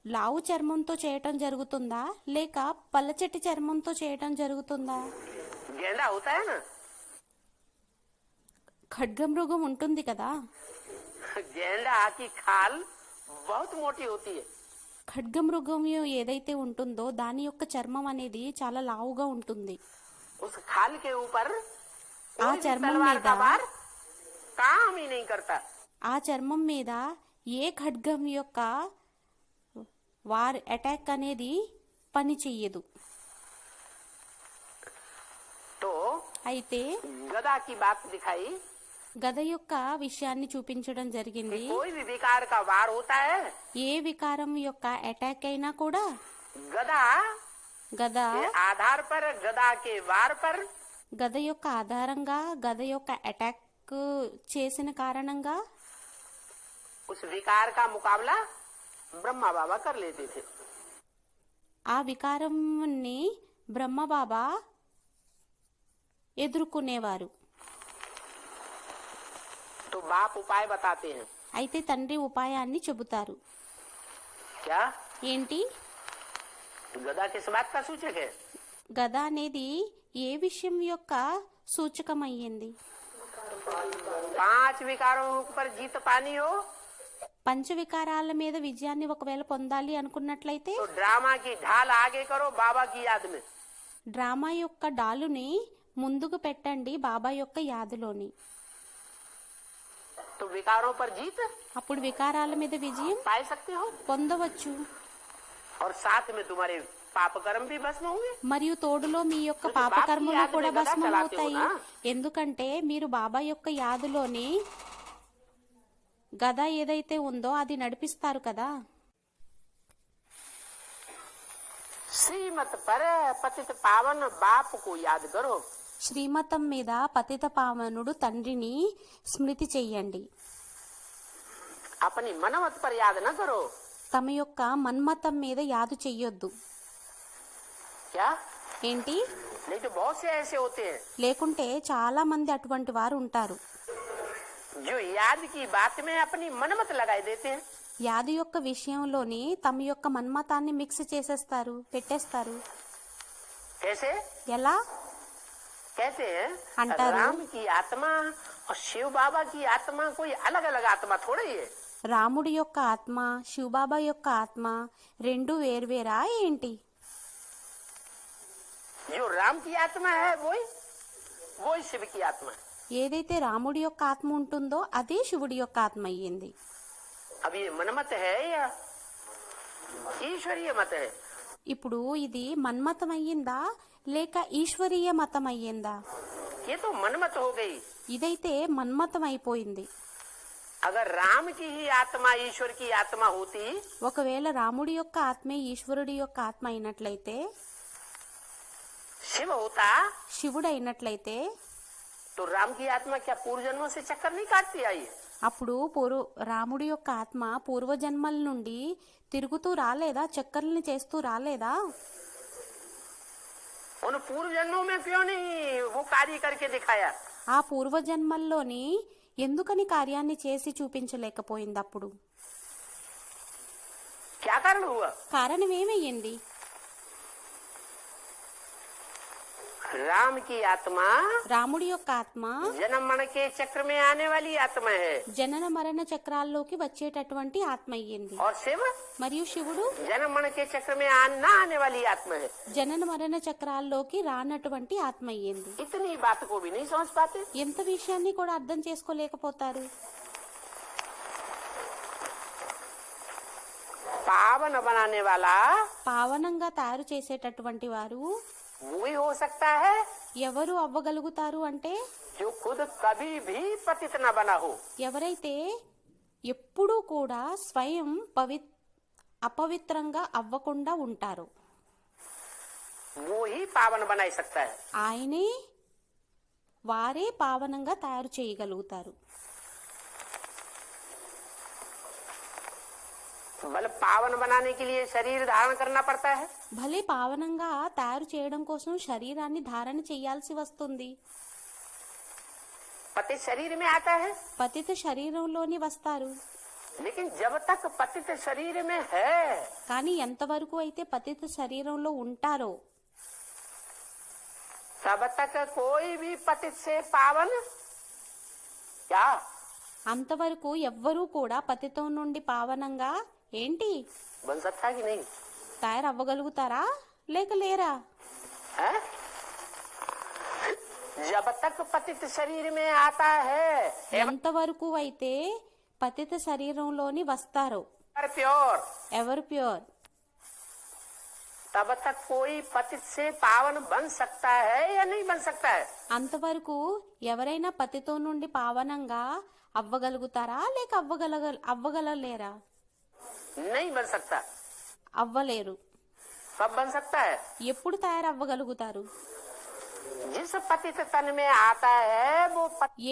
లావు చర్మంతో చేయటం జరుగుతుందా లేక పలచటి చర్మంతో చేయటం జరుగుతుందా? गेंडा होता है ना, ఖడ్గమృగం ఉంటుంది కదా, गेंडा की खाल बहुत मोटी होती है। ఖడ్గమృగం ఏదైతే ఉంటుందో దాని యొక్క చర్మం అనేది చాలా లావుగా ఉంటుంది. उस खाल के ऊपर आ कोई भी चर्मम तलवार में का दा- वार काम ही नहीं करता। ఆ చర్మం మీద ఏ ఖడ్గం యొక్క వార్ అటాక్ అనేది పని చెయ్యదు. तो అయితే गदा की बात दिखाई గద యొక్క విషయాన్ని చూపించడం జరిగింది. कोई भी विकार का वार होता है, ఏ వికారం యొక్క అటాక్ అయినా కూడా गदा గద के आधार पर, गदा के वार पर గద యొక్క ఆధారంగా, గద యొక్క అటాక్ చేసిన కారణంగా उस विकार का मुकाबला ब्रह्मा बाबा कर लेते थे। ఆ వికారంని బ్రహ్మబాబా ఎదుర్కొనేవారు. तो बाप उपाय बताते हैं। అయితే తండ్రి ఉపాయాన్ని చెబుతారు. क्या ఏంటి? गदा किस बात का सूचक है? గద అనేది ఏ విషయం యొక్క సూచకమయ్యింది? 5 विकारों पर जीत पानी हो పంచవికారాల మీద విజయాన్ని ఒకవేళ పొందాలి అనుకున్నట్లయితే तो ड्रामा की ढाल आगे करो बाबा की याद में। డ్రామా యొక్క డాలుని ముందుకు పెట్టండి బాబా యొక్క యాదులోని. तो विकारों पर जीत అప్పుడు వికారాల మీద విజయం पा सकते हो పొందవచ్చు. और साथ में तुम्हारे पाप कर्म भी भस्म होंगे। మరియు తోడులో మీ యొక్క పాపకర్మలు కూడా భస్మమవుతాయి. ఎందుకంటే మీరు బాబా యొక్క యాదులోని గద ఏదైతే ఉందో అది నడిపిస్తారు కదా. श्रीमत पर पतित पावन बाप को याद करो। శ్రీమతం మీద పతిత పావనుడు తండ్రిని స్మృతి చెయ్యండి. अपनी मनमत पर याद न करो। తమ యొక్క మన్మతం మీద యాదు చెయ్యొద్దు. क्या ఏంటి? नहीं तो बहुत से ऐसे होते हैं లేకుంటే చాలా మంది అటువంటి వారు ఉంటారు. जो याद की बात में अपनी मनमत लगाए देते हैं। యాదు యొక్క విషయంలోని తమ యొక్క మన్మతాన్ని మిక్స్ చేసేస్తారు, పెట్టేస్తారు. कैसे ఎలా? कहते हैं अंटारू। राम की आत्मा और शिव बाबा की आत्मा कोई अलग अलग आत्मा थोड़ी है। రాముడి యొక్క ఆత్మ శివబాబా యొక్క ఆత్మ రెండు వేర్వేరా ఏంటి? जो राम की आत्मा है वही शिव की आत्मा है। ఏదైతే రాముడి యొక్క ఆత్మ ఉంటుందో అదే శివుడి యొక్క ఆత్మ అయ్యింది. अब ये मनमत है या ईश्वरीय मत है? ఇప్పుడు ఇది మన్మతం అయ్యిందా లేక ఈశ్వరీయ మతం అయ్యిందా? ये तो मनमत हो गई। ఇదైతే మన్మతం అయిపోయింది. अगर राम की ही आत्मा ईश्वर की आत्मा होती ఒకవేళ రాముడి యొక్క ఆత్మే ఈశ్వరుడి యొక్క ఆత్మ అయినట్లయితే, शिव होता శివుడు అయినట్లయితే तो राम की आत्मा क्या पूर्व जन्मों से चक्कर नहीं काटती आई? అప్పుడు రాముడి యొక్క ఆత్మ పూర్వజన్మల నుండి తిరుగుతూ రాలేదా? చక్కర్లని చేస్తూ రాలేదా? उन पूर्व जन्मों में क्यों नहीं वो कार्य करके दिखाया? ఆ పూర్వజన్మల్లోని ఎందుకని కార్యాన్ని చేసి చూపించలేకపోయింది? అప్పుడు क्या कारण हुआ? కారణం ఏమయ్యింది? राम की आत्मा రాముడి యొక్క ఆత్మ जन्म मरण के चक्र में आने वाली आत्मा है జనన మరణ చక్రాల్లోకి వచ్చేటటువంటి ఆత్మ అయ్యింది. और शिव మరియు శివుడు जन्म मरण के चक्र में न आने वाली आत्मा है। జనన మరణ చక్రాల్లోకి రానటువంటి ఆత్మ అయ్యింది. इतनी बात को भी नहीं समझ पाते। ఎంత విషయాన్ని కూడా అర్థం చేసుకోలేకపోతారు. पावन बनाने वाला పావనంగా తయారు చేసేటటువంటి వారు वही हो सकता है ఎవరు అవ్వగలుగుతారు అంటే जो खुद कभी भी पतित न बना हो। ఎవరైతే ఎప్పుడూ కూడా స్వయం అపవిత్రంగా అవ్వకుండా ఉంటారో वो ही पावन बना सकता है। ఆయనే వారే పావనంగా తయారు చేయగలుగుతారు. बल पावन बनाने के लिए शरीर धारण करना पड़ता है। భలే పావనంగా తయారు చేయడం కోసం శరీరాన్ని ధారణ చేయాల్సి వస్తుంది. पतित शरीर में आता है పతిత శరీరంలోని వస్తారు. लेकिन जब तक पतित शरीर में है కానీ ఎంతవరకు అయితే పతిత శరీరంలో ఉంటారో तब तक कोई भी पतित से पावन क्या అంతవరకు ఎవ్వరూ కూడా పతితం నుండి పావనంగా ఏంటి बन सकता कि नहीं తయారవ్వగలుగుతారా లేక లేరా? है? जब तक पतित शरीर में आता है ఎంతవరకు అయితే పతిత శరీరంలోని వస్తారో प्योर ఎవరు ప్యూర్ तब तक कोई पतित से पावन बन सकता है या नहीं बन सकता है? అంతవరకు ఎవరైనా పతితో నుండి పావనంగా అవ్వగలుగుతారా లేక అవ్వగలలేరా? नहीं बन सकता। అవ్వలేరు. कब बन सकता है? ఎప్పుడు తయారవ్వగలుగుతారు? जिस पतित तन में आता है वो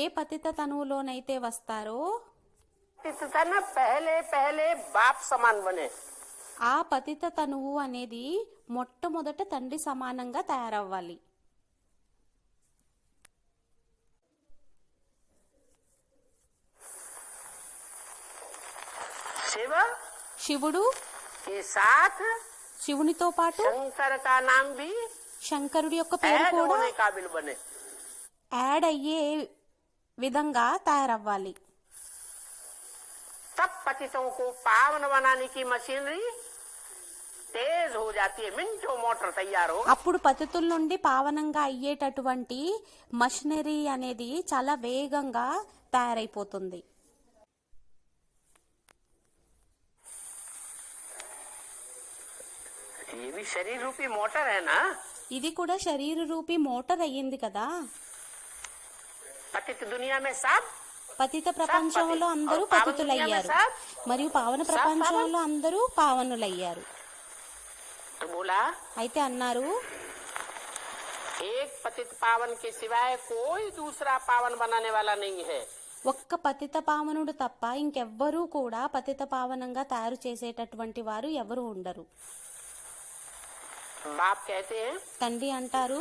ఏ పతిత తనువులోనైతే వస్తారో पतित तन पहले पहले बाप समान बने। ఆ పతిత తనువు అనేది మొట్టమొదట తండ్రి సమానంగా తయారవ్వాలి. शिव శివుడు के साथ శివునితో పాటు शंकर का नाम भी శంకరుడి యొక్క పేరు ऐड కూడా होने काबिल बने। యాడ్ అయ్యే విధంగా తయారవ్వాలి. तब पतितों को पावन बनाने की मशीनरी तेज हो जाती है, मिनटों मोटर तैयार हो। అప్పుడు పతితుల నుండి పావనంగా అయ్యేటటువంటి మషినరీ అనేది చాలా వేగంగా తయారైపోతుంది. ये भी शरीर रूपी मोटर है ना। ఇది కూడా శరీర రూపీ మోటార్ అయ్యింది కదా. पतित दुनिया में सब పతిత ప్రపంచంలో అందరూ పతితులయ్యారు మరియు పావన ప్రపంచంలో అందరూ పావనులయ్యారు. तो बोला అయితే అన్నారు, एक पतित पावन के सिवाय कोई दूसरा पावन बनाने वाला नहीं है। ఒక్క పతిత పావనుడు తప్ప ఇంకెవ్వరూ కూడా పతిత పావనంగా తయారు చేసేటటువంటి వారు ఎవరు ఉండరు. बाप कहते हैं తండ్రి అంటారు,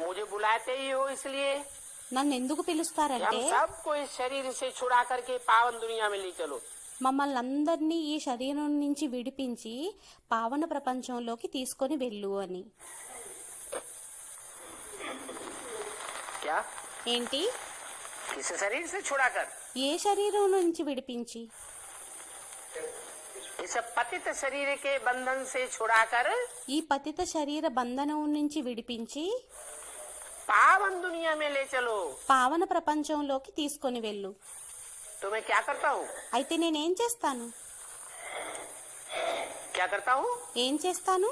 मुझे बुलाते ही हो इसलिए నన్ను ఎందుకు कि हम పిలుస్తారంటే सबको इस शरीर से छुड़ा करके पावन दुनिया में ले चलो। మమ్మల్ని అందరినీ ఈ శరీరం నుంచి విడిపించి పావన ప్రపంచంలోకి తీసుకొని వెళ్ళు అని. क्या ఏంటి? इस शरीर से छुड़ाकर ఏ శరీరం నుంచి విడిపించి? इस पतित शरीर के बंधन से छुड़ाकर ఈ పతిత శరీర బంధనం నుంచి విడిపించి पावन दुनिया में ले चलो। పావన ప్రపంచంలోకి తీసుకొని వెళ్ళు. तो मैं क्या करता हूँ? అయితే నేనేం చేస్తాను? क्या करता हूँ? ఏం చేస్తాను?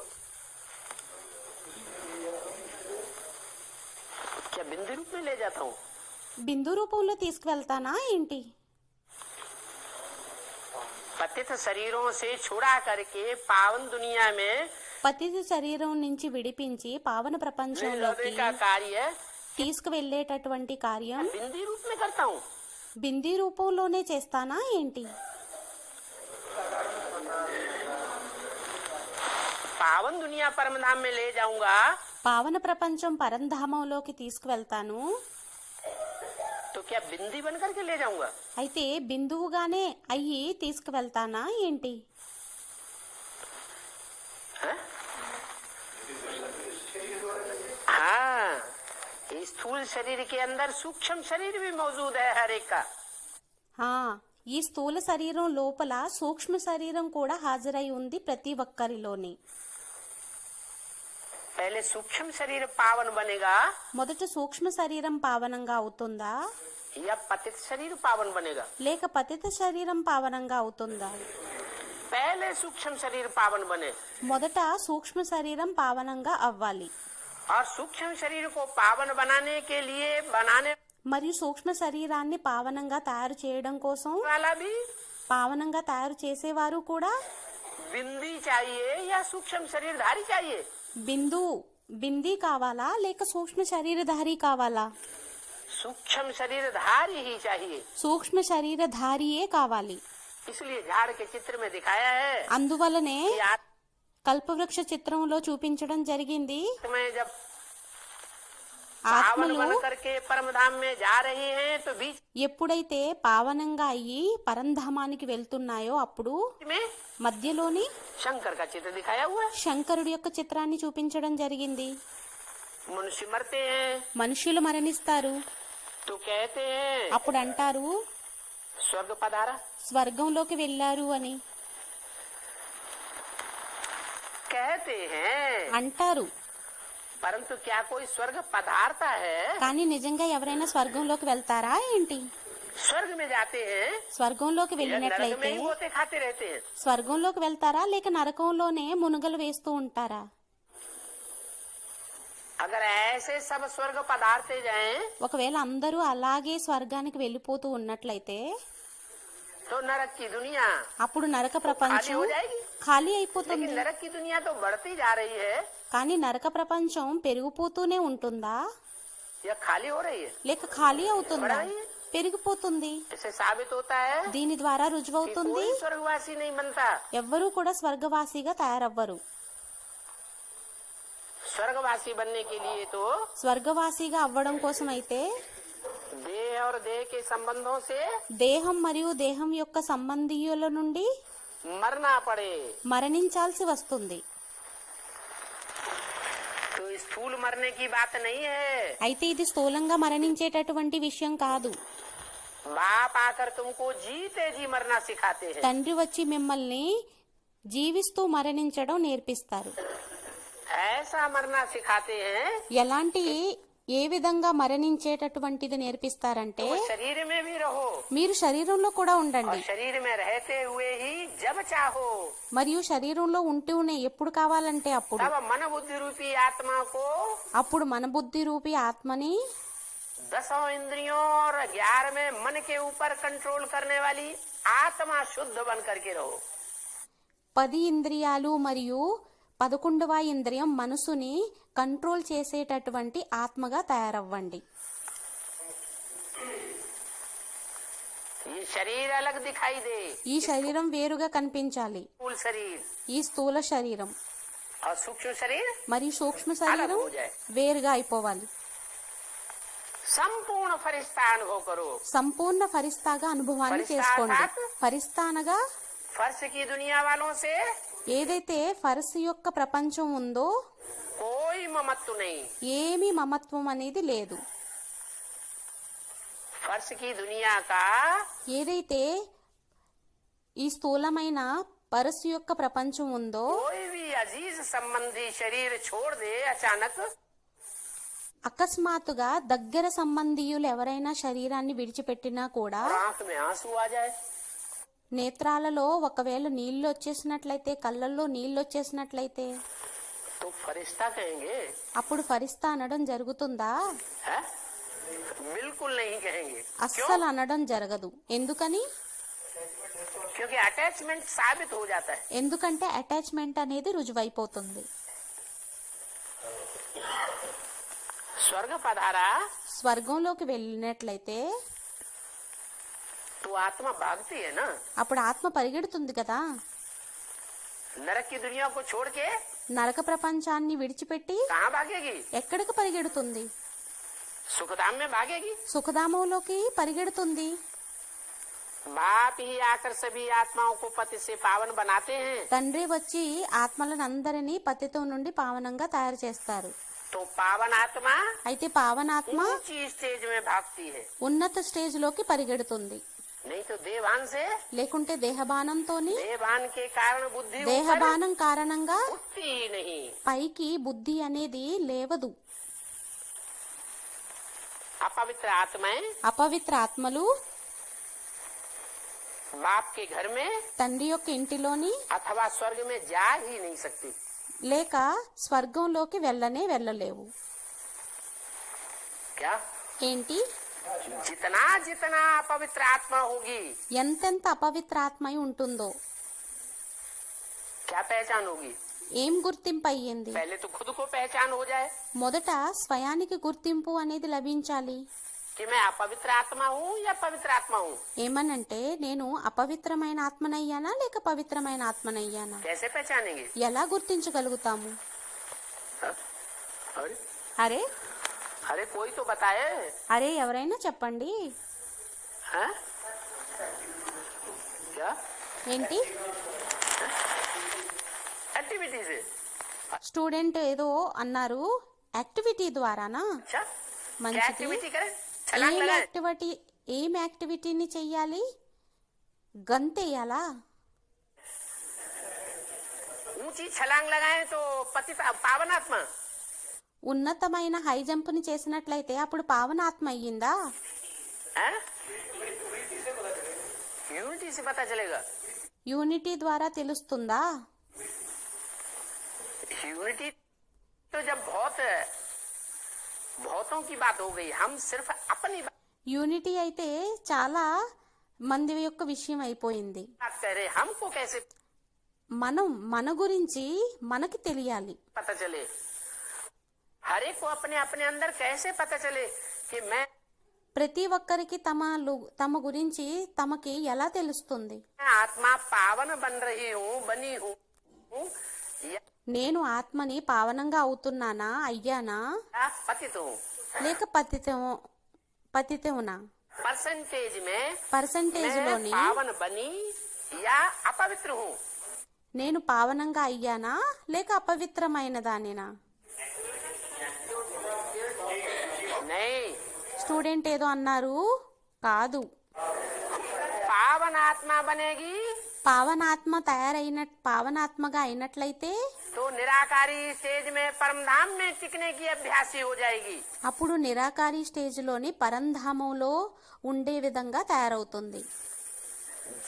क्या बिंदु रूप में ले जाता हूँ? బిందు రూపంలో తీసుకువెళ్తానా ఏంటి? पतित शरीरों से छुड़ा करके पावन दुनिया में పతిత శరీరం నుంచి విడిపించి పావన ले ప్రపంచంలోకి जाने का कार्य తీసుకువెళ్ళేటటువంటి కార్యం बिंदी रूप में करता हूँ। బింది రూపంలోనే చేస్తానా ఏంటి? पावन दुनिया परम धाम में ले जाऊंगा పావన ప్రపంచం పరంధామంలోకి తీసుకువెళ్తాను. तो क्या बिंदी बन करके ले जाऊंगा? అయితే బిందువుగానే అయ్యి తీసుకువెళ్తానా ఏంటి? हाँ, इस स्थूल शरीर के अंदर सूक्ष्म शरीर भी मौजूद है हर एक का। హా, ఈ స్థూల శరీరం లోపల సూక్ష్మ శరీరం కూడా హాజరై ఉంది ప్రతి ఒక్కరిలోని. पहले सूक्ष्म शरीर पावन बनेगा మొదట సూక్ష్మ శరీరం పావనంగా అవుతుందా या पतित शरीर पावन बनेगा? లేక పతిత శరీరం పావనంగా అవుతుందా? पहले सूक्ष्म शरीर पावन बने మొదట సూక్ష్మ శరీరం పావనంగా అవ్వాలి. और सूक्ष्म शरीर को पावन बनाने के लिए बनाने మరియు సూక్ష్మ శరీరాన్ని పావనంగా తయారు చేయడం కోసం वाला भी పావనంగా తయారు చేసేవారు కూడా बिंदी चाहिए या सूक्ष्म शरीरधारी चाहिए? బింది కావాలా లేక సూక్ష్మ శరీరధారి కావాలా? सूक्ष्म शरीरधारी ही चाहिए। సూక్ష్మ శరీరధారియే కావాలి. इसलिए झाड़ के चित्र में दिखाया है అందువలనే कि కల్పవృక్ష చిత్రంలో చూపించడం జరిగింది. आत्मा जब पावन ఆత్మలు बन करके परम धाम में जा रही हैं तो बीच ఎప్పుడైతే పావనంగా అయ్యి పరంధామానికి వెళ్తున్నాయో అప్పుడు में మధ్యలోని शंकर का चित्र दिखाया हुआ है। శంకరుడి యొక్క చిత్రాన్ని చూపించడం జరిగింది. मनुष्य मरते हैं మనుషులు మరణిస్తారు. तो कहते हैं అప్పుడు అంటారు स्वर्ग पधारा। స్వర్గంలోకి వెళ్ళారు అని कहते हैं అంటారు. परंतु क्या कोई स्वर्ग पधारता है? కానీ నిజంగా ఎవరైనా స్వర్గంలోకి వెళ్తారా ఏంటి? स्वर्ग में जाते हैं స్వర్గంలోకి या नरक में వెళ్ళినట్లయితే ही होते खाते रहते हैं? స్వర్గంలోకి వెళ్తారా లేక నరకంలోనే మునుగలు వేస్తూ ఉంటారా? अगर ऐसे सब स्वर्ग पधारते जाएं ఒకవేళ అందరూ అలాగే స్వర్గానికి వెళ్ళిపోతూ ఉన్నట్లయితే तो नरक की दुनिया అప్పుడు నరక खाली ప్రపంచం हो जाएगी। ఖాళీ लेकिन అయిపోతుంది. नरक की दुनिया तो बढ़ती जा रही है। కానీ నరక ప్రపంచం పెరిగిపోతూనే ఉంటుందా? या खाली हो रही है? లేక ఖాళీ అవుతుందా, बढ़ रही है। పెరిగిపోతుంది. इससे साबित होता है దీని ద్వారా कि రుజువవుతుంది कोई स्वर्गवासी नहीं बनता। ఎవ్వరూ కూడా స్వర్గవాసిగా తయారవ్వరు. स्वर्गवासी बनने के लिए तो స్వర్గవాసిగా అవ్వడం కోసం అయితే देह और देह के संबंधों से దేహం మరియు దేహం యొక్క సంబంధీయుల నుండి मरना पड़े। మరణించాల్సి వస్తుంది. तो स्थूल मरने की बात नहीं है। అయితే ఇది స్థూలంగా మరణించేటటువంటి విషయం కాదు. बाप आकर तुमको जीते जी मरना सिखाते हैं। తండ్రి వచ్చి మిమ్మల్ని జీవిస్తూ మరణించడం నేర్పిస్తారు. ऐसा मरना सिखाते हैं ఎలాంటి ఏ విధంగా మరణించేటటువంటిది నేర్పిస్తారంటే तो शरीर में भी रहो మీరు శరీరంలో కూడా और ఉండండి, शरीर में रहते हुए ही जब चाहो మరియు శరీరంలో ఉంటూనే ఎప్పుడు కావాలంటే అప్పుడు तब मन बुद्धि रूपी आत्मा को అప్పుడు మన బుద్ధి రూపి ఆత్మని 10 इंद्रियों और 11 में मन के ऊपर कंट्रोल करने वाली आत्मा शुद्ध बन करके रहो। 10 ఇంద్రియాలు మరియు 11వ ఇంద్రియం మనసుని కంట్రోల్ చేసేటటువంటి ఆత్మగా తయారవ్వండి. ये शरीर अलग दिखाई दे, ఈ శరీరం వేరుగా కనిపించాలి. स्थूल शरीर ఈ స్థూల శరీరం और सूक्ष्म शरीर మరియు సూక్ష్మ శరీరం వేరుగా అయిపోవాలి. संपूर्ण फरिश्ता अनुभव करो। సంపూర్ణ ఫరిస్తాగా అనుభవాన్ని చేసుకోండి. ఫరిస్తా అనగా फर्श की दुनिया वालों से ఏదైతే ఫరస్ యొక్క ప్రపంచం ఉందో कोई ममत्व नहीं। ఏమీ మమత్వం అనేది లేదు. फर्श की दुनिया का ఏదైతే ఈ స్థూలమైన పరస్సు యొక్క ప్రపంచం ఉందో कोई भी अजीज संबंधी शरीर छोड़ दे अचानक అకస్మాత్తుగా దగ్గర సంబంధీయులు ఎవరైనా శరీరాన్ని విడిచిపెట్టినా కూడా और आंख में आंसू आ जाए నేత్రాలలో ఒకవేళ నీళ్లు వచ్చేసినట్లయితే, కళ్ళల్లో నీళ్లు వచ్చేసినట్లయితే तो फरिश्ता कहेंगे అప్పుడు ఫరిస్తా అనడం జరుగుతుందా? है? बिल्कुल नहीं कहेंगे। అస్సలు అనడం జరగదు. ఎందుకని? क्योंकि अटैचमेंट साबित हो जाता है। ఎందుకంటే అటాచ్మెంట్ అనేది రుజువైపోతుంది. स्वर्ग पधारा స్వర్గంలోకి వెళ్ళినట్లయితే तो आत्मा भागती है ना। అప్పుడు ఆత్మ పరిగెడుతుంది కదా. नरक की दुनिया को छोड़ के నరక ప్రపంచాన్ని విడిచిపెట్టి कहाँ भागेगी? ఎక్కడికి పరిగెడుతుంది? सुखधाम में भागेगी। సుఖధామంలోకి పరిగెడుతుంది. बाप ही आकर सभी आत्माओं को पति से पावन बनाते हैं। తండ్రి వచ్చి ఆత్మలనందరినీ పతితో నుండి పావనంగా తయారు చేస్తారు. तो पावन आत्मा అయితే పావనాత్మ ऊंची स्टेज में भागती है, ఉన్నత స్టేజ్ లోకి పరిగెడుతుంది. नहीं तो देवान से లేకుంటే దేహబానంతోని देवान के कारण बुद्धि ऊपर దేహబానం కారణంగా उठती ही नहीं। పైకి బుద్ధి అనేది లేవదు. अपवित्र आत्माएं అపవిత్ర ఆత్మలు बाप के घर में తండ్రి యొక్క ఇంటిలోని अथवा स्वर्ग में जा ही नहीं सकती। లేక స్వర్గంలోకి వెళ్ళలేవు. क्या? ఏంటి? जितना जितना अपवित्र आत्मा होगी ఎంతెంత అపవిత్ర ఆత్మై ఉంటుందో क्या पहचान होगी? ఏం గుర్తింపు అయ్యింది? पहले तो खुद को पहचान हो जाए మొదట స్వయానికి గుర్తింపు అనేది లభించాలి. कि मैं अपवित्र आत्मा हूँ या पवित्र आत्मा हूँ। ఏమనంటే నేను అపవిత్రమైన ఆత్మనయ్యానా లేక పవిత్రమైన ఆత్మనయ్యానా? कैसे पहचानेंगे? ఎలా గుర్తించగలుగుతాము? अरे అరే अरे कोई तो बताए। అరే ఎవరైనా చెప్పండి. हैं? क्या ఏంటి? एक्टिविटी से? స్టూడెంట్ ఏదో అన్నారు, యాక్టివిటీ ద్వారానా? अच्छा क्या మంచిది. एक्टिविटी करें? छलांग लगाएं। ఏం యాక్టివిటీని చెయ్యాలి? గంతేయాలా? ऊंची छलांग लगाएं तो पति पावन आत्मा। ఉన్నతమైన హై జంప్ని చేసినట్లయితే అప్పుడు పావనాత్మ అయ్యిందా? हैं? यूनिटी से पता चलेगा। యూనిటీ ద్వారా తెలుస్తుందా? यूनिटी तो जब बहुतों की बात हो गई, हम सिर्फ अपनी యూనిటీ అయితే చాలా మంది యొక్క విషయం అయిపోయింది. बात कर रहे, हमको कैसे మనం మన గురించి మనకి తెలియాలి. पता चले? हर एक को अपने अपने अंदर कैसे पता चले कि मैं ప్రతి ఒక్కరికి తమ గురించి తమకి ఎలా తెలుస్తుంది? आत्मा पावन बन रही हूँ, बनी हूँ, या నేను ఆత్మని పావనంగా అవుతున్నానా, అయ్యానా, पतित हूँ। లేక పతితవునా? परसेंटेज में పర్సంటేజ్ मैं లోని पावन बनी या अपवित्र हूँ। నేను పావనంగా అయ్యానా లేక అపవిత్రమైన దానినా? नहीं, స్టూడెంట్ ఏదో అన్నారు, కాదు. पावन आत्मा बनेगी పావనాత్మగా అయినట్లయితే तो निराकारी स्टेज में परमधाम में टिकने की अभ्यासी हो जाएगी। అప్పుడు నిరాకారి స్టేజ్లోని పరంధామంలో ఉండే విధంగా తయారవుతుంది.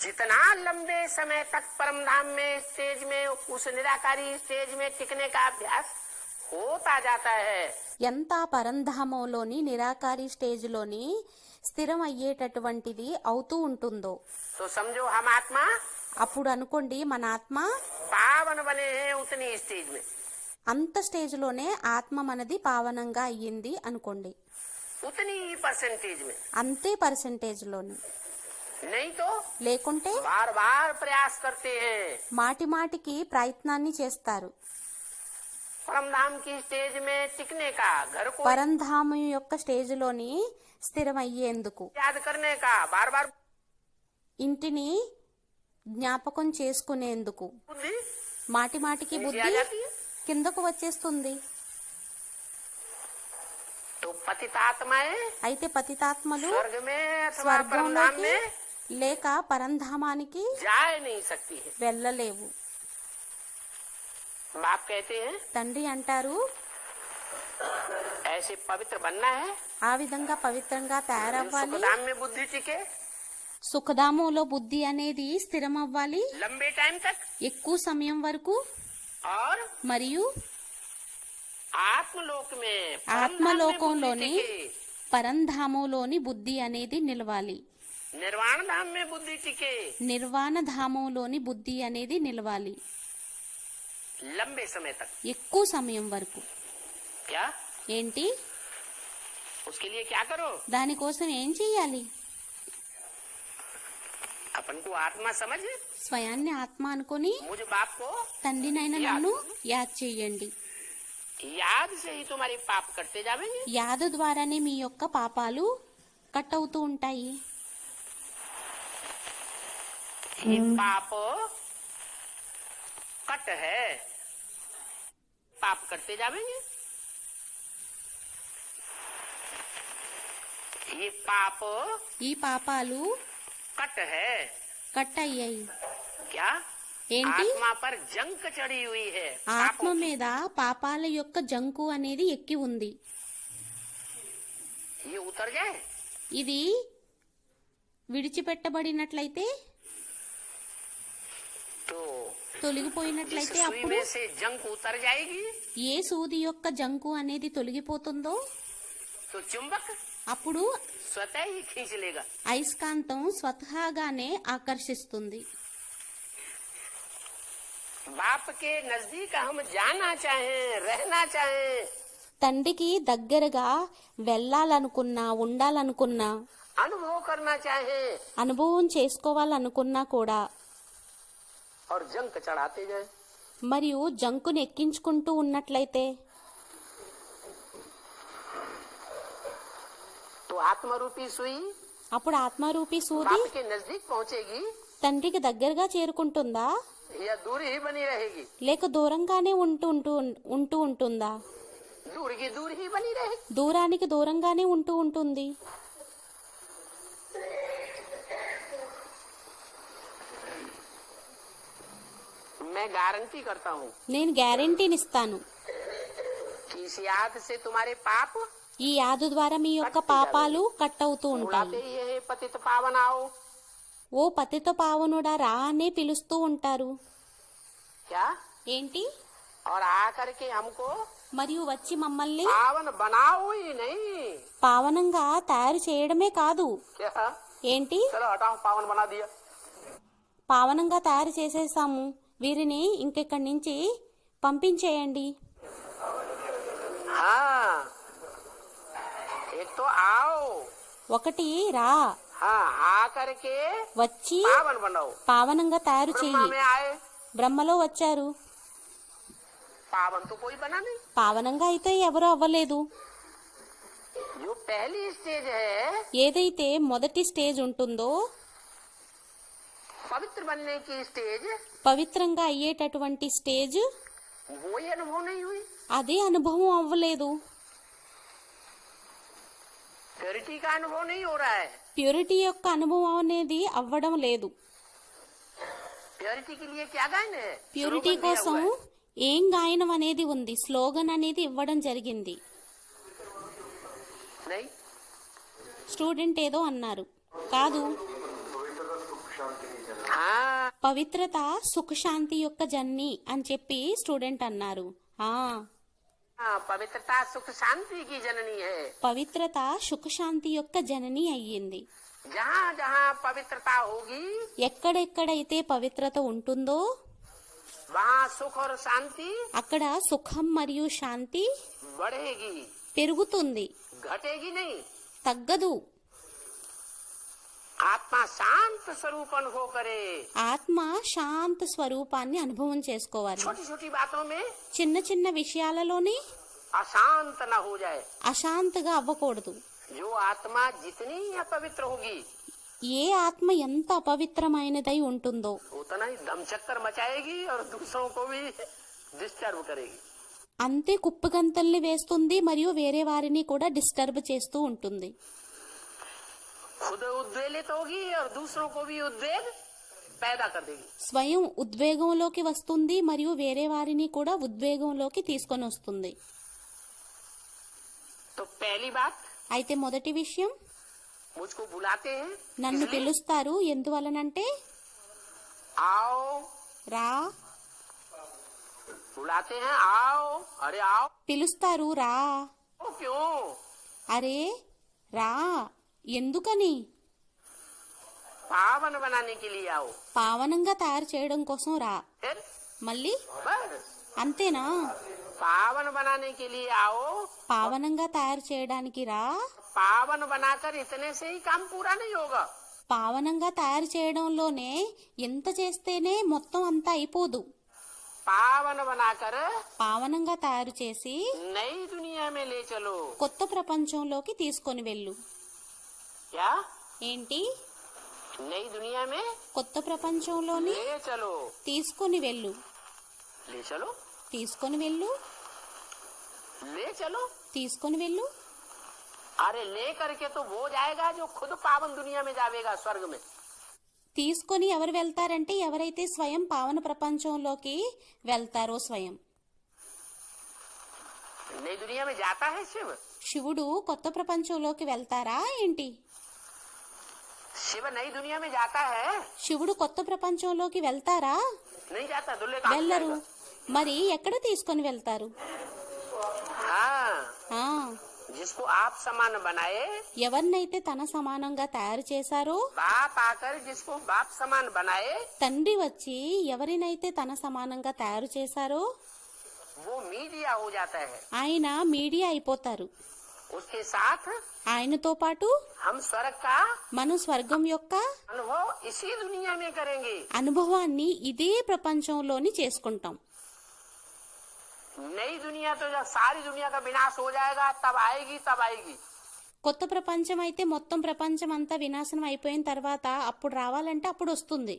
जितना लंबे समय तक परमधाम में स्टेज में उस निराकारी स्टेज में टिकने का अभ्यास होता जाता है, ఎంత పరంధామంలోని నిరాకారి స్టేజ్లోని స్థిరం అయ్యేటటువంటిది అవుతూ ఉంటుందో तो समझो हम आत्मा అప్పుడు అనుకోండి మన ఆత్మ पावन बने हैं उतनी स्टेज में। అంత స్టేజ్లోనే ఆత్మ మనది పావనంగా అయ్యింది అనుకోండి, उतनी ही परसेंटेज में, అంతే పర్సంటేజ్లోని. नहीं तो లేకుంటే बार बार प्रयास करते हैं మాటి మాటికి ప్రయత్నాన్ని చేస్తారు परमधाम की स्टेज में टिकने का, घर को పరంధామం యొక్క స్టేజ్లోని స్థిరమయ్యేందుకు, याद करने का, बार बार ఇంటిని జ్ఞాపకం చేసుకునేందుకు. बुद्धि మాటి మాటికి नीचे आ బుద్ధి जाती है। కిందకు వచ్చేస్తుంది. तो पतित आत्माएं అయితే పతితాత్మలు स्वर्ग में अथवा परमधाम స్వర్గంలోకి में లేక పరంధామానికి जा नहीं सकती है। వెళ్ళలేవు. बाप कहते हैं తండ్రి అంటారు, ऐसे पवित्र बनना है, ఆ విధంగా పవిత్రంగా తయారవ్వాలి, सुखधाम में बुद्धि टिके సుఖధామంలో బుద్ధి అనేది స్థిరమవ్వాలి लंबे टाइम तक, ఎక్కువ సమయం వరకు, और మరియు आत्मलोक में ఆత్మలోకంలోని परमधाम में बुद्धि टिके, పరంధామంలోని బుద్ధి అనేది నిలవాలి, निर्वाण धाम में बुद्धि टिके, నిర్వాణ ధామంలోని బుద్ధి అనేది నిలవాలి लंबे समय तक। ఎక్కువ సమయం వరకు. क्या ఏంటి? उसके लिए क्या करो? దానికోసం ఏం చెయ్యాలి? अपन को आत्मा समझ, స్వయాన్ని ఆత్మ అనుకొని मुझ बाप को తండ్రినైన నన్ను యాద్ చేయండి. याद से ही तुम्हारे पाप कटते जावेंगे। యాదు ద్వారానే మీ యొక్క పాపాలు కట్ అవుతూ ఉంటాయి. ये पाप कट है, पाप करते जावेंगे। ये पाप ఈ పాపాలు कट है, కట్ అయ్యాయి. क्या ఏంటి? आत्मा पर जंक चढ़ी हुई है, ఆత్మ पापों की। మీద పాపాల యొక్క జంకు అనేది ఎక్కి ఉంది. ये उतर जाए ఇది విడిచిపెట్టబడినట్లయితే, तो जिस తొలగిపోయినట్లయితే सुई అప్పుడు में से जंक उतर जाएगी ఏ సూది యొక్క జంకు అనేది తొలగిపోతుందో तो चुंबक అప్పుడు स्वतः ही खींच लेगा। అయస్కాంతం స్వతహాగానే ఆకర్షిస్తుంది. बाप के नजदीक हम जाना चाहें, रहना चाहें, తండ్రికి దగ్గరగా వెళ్ళాలనుకున్నా, ఉండాలనుకున్నా, अनुभव करना चाहें, అనుభవం చేసుకోవాలనుకున్నా కూడా और जंक चढ़ाते जाए, మరియు జంకును ఎక్కించుకుంటూ ఉన్నట్లయితే तो आत्मरूपी सुई అప్పుడు ఆత్మరూపి సూది बाप के नजदीक पहुंचेगी తండ్రికి దగ్గరగా చేరుకుంటుందా या दूर ही बनी रहेगी? లేక దూరంగానే ఉంటూ ఉంటుందా? दूर की दूर ही बनी रहेगी। దూరానికి దూరంగానే ఉంటూ ఉంటుంది. मैं गारंटी करता हूँ నేను గ్యారెంటీనిస్తాను, कि इस याद से तुम्हारे पाप ఈ యాదు ద్వారా మీ యొక్క పాపాలు కట్ అవుతూ बुलाते ఉంటాయి. ही है, पतित पावन आओ। ఓ పతిత పావనుడా రా అనే పిలుస్తూ ఉంటారు. क्या? ఏంటి? और आकर के हमको మరియు వచ్చి మమ్మల్ని पावन बनाओ ही नहीं। పావనంగా తయారు చేయడమే కాదు. क्या? ఏంటి? चलो हटाओ, पावन बना दिया। పావనంగా తయారు చేసేసాము, వీరిని ఇంకెక్కడి నుంచి పంపించేయండి. हाँ, एक तो आओ, ఒకటి రా, हाँ आ करके వచ్చి पावन बनाओ। పావనంగా తయారు ब्रह्मा చెయ్యి. में आए, బ్రహ్మలో వచ్చారు, पावन तो कोई बना नहीं। పావనంగా అయితే ఎవరూ అవ్వలేదు. जो पहली स्टेज है ఏదైతే మొదటి స్టేజ్ ఉంటుందో, पवित्र बनने की स्टेज, పవిత్రంగా అయ్యేటటువంటి స్టేజ్, वो ही अनुभव नहीं हुई। అదే అనుభవం అవ్వలేదు. प्योरिटी का अनुभव नहीं हो रहा है। ప్యూరిటీ యొక్క అనుభవం అనేది అవ్వడం లేదు. प्योरिटी के लिए क्या गायन है? ప్యూరిటీ स्लोगन दिया కోసం हुआ है। ఏం గాయనం అనేది ఉంది, స్లోగన్ అనేది ఇవ్వడం జరిగింది. नहीं, స్టూడెంట్ ఏదో అన్నారు, కాదు, हाँ, పవిత్రత సుఖశాంతి యొక్క జన్ని అని చెప్పి స్టూడెంట్ అన్నారు. हाँ, पवित्रता सुख शांति की जननी है। పవిత్రత సుఖశాంతి యొక్క జనని అయ్యింది. जहाँ जहाँ पवित्रता होगी ఎక్కడెక్కడైతే పవిత్రత ఉంటుందో वहाँ सुख और शांति అక్కడ సుఖం మరియు శాంతి बढ़ेगी, పెరుగుతుంది, घटेगी नहीं। తగ్గదు. आत्मा शांत स्वरूपन हो करे। ఆత్మ శాంత స్వరూపాన్ని అనుభవం చేసుకోవాలి. छोटी छोटी बातों में చిన్న చిన్న విషయాలలోనే अशांत न हो जाए। అశాంతగా అవ్వకూడదు. जो आत्मा जितनी अपवित्र होगी ఏ ఆత్మ ఎంత అపవిత్రమైనదై ఉంటుందో उतना ही दम चक्कर मचाएगी और दूसरों को भी डिस्टर्ब करेगी। అంతే కుప్పగంతల్ని వేస్తుంది మరియు వేరే వారిని కూడా డిస్టర్బ్ చేస్తూ ఉంటుంది. खुद उद्वेलित होगी और दूसरों को भी उद्वेग पैदा कर देगी। స్వయం ఉద్వేగంలోకి వస్తుంది మరియు వేరే వారిని కూడా ఉద్వేగంలోకి తీసుకొని వస్తుంది. तो पहली बात, అయితే మొదటి విషయం, मुझको बुलाते हैं, నన్ను इसलिए పిలుస్తారు ఎందువలనంటే, आओ, రా, बुलाते हैं आओ, अरे आओ, పిలుస్తారు రా, क्यों? అరే రా, ఎందుకని, पावन बनाने के लिए आओ। పావనంగా తయారు చేయడం కోసం రా. फिर మళ్ళీ बस అంతేనా, पावन बनाने के लिए आओ। పావనంగా తయారు చేయడానికి రా. पावन बनाकर इतने से ही काम पूरा नहीं होगा। పావనంగా తయారు చేయడంలోనే ఎంత చేస్తేనే మొత్తం అంతా అయిపోదు. पावन बनाकर పావనంగా తయారు చేసి नई दुनिया में ले चलो। కొత్త ప్రపంచంలోకి తీసుకొని వెళ్ళు. क्या? ఏంటి, नई दुनिया में కొత్త ప్రపంచంలోని ले चलो, తీసుకొని వెళ్ళు, ले चलो, తీసుకొని వెళ్ళు, ले चलो। తీసుకొని వెళ్ళు. अरे ले करके तो वो जाएगा जो खुद पावन दुनिया में जाएगा, स्वर्ग में। తీసుకొని ఎవరు వెళ్తారంటే ఎవరైతే స్వయం పావన ప్రపంచంలోకి వెళ్తారో స్వయం. नई दुनिया में जाता है शिव। శివుడు కొత్త ప్రపంచంలోకి వెళ్తారా ఏంటి? शिव नई दुनिया में जाता है? శివుడు కొత్త ప్రపంచంలోకి వెళ్తారా? नहीं जाता, दुल्ले काम వెళ్ళరు. करेगा। మరి ఎక్కడ తీసుకొని వెళ్తారు? हाँ, ఆ, जिसको आप समान बनाए, ఎవరినైతే తన సమానంగా తయారు చేశారో, बाप आकर जिसको बाप समान बनाए, తండ్రి వచ్చి ఎవరినైతే తన సమానంగా తయారు చేశారో वो मीडिया हो जाता है। ఆయన మీడియా అయిపోతారు. उसके साथ ఆయనతో పాటు हम स्वर्ग का మనం స్వర్గం యొక్క अनुभव इसी दुनिया में करेंगे। అనుభవాన్ని ఇదే ప్రపంచంలోని చేసుకుంటాం. नई दुनिया तो जब सारी दुनिया का विनाश हो जाएगा तब आएगी, तब आएगी। కొత్త ప్రపంచం అయితే మొత్తం ప్రపంచం అంతా వినాశనం అయిపోయిన తర్వాత అప్పుడు రావాలంటే అప్పుడు వస్తుంది.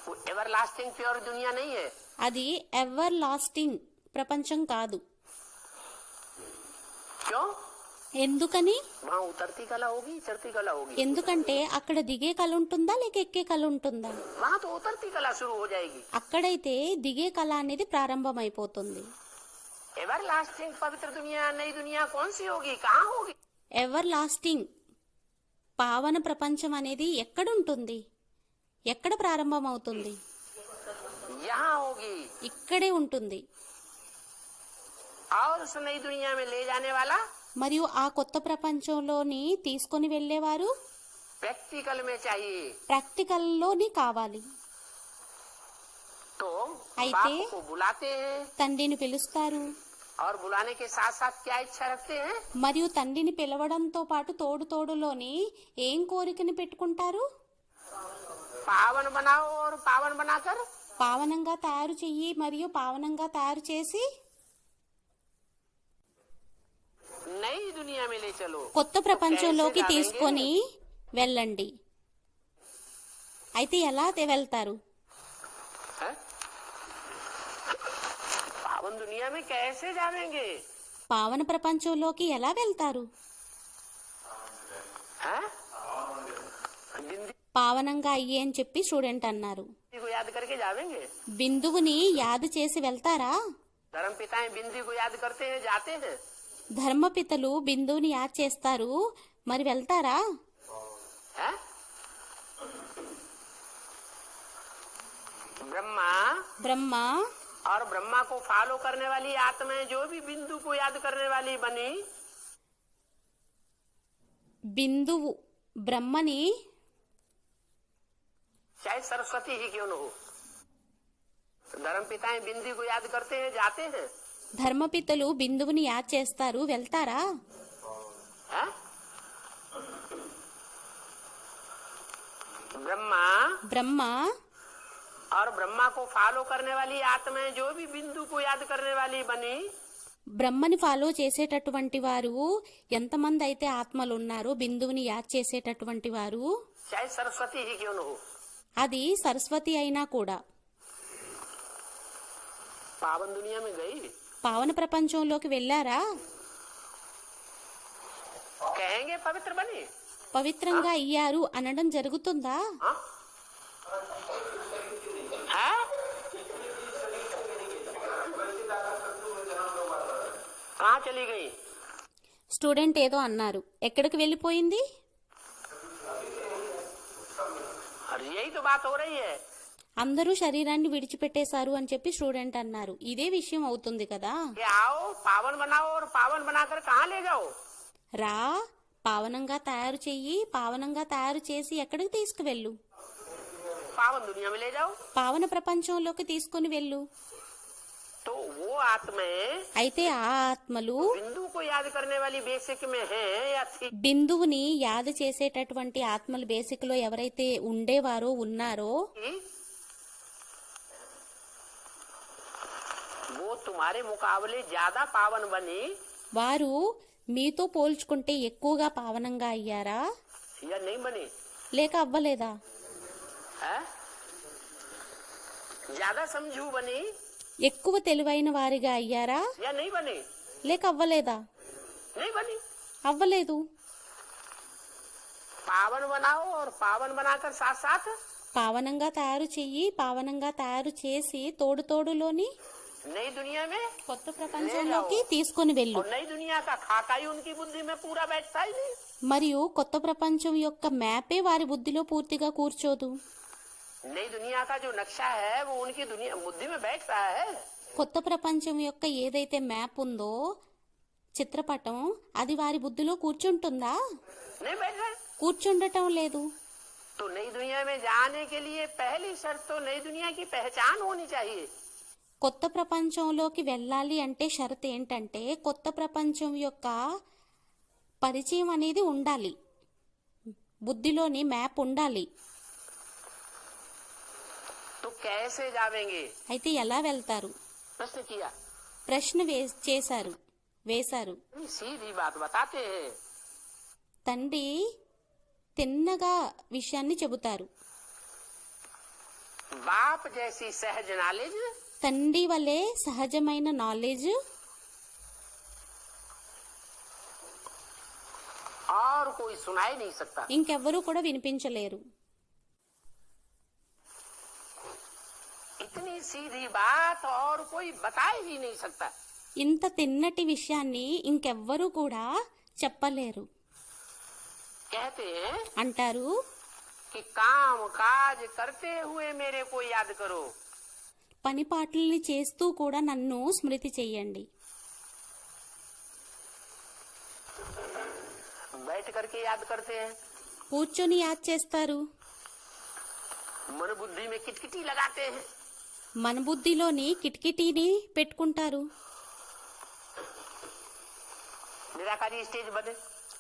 वो एवर लास्टिंग प्योर दुनिया नहीं है। అది ఎవర్ లాస్టింగ్ ప్రపంచం కాదు. क्यों? ఎందుకని? वहाँ उतरती कला होगी, चढ़ती कला होगी। ఎందుకంటే అక్కడ దిగే కళ ఉంటుందా లేక ఎక్కే కళ ఉంటుందా? वहाँ तो उतरती कला शुरू हो जाएगी। అక్కడైతే దిగే కళ అనేది ప్రారంభమైపోతుంది. एवर लास्टिंग पवित्र दुनिया, नई दुनिया कौन सी होगी, कहाँ होगी? ఎవర్ లాస్టింగ్ పావన ప్రపంచం అనేది ఎక్కడుంటుంది, ఎక్కడ ప్రారంభమవుతుంది? यहाँ होगी। ఇక్కడే ఉంటుంది. और उस नई दुनिया में ले जाने वाला మరియు ఆ కొత్త ప్రపంచంలోని తీసుకొని వెళ్ళేవారు प्रैक्टिकल में चाहिए। ప్రాక్టికల్లోని కావాలి. तो అయితే बाप को बुलाते हैं తండ్రిని పిలుస్తారు. और बुलाने के साथ साथ क्या इच्छा रखते हैं? మరియు తండ్రిని పిలవడంతో పాటు తోడులోని ఏం కోరికని పెట్టుకుంటారు? पावन बनाओ और पावन बनाकर పావనంగా తయారు చెయ్యి మరియు పావనంగా తయారు చేసి नई दुनिया में ले चलो. కొత్త ప్రపంచంలోకి తీసుకొని వెళ్ళండి. అయితే ఎలా వెళ్తారు? हैं? पावन दुनिया में कैसे जाएंगे? పావన ప్రపంచంలోకి ఎలా వెళ్తారు? हैं? बिंदी పావనంగా అయ్యి అని చెప్పి స్టూడెంట్ అన్నారు. को याद करके जाएंगे. బిందువుని యాद చేసి వెళ్తారా? धर्म पिताएं बिंदी को याद करते हैं, जाते हैं. ధర్మపితలు బిందువుని యాద్ చేస్తారు, మరి వెళ్తారా? हैं? ब्रह्मा బ్రహ్మ और ब्रह्मा को फॉलो करने वाली आत्माएं जो भी बिंदु को याद करने वाली बनी, బిందువు బ్రహ్మని चाहे सरस्वती ही क्यों न हो, धर्म पिताएं बिंदी को याद करते हैं, जाते हैं. ధర్మపితలు బిందువుని యాద్ చేస్తారు, వెళ్తారా? हैं? ब्रह्मा బ్రహ్మ और ब्रह्मा को फॉलो करने वाली आत्माएं जो भी बिंदु को याद करने वाली बनी, బ్రహ్మని ఫాలో చేసేటటువంటి వారు ఎంతమంది అయితే ఆత్మలు ఉన్నారో బిందువుని యాద్ చేసేటటువంటి వారు, चाहे सरस्वती ही क्यों न हो, అది సరస్వతి అయినా కూడా पावन दुनिया में गई, పావన ప్రపంచంలోకి వెళ్ళారా? कहेंगे पवित्र बनी. పవిత్రంగా అయ్యారు అనడం జరుగుతుందా? हाँ? हैं? कहाँ चली गई? స్టూడెంట్ ఏదో అన్నారు, ఎక్కడికి వెళ్ళిపోయింది? और यही तो बात हो रही है. అందరూ శరీరాన్ని విడిచిపెట్టేశారు అని చెప్పి స్టూడెంట్ అన్నారు. ఇదే విషయం అవుతుంది కదా. कि आओ पावन बनाओ और पावन बनाकर कहाँ ले जाओ? రా, పావనంగా తయారు చెయ్యి, పావనంగా తయారు చేసి ఎక్కడికి తీసుకువెళ్ళు? पावन दुनिया में ले जाओ. పావన ప్రపంచంలోకి తీసుకుని వెళ్ళు. तो वो आत्माएं అయితే ఆ ఆత్మలు बिंदु को याद करने वाली बेसिक में है या थी, బిందువుని యాద చేసేటటువంటి ఆత్మలు బేసిక్ లో ఎవరైతే ఉండేవారో ఉన్నారో वो तुम्हारे मुकाबले ज्यादा पावन बनी వారు మీతో పోల్చుకుంటే ఎక్కువగా పావనంగా అయ్యారా या नहीं बनी? లేక అవ్వలేదా? है? ज्यादा समझू बनी ఎక్కువ తెలివైన వారిగా అయ్యారా या नहीं बनी? లేక అవ్వలేదా? नहीं बनी. అవ్వలేదు. पावन बनाओ और पावन बनाकर साथ साथ పావనంగా తయారు చెయ్యి, పావనంగా తయారు చేసి తోడులోని नई दुनिया में, కొత్త ప్రపంచంలోకి తీసుకొని వెళ్ళు. और नई दुनिया का खाका ही उनकी बुद्धि में पूरा बैठता ही नहीं. మరియు కొత్త ప్రపంచం యొక్క మ్యాపే వారి బుద్ధిలో పూర్తిగా కూర్చోదు. नई दुनिया का जो नक्शा है वो उनकी दुनिया बुद्धि में बैठ रहा है. కొత్త ప్రపంచం యొక్క ఏదైతే మ్యాప్ ఉందో చిత్రపటం, అది వారి బుద్ధిలో కూర్చుంటుందా? नहीं बैठ रहा है. కూర్చుండటం లేదు. तो नई दुनिया में जाने के लिए पहली शर्त तो नई दुनिया की पहचान होनी चाहिए. కొత్త ప్రపంచంలోకి వెళ్ళాలి అంటే షరతు ఏంటంటే కొత్త ప్రపంచం యొక్క పరిచయం అనేది ఉండాలి, బుద్ధిలోని మ్యాప్ ఉండాలి. तो कैसे जावेंगे? అయితే ఎలా వెళ్తారు? प्रश्न किया. ప్రశ్న వేశారు. सीधी बात बताते हैं. తండ్రి తిన్నగా విషయాన్ని చెబుతారు. बाप जैसी सहज नॉलेज తండ్రి వలె సహజమైన నాలెడ్జ్ और कोई सुना ही नहीं सकता. ఇంకెవ్వరూ కూడా వినిపించలేరు. इतनी सीधी बात और कोई बता ही नहीं सकता. ఇంత తిన్నటి విషయాన్ని ఇంకెవ్వరూ కూడా చెప్పలేరు. कहते हैं అంటారు, कि काम काज करते हुए मेरे को याद करो. పని పాటల్ని చేస్తూ కూడా నన్ను స్మృతి చెయ్యండి. बैठ करके याद करते हैं, కూర్చొని యాద్ చేస్తారు, मन बुद्धि में किटकिटी लगाते हैं. మన బుద్ధిలోని కిటికిటీని పెట్టుకుంటారు. निराकारी स्टेज बने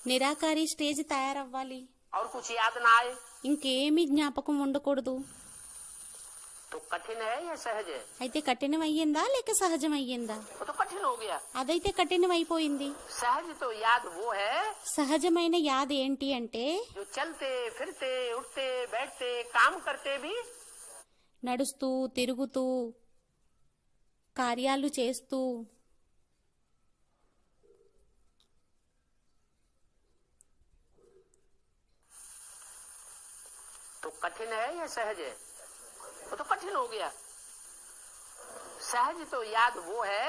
నిరాకారి స్టేజ్ తయారవ్వాలి. और कुछ याद ना आए ఇంకేమీ జ్ఞాపకం ఉండకూడదు. तो कठिन है या सहज है? అయితే కఠినం అయ్యిందా లేక సహజం అయ్యిందా? वो तो कठिन हो गया। అదైతే కఠినం అయిపోయింది. सहज तो याद वो है సహజమైన యాద ఏంటి అంటే जो चलते फिरते उठते बैठते काम करते भी నడుస్తూ తిరుగుతూ కార్యాలు చేస్తూ तो कठिन है या सहज है? वो तो कठिन हो गया। सहज तो याद वो है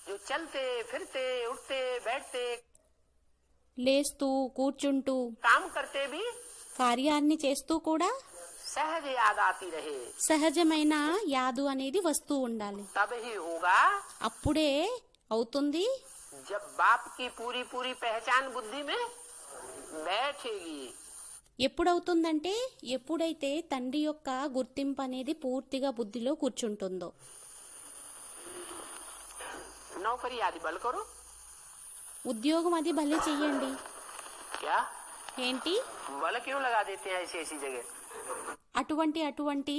जो चलते फिरते उठते बैठते లేస్తూ కూర్చుంటూ काम करते भी కార్యాన్ని చేస్తూ కూడా सहज याद आती रहे, సహజమైన యాదు అనేది వస్తూ ఉండాలి. तब ही होगा అప్పుడే అవుతుంది जब बाप की पूरी पूरी पहचान बुद्धि में बैठेगी। ఎప్పుడవుతుందంటే ఎప్పుడైతే తండ్రి యొక్క గుర్తింపు అనేది పూర్తిగా బుద్ధిలో కూర్చుంటుందో. नौकरी आदि बल करो ఉద్యోగం అది భలే చెయ్యండి. क्या ఏంటి बल क्यों लगा देते हैं ऐसी ऐसी जगह? అటువంటి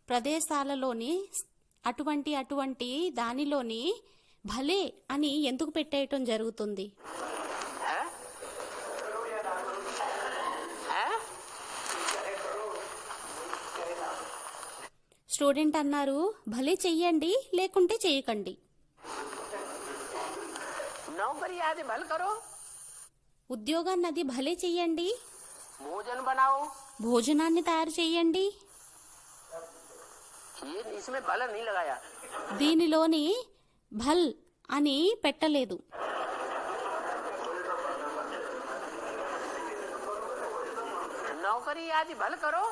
ప్రదేశాలలోని అటువంటి దానిలోని భలే అని ఎందుకు పెట్టేయటం జరుగుతుంది? है? है? స్టూడెంట్ అన్నారు భలే చెయ్యండి లేకుంటే చేయకండి. नौकरी आदि भल करो, ఉద్యోగాన్ని అది భలే చెయ్యండి, भोजन बनाओ, భోజనాన్ని తయారు చేయండి. ये इसमें बल नहीं लगाया। దీనిలోని భల్ అని పెట్టలేదు. नौकरी आदि भल करो,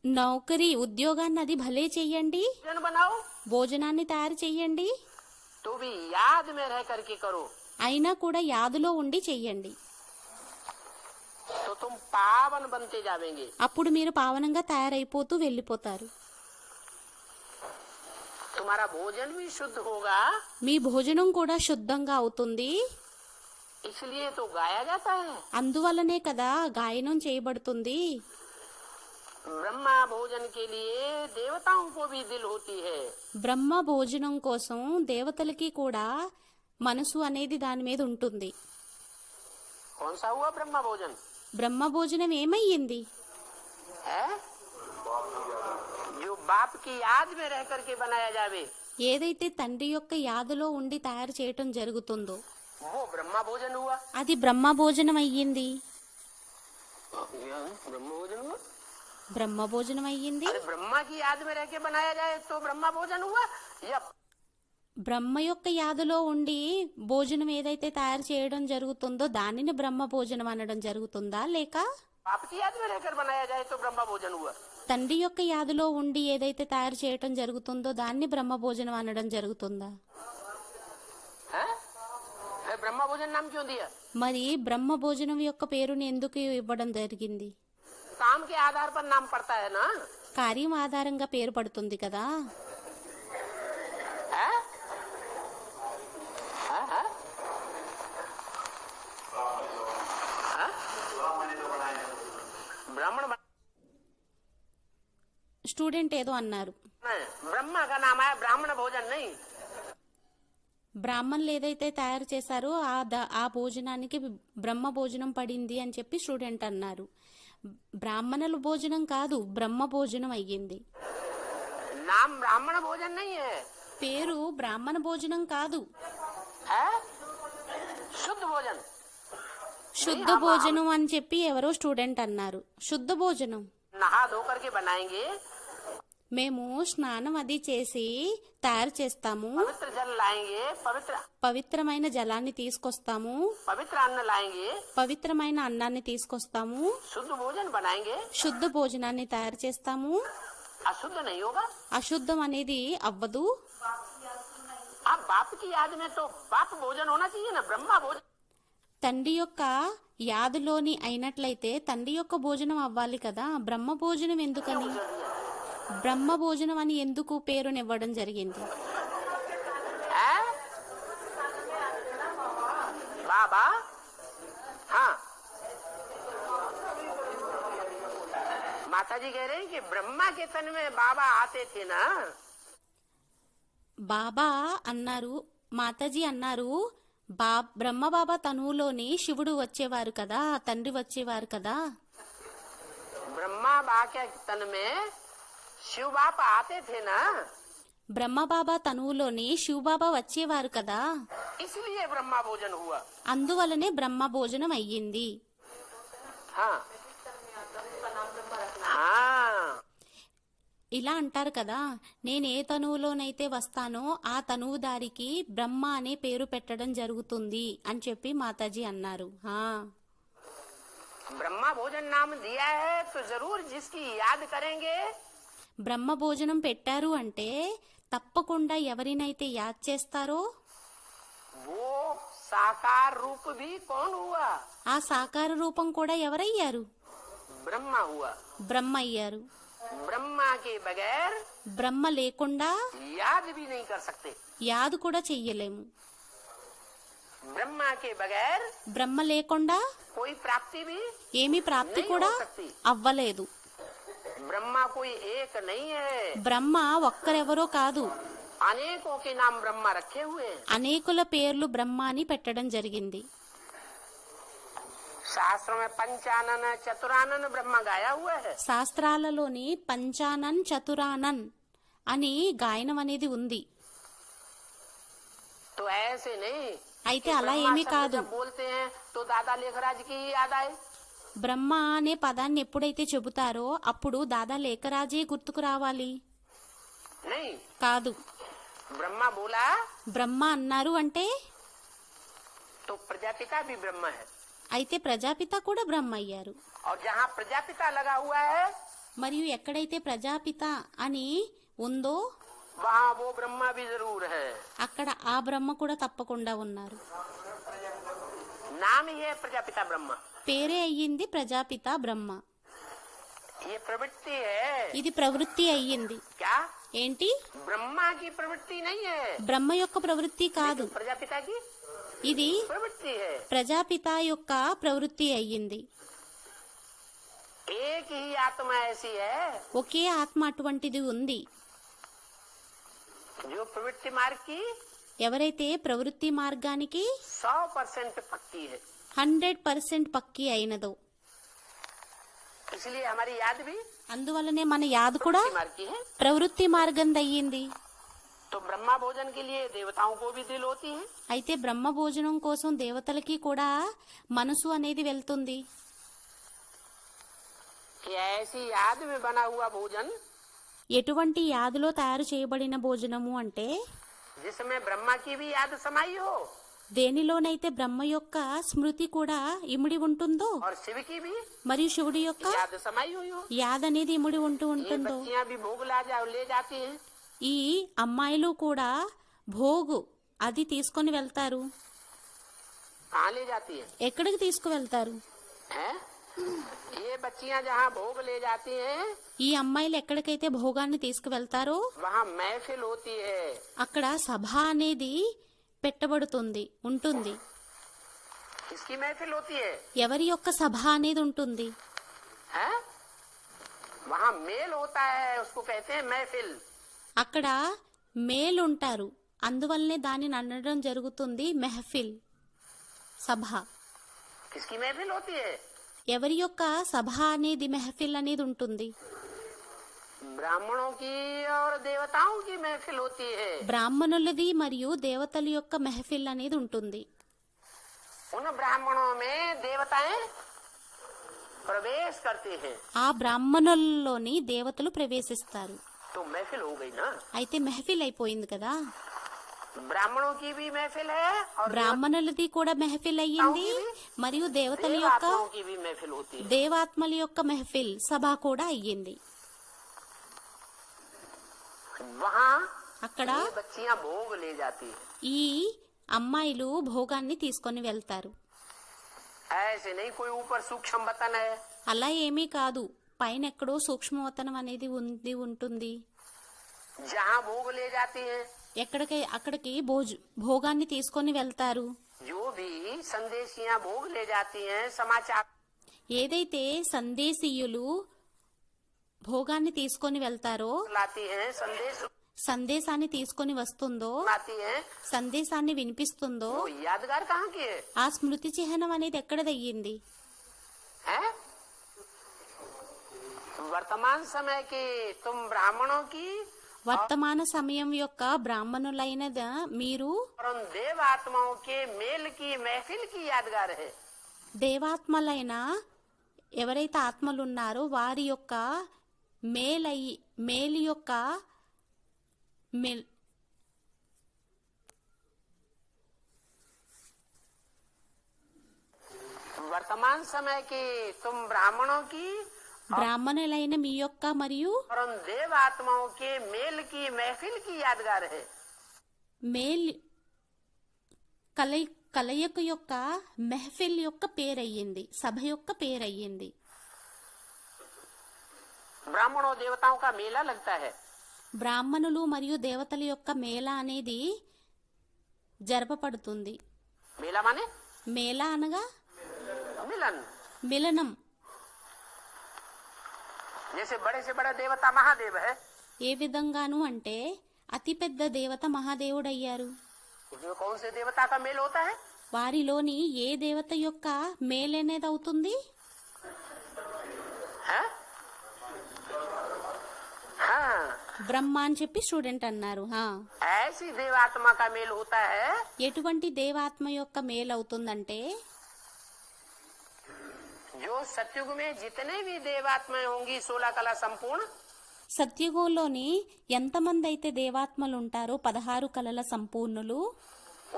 నౌకరీ ఉద్యోగాన్ని అది భలే చెయ్యండి, भोजन बनाओ, భోజనాన్ని తయారు చెయ్యండి. तो भी याद में रह करके करो, అయినా కూడా యాదులో ఉండి చెయ్యండి. तो तुम पावन बनते जावेंगे। అప్పుడు మీరు పావనంగా తయారైపోతూ వెళ్ళిపోతారు. तुम्हारा भोजन भी शुद्ध होगा, మీ భోజనం కూడా శుద్ధంగా అవుతుంది. इसलिए तो गाया जाता है। అందువల్లనే కదా గాయనం చేయబడుతుంది. ब्रह्मा भोजन के लिए देवताओं को भी दिल होती है। బ్రహ్మ భోజనం కోసం దేవతలకి కూడా మనసు అనేది దాని మీద ఉంటుంది. कौन सा हुआ ब्रह्मा भोजन? బ్రహ్మ భోజనం ఏమయ్యింది? है जो बाप की याद में रह करके बनाया जावे, ఏదైతే తండ్రి యొక్క యాదలో ఉండి తయారు చేయటం జరుగుతుందో वो ब्रह्मा भोजन हुआ। అది బ్రహ్మ భోజనం అయ్యింది. ब्रह्म भोजन हुआ। బ్రహ్మ భోజనం అయ్యింది. अरे ब्रह्मा की याद में रह के बनाया जाए तो ब्रह्मा भोजन हुआ, या బ్రహ్మ యొక్క యాదలో ఉండి భోజనం ఏదైతే తయారు చేయడం జరుగుతుందో దానిని బ్రహ్మ భోజనం అనడం జరుగుతుందా, లేక बाप की याद में रहकर बनाया जाए तो ब्रह्मा भोजन हुआ? తండ్రి యొక్క యాదలో ఉండి ఏదైతే తయారు చేయటం జరుగుతుందో దాన్ని బ్రహ్మ భోజనం అనడం జరుగుతుందా? है? ब्रह्मा भोजन नाम क्यों दिया? మరి బ్రహ్మ భోజనం యొక్క పేరుని ఎందుకు ఇవ్వడం జరిగింది? काम के आधार पर नाम पड़ता है ना। కార్యం ఆధారంగా పేరు పడుతుంది కదా. है? है? है? है? ब्राह्मण స్టూడెంట్ ఏదో అన్నారు, ब्रह्मा का नाम है, ब्राह्मण भोजन नहीं। బ్రాహ్మణులు ఏదైతే తయారు చేశారో ఆ భోజనానికి బ్రహ్మ భోజనం పడింది అని చెప్పి స్టూడెంట్ అన్నారు. బ్రాహ్మణుల భోజనం కాదు, బ్రహ్మ భోజనం అయ్యింది. नाम ब्राह्मण भोजन नहीं है, పేరు బ్రాహ్మణ భోజనం కాదు, है शुद्ध भोजन। శుద్ధ భోజనం అని చెప్పి ఎవరో స్టూడెంట్ అన్నారు. శుద్ధ భోజనం नहा धो करके बनाएंगे, మేము స్నానం అది చేసి తయారు చేస్తాము, पवित्र जल लाएंगे, పవిత్రమైన జలాన్ని తీసుకొస్తాము, पवित्र अन्न लाएंगे, పవిత్రమైన అన్నాన్ని తీసుకొస్తాము, शुद्ध भोजन बनाएंगे, శుద్ధ భోజనాన్ని తయారు చేస్తాము. अशुद्ध नहीं होगा। అశుద్ధం అనేది అవ్వదు. आप बाप की याद में तो बाप भोजन होना चाहिए ना, ब्रह्मा भोजन। తండ్రి యొక్క యాదులోని అయినట్లయితే తండ్రి యొక్క భోజనం అవ్వాలి కదా, బ్రహ్మ భోజనం ఎందుకని? బ్రహ్మ భోజనం అని ఎందుకు పేరునివ్వడం జరిగింది? है बाबा? हाँ, माता जी कह रहे हैं कि ब्रह्मा के तन में बाबा आते थे ना। బాబా అన్నారు, మాతాజీ అన్నారు, బ్రహ్మ బాబా తనువులోని శివుడు వచ్చేవారు కదా, తండ్రి వచ్చేవారు కదా. ब्रह्मा बा के तन में शिव बाप आते थे ना, బ్రహ్మ బాబా తనువులోని శివబాబా వచ్చేవారు కదా, इसलिए ब्रह्मा भोजन हुआ। అందువలనే బ్రహ్మ భోజనం అయ్యింది. हाँ हाँ, ఇలా అంటారు కదా, నేను ఏ తనువులోనైతే వస్తానో ఆ తనువు దారికి బ్రహ్మ అనే పేరు పెట్టడం జరుగుతుంది అని చెప్పి మాతాజీ అన్నారు. ब्रह्मा भोजन नाम दिया है तो जरूर जिसकी याद करेंगे, బ్రహ్మ భోజనం పెట్టారు అంటే తప్పకుండా ఎవరినైతే యాద్ చేస్తారో वो साकार रूप भी कौन हुआ? ఆ సాకార రూపం కూడా ఎవరయ్యారు? ब्रह्मा हुआ। బ్రహ్మ అయ్యారు. ब्रह्मा के बगैर బ్రహ్మ లేకుండా याद भी नहीं कर सकते। యాదు కూడా చెయ్యలేము. ब्रह्मा के बगैर బ్రహ్మ లేకుండా कोई प्राप्ति भी ఏమీ ప్రాప్తి नहीं కూడా हो सकती। అవ్వలేదు. ब्रह्मा कोई एक नहीं है, బ్రహ్మ ఒక్కరెవరో కాదు, अनेकों के नाम ब्रह्मा रखे हुए हैं। అనేకుల పేర్లు బ్రహ్మ అని పెట్టడం జరిగింది. शास्त्र में पंचानन चतुरानन ब्रह्मा गाया हुआ है। శాస్త్రాలలోని పంచానన్ చతురానన్ అని గాయనం అనేది ఉంది. तो ऐसे नहीं అయితే कि అలా ब्रह्मा ఏమీ शब्द కాదు. जब बोलते हैं तो दादा लेखराज की ही याद आए। బ్రహ్మ అనే పదాన్ని ఎప్పుడైతే చెబుతారో అప్పుడు దాదా లేఖరాజే గుర్తుకు రావాలి. नहीं, కాదు. ब्रह्मा बोला బ్రహ్మ అన్నారు అంటే तो प्रजापिता भी ब्रह्मा है, అయితే ప్రజాపిత కూడా బ్రహ్మ అయ్యారు. और जहाँ प्रजापिता लगा हुआ है మరియు ఎక్కడైతే ప్రజాపిత అని ఉందో वहाँ वो ब्रह्मा भी जरूर है। అక్కడ ఆ బ్రహ్మ కూడా తప్పకుండా ఉన్నారు. नाम ही है प्रजापिता ब्रह्मा। పేరే అయ్యింది ప్రజాపిత బ్రహ్మ. ये प्रवृत्ति है। ఇది ప్రవృత్తి అయ్యింది. क्या? ఏంటి? ब्रह्मा की प्रवृत्ति नहीं है, బ్రహ్మ యొక్క ప్రవృత్తి కాదు, प्रजापिता की ఇది प्रवृत्ति है। ప్రజాపిత యొక్క ప్రవృత్తి అయ్యింది. एक ही आत्मा ऐसी है ఒకే ఆత్మ అటువంటిది ఉంది, जो प्रवृत्ति मार्ग की ఎవరైతే ప్రవృత్తి మార్గానికి 100% पक्की है। 100% పక్కి అయినదో. इसलिए हमारी याद भी అందువల్లనే మన యాద కూడా प्रवृत्ति मार्ग की है। ప్రవృత్తి మార్గం అయ్యింది. तो ब्रह्मा भोजन के लिए देवताओं को भी दिल होती है। అయితే బ్రహ్మ భోజనం కోసం దేవతలకి కూడా మనసు అనేది వెళ్తుంది. कि ऐसी याद में बना हुआ भोजन ఎటువంటి యాదులో తయారు చేయబడిన భోజనము అంటే जिसमें ब्रह्मा की भी याद समाई हो దేనిలోనైతే బ్రహ్మ యొక్క స్మృతి కూడా ఇమిడి ఉంటుందో और शिव की भी మరియు శివుడి యొక్క याद समाई हुई हो। యాద అనేది ఇమిడి ये ఉంటుందో बच्चियां भी भोग ले जाती हैं। ఈ అమ్మాయిలు కూడా భోగు అది తీసుకొని వెళ్తారు. कहाँ ले जाती है? ఎక్కడికి తీసుకువెళ్తారు? हैं? ये बच्चियां जहाँ भोग ले जाती हैं ఈ అమ్మాయిలు ఎక్కడికైతే భోగాన్ని తీసుకువెళ్తారో वहाँ महफिल होती है। అక్కడ సభ అనేది పెట్టబడుతుంది ఉంటుంది. किसकी महफिल होती है? ఎవరి యొక్క సభ అనేది ఉంటుంది? हैं? वहाँ मेल होता है, उसको कहते हैं महफिल। అక్కడ మేలుంటారు, అందువల్లనే దానిని అనడం జరుగుతుంది మెహఫిల్, సభ. किसकी महफिल होती है? ఎవరి యొక్క సభ అనేది మెహఫిల్ అనేది ఉంటుంది? ब्राह्मणों की और देवताओं की महफिल होती है। బ్రాహ్మణులది మరియు దేవతల యొక్క మెహఫిల్ అనేది ఉంటుంది. उन ब्राह्मणों में देवताएं प्रवेश करते हैं ఆ బ్రాహ్మణుల్లోని దేవతలు ప్రవేశిస్తారు. तो महफिल हो गई ना। అయితే మెహఫిల్ అయిపోయింది కదా. ब्राह्मणों की भी महफिल है और బ్రాహ్మణులది కూడా మెహఫిల్ అయ్యింది మరియు దేవతల యొక్క देवात्माओं की भी महफिल होती है। దేవాత్మల యొక్క మెహఫిల్ సభ కూడా అయ్యింది. वहाँ అక్కడ ये बच्चियां भोग ले जाती है। ఈ అమ్మాయిలు భోగాన్ని తీసుకొని వెళ్తారు. ऐसे नहीं कोई ऊपर सूक्ष्म बतन है, అలా ఏమీ కాదు, పైన ఎక్కడో సూక్ష్మవతనం అనేది ఉంటుంది. जहाँ भोग ले जाती हैं, అక్కడికి భోగాన్ని తీసుకొని వెళ్తారు. जो भी संदेशियां भोग ले जाती हैं, समाचार ఏదైతే సందేశీయులు భోగాన్ని తీసుకొని వెళ్తారో, लाती हैं, संदेश సందేశాన్ని తీసుకొని వస్తుందో, लाती हैं, సందేశాన్ని వినిపిస్తుందో, वो यादगार कहाँ की है? ఆ స్మృతి చిహ్నం అనేది ఎక్కడదయ్యింది? हैं? वर्तमान समय की तुम ब्राह्मणों की వర్తమాన సమయం యొక్క బ్రాహ్మణులైన మీరు और उन देव आत्माओं के मेल की महफिल की यादगार है. దేవాత్మలైన ఎవరైతే ఆత్మలున్నారో వారి యొక్క మేలు యొక్క वर्तमान समय की तुम ब्राह्मणों की బ్రాహ్మణులైన మీ యొక్క మరియు और उन देव आत्माओं के मेल की महफिल की यादगार है. మేల్ కలయిక యొక్క మెహఫిల్ యొక్క పేరయ్యింది, సభ యొక్క పేరయ్యింది. ब्राह्मणों देवताओं का मेला लगता है. బ్రాహ్మణులు మరియు దేవతల యొక్క మేళా అనేది జరపబడుతుంది. मेला माने మేళా అనగా मिलन. మిలనం. जैसे बड़े से बड़ा देवता महादेव है, ఏ విధంగాను అంటే అతిపెద్ద దేవత మహాదేవుడయ్యారు. उसमें कौन से देवता का मेल होता है? వారిలోని ఏ దేవత యొక్క మేలనేది అవుతుంది? हैं? हाँ, బ్రహ్మ అని చెప్పి స్టూడెంట్ అన్నారు. ऐसी देवात्मा का मेल होता है ఎటువంటి దేవాత్మ యొక్క మేలు అవుతుందంటే, जो सत्युग में जितने भी देवात्माएं होंगी 16 कला संपूर्ण, సత్యుగంలోని ఎంతమంది అయితే దేవాత్మలు ఉంటారో 16 కళల సంపూర్ణులు,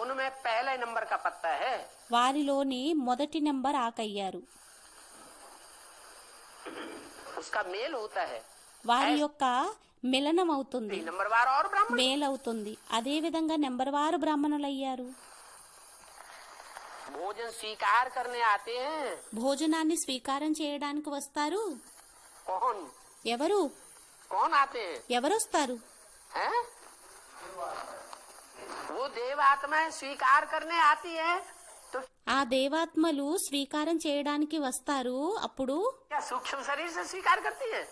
उनमें पहले नंबर का पत्ता है. వారిలోని మొదటి నెంబర్ ఆకయ్యారు. उसका मेल होता है. వారి యొక్క మిలనం అవుతుంది, नंबर वार और ब्राह्मण మేలవుతుంది. అదే విధంగా నెంబర్ వారు బ్రాహ్మణులయ్యారు. भोजन स्वीकार करने आते हैं. భోజనాన్ని స్వీకారం చేయడానికి వస్తారు. कौन ఎవరు कौन आते हैं? ఎవరొస్తారు? हैं? वो देवात्माएं स्वीकार करने आती है तो ఆ దేవాత్మలు స్వీకారం చేయడానికి వస్తారు. అప్పుడు क्या सूक्ष्म शरीर से स्वीकार करती है?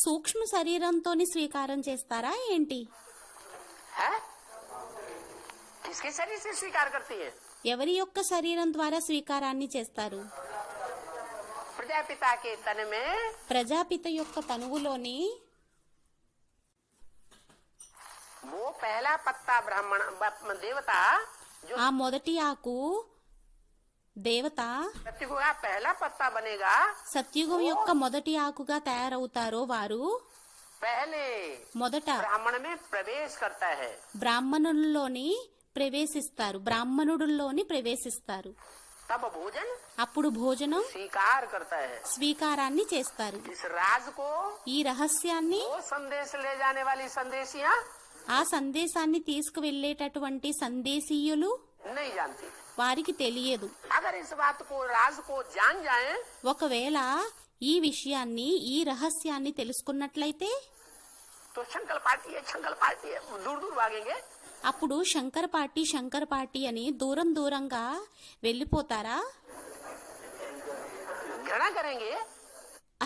సూక్ష్మ శరీరంతోని స్వీకారం చేస్తారా ఏంటి? हैं? किसके शरीर से स्वीकार करती है? ఎవరి యొక్క శరీరం ద్వారా స్వీకారాన్ని చేస్తారు? प्रजापिता के तन में ప్రజాపిత యొక్క తనువులోని वो पहला पत्ता ब्राह्मण देवता जो ఆ మొదటి ఆకు దేవత सत्युग का पहला पत्ता बनेगा, సత్యుగం యొక్క మొదటి ఆకుగా తయారవుతారో వారు पहले మొదట ब्राह्मण में प्रवेश करता है. బ్రాహ్మణుల్లోని ప్రవేశిస్తారు. तब भोजन అప్పుడు భోజనం स्वीकार करता है. స్వీకారాన్ని చేస్తారు. इस राज को ఈ రహస్యాన్ని वो संदेश ले जाने वाली संदेशियां ఆ సందేశాన్ని తీసుకువెళ్లేటటువంటి సందేశీయులు नहीं जानती. వారికి తెలియదు. अगर इस बात को राज को जान जाए ఒకవేళ ఈ విషయాన్ని ఈ రహస్యాన్ని తెలుసుకున్నట్లయితే तो शंकर पार्टी है दूर दूर भागेंगे. అప్పుడు శంకర్ పార్టీ అని దూరంగా వెళ్ళిపోతారా? घृणा करेंगे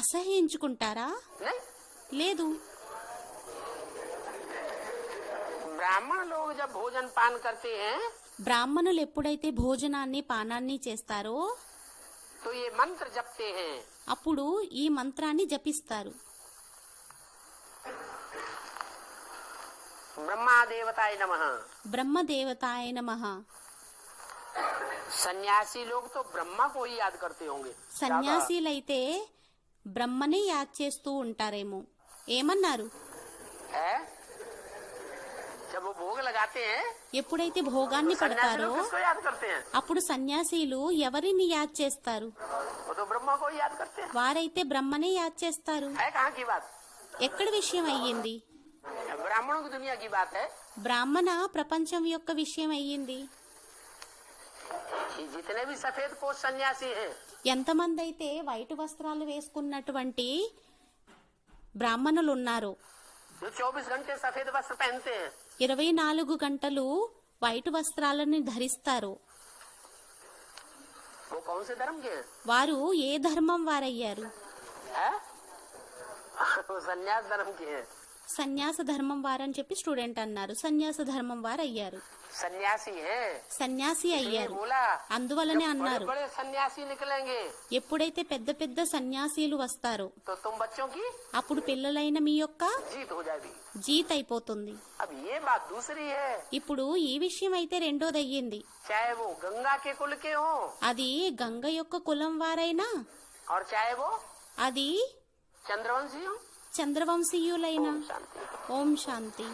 అసహ్యించుకుంటారా? नहीं. లేదు. ब्राह्मण लोग जब भोजन पान करते हैं బ్రాహ్మణులు ఎప్పుడైతే భోజనాన్ని పానాన్ని చేస్తారో तो ये मंत्र जपते हैं. అప్పుడు ఈ మంత్రాన్ని జపిస్తారు. ब्रह्मा देवताय नमः. బ్రహ్మదేవతాయ నమః. सन्यासी लोग तो ब्रह्मा को ही याद करते होंगे. సన్యాసీలైతే బ్రహ్మనే యాద్ చేస్తూ ఉంటారేమో. ఏమన్నారు? है? जब वो भोग लगाते हैं ఎప్పుడైతే భోగాన్ని सन्यासी పడతారో लोग किसको याद करते हैं? అప్పుడు సన్యాసీలు ఎవరిని యాద్ చేస్తారు? वो तो ब्रह्मा को ही याद करते हैं. వారైతే బ్రహ్మనే యాద్ చేస్తారు. है कहाँ की बात? ఎక్కడ విషయం అయ్యింది? ब्राह्मणों की दुनिया की बात है. బ్రాహ్మణ ప్రపంచం యొక్క విషయం అయ్యింది. ये जितने भी सफेद पोष सन्यासी हैं ఎంతమంది అయితే వైట్ వస్త్రాలు వేసుకున్నటువంటి బ్రాహ్మణులు ఉన్నారో, जो 24 घंटे सफेद वस्त्र पहनते हैं, 24 గంటలు వైట్ వస్త్రాలని ధరిస్తారు, वो कौन से धर्म के हैं? వారు ఏ ధర్మం వారయ్యారు? हैं? वो संन्यास धर्म के हैं। సన్యాస ధర్మం వారని చెప్పి స్టూడెంట్ అన్నారు. సన్యాస ధర్మం వారు అయ్యారు, सन्यासी है, సన్యాసి అయ్యారు. बोला అందువలనే बड़े అన్నారు, बड़े सन्यासी निकलेंगे ఎప్పుడైతే పెద్ద పెద్ద సన్యాసీలు వస్తారో तो तुम बच्चों की అప్పుడు పిల్లలైన మీ యొక్క जीत हो जाएगी। జీత్ అయిపోతుంది. अब ये बात दूसरी है, ఇప్పుడు ఈ విషయం అయితే రెండోది అయ్యింది. चाहे वो गंगा के कुल के हो అది గంగ యొక్క కులం వారైనా, और चाहे वो అది चंद्रवंशी हो। చంద్రవంశీయులైనా. शांति। ఓం శాంతి.